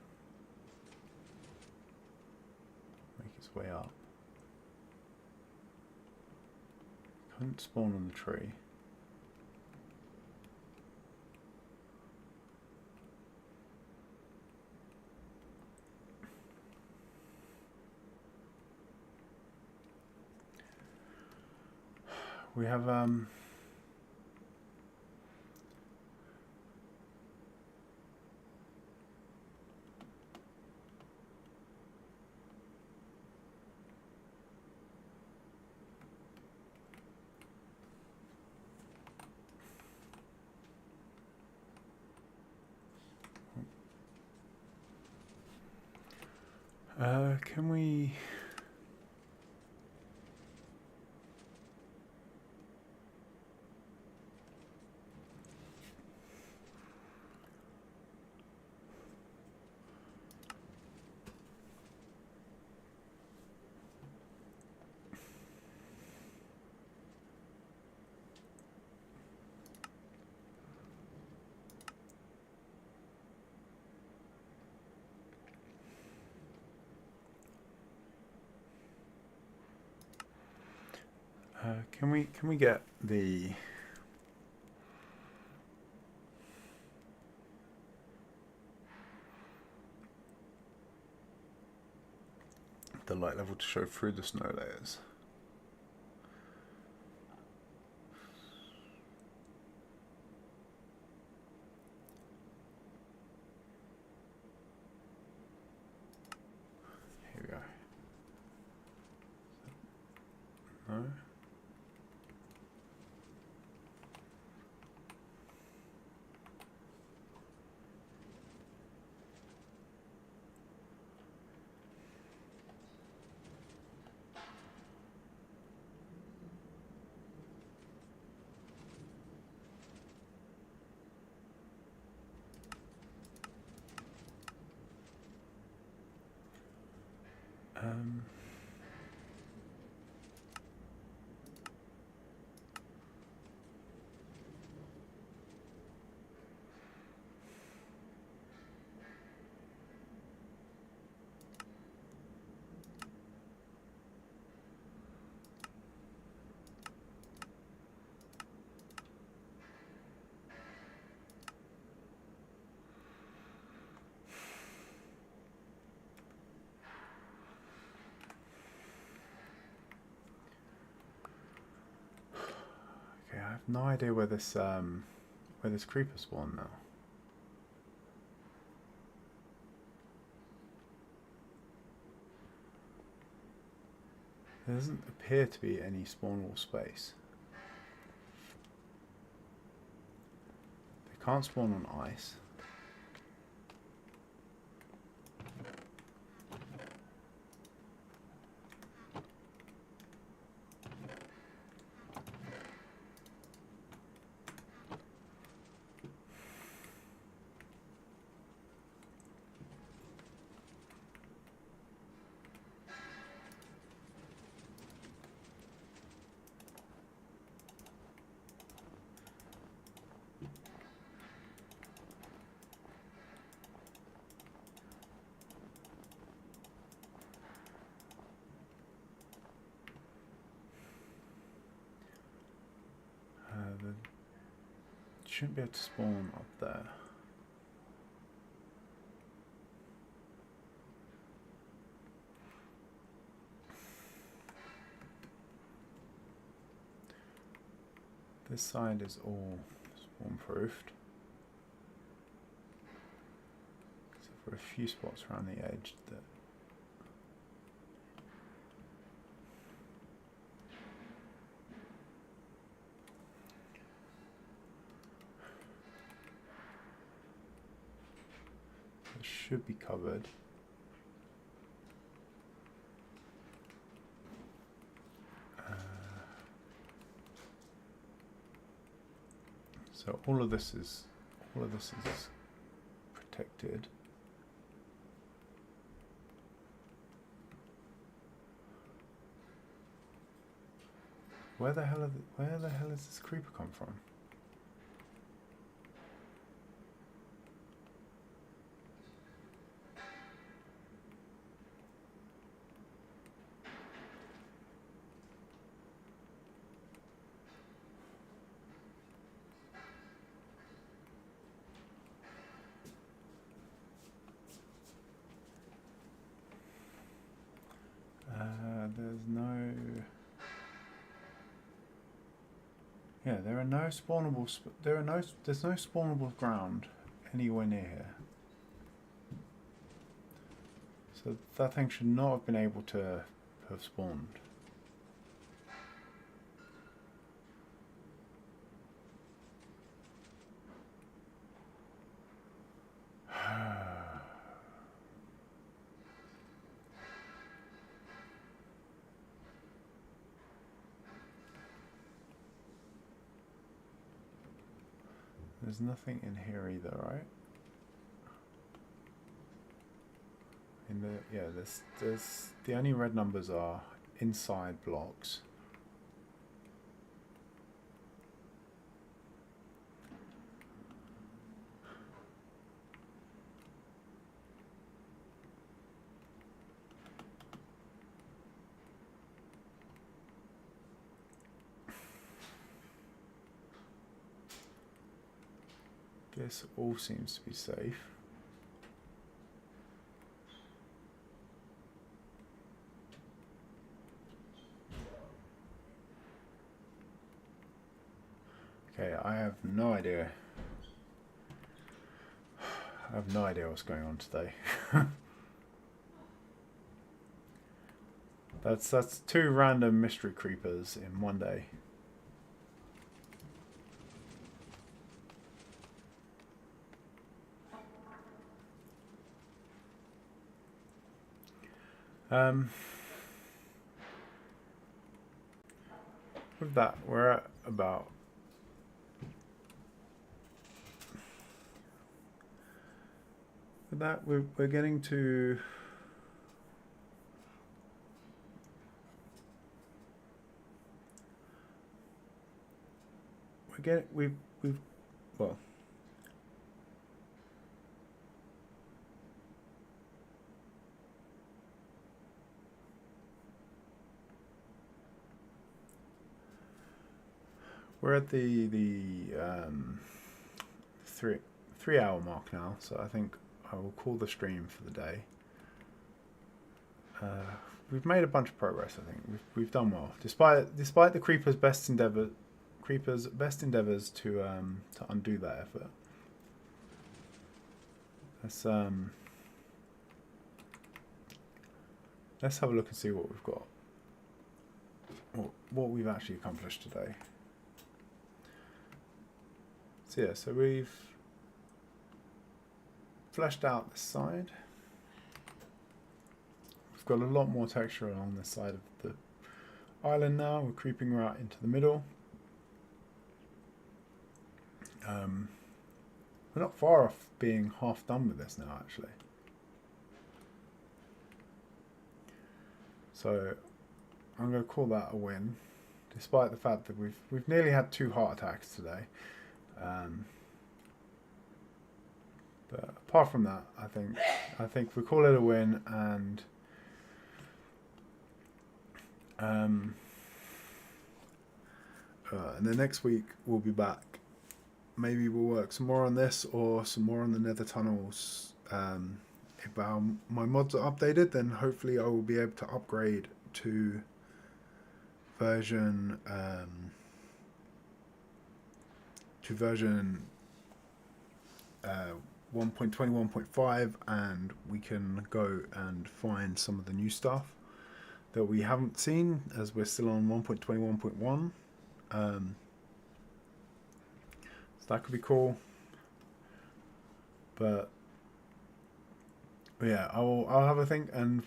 Make its way up. Couldn't spawn on the tree. We have can we can we get the light level to show through the snow layers? Here we go. No? Okay, I have no idea where this creeper spawned now. There doesn't appear to be any spawnable space. They can't spawn on ice. Shouldn't be able to spawn up there. This side is all spawn proofed, except for a few spots around the edge that should be covered. So all of this is protected. Where the hell has this creeper come from? Yeah, there are no spawnable. There's no spawnable ground anywhere near here. So that thing should not have been able to have spawned. There's nothing in here either, right? In the there's the only red numbers are inside blocks. This all seems to be safe. Okay, I have no idea. I have no idea what's going on today. That's 2 random mystery creepers in one day. With that, we're at about with that we're getting to we've well, we're at the 3 hour mark now, so I think I will call the stream for the day. We've made a bunch of progress. I think we've done well, despite the creepers' best endeavors to undo that effort. Let's have a look and see what we've got. What we've actually accomplished today. So yeah, so we've fleshed out this side. We've got a lot more texture along this side of the island now. We're creeping right into the middle. We're not far off being half done with this now, actually. So I'm going to call that a win, despite the fact that we've nearly had 2 heart attacks today. But apart from that, I think we call it a win, and then next week we'll be back. Maybe we'll work some more on this or some more on the nether tunnels. If my mods are updated, then hopefully I will be able to upgrade to version 1.21.5, and we can go and find some of the new stuff that we haven't seen, as we're still on 1.21.1. So that could be cool. But yeah, I'll have a think, and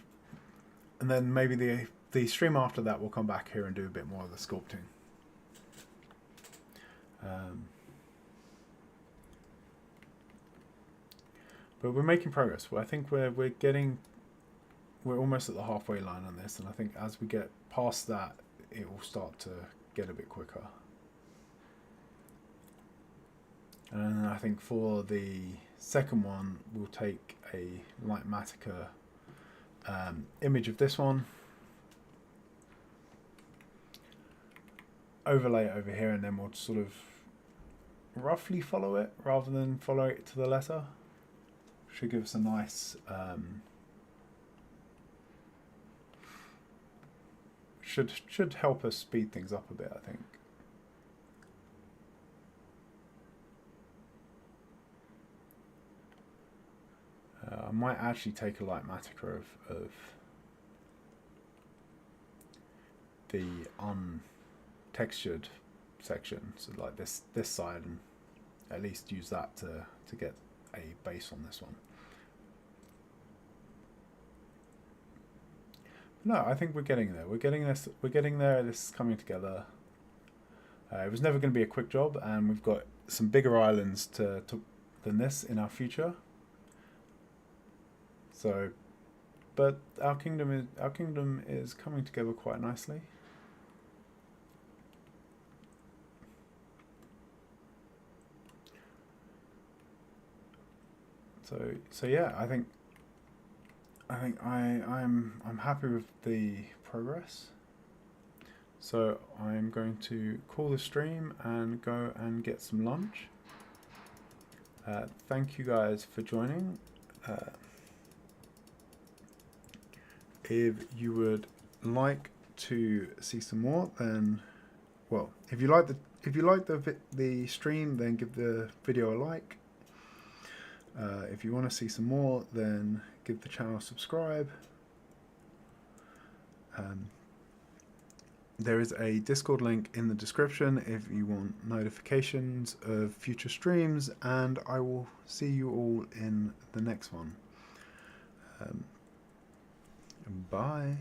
then maybe the stream after that will come back here and do a bit more of the sculpting. But we're making progress. I think we're almost at the halfway line on this, and I think as we get past that, it will start to get a bit quicker. And I think for the second one, we'll take a Light Matica image of this one, overlay it over here, and then we'll sort of roughly follow it rather than follow it to the letter. Should give us a nice should help us speed things up a bit, I think. might actually take a light massacre of the untextured section, so like this side, and at least use that to get a base on this one. No, I think we're getting there. We're getting this. We're getting there. This is coming together. It was never going to be a quick job, and we've got some bigger islands than this in our future. So, but our kingdom is coming together quite nicely. So yeah, I think I'm happy with the progress. So I'm going to call the stream and go and get some lunch. Thank you guys for joining. If you would like to see some more, then, well, if you like the stream, then give the video a like. If you want to see some more, then give the channel a subscribe. There is a Discord link in the description if you want notifications of future streams, and I will see you all in the next one. Bye.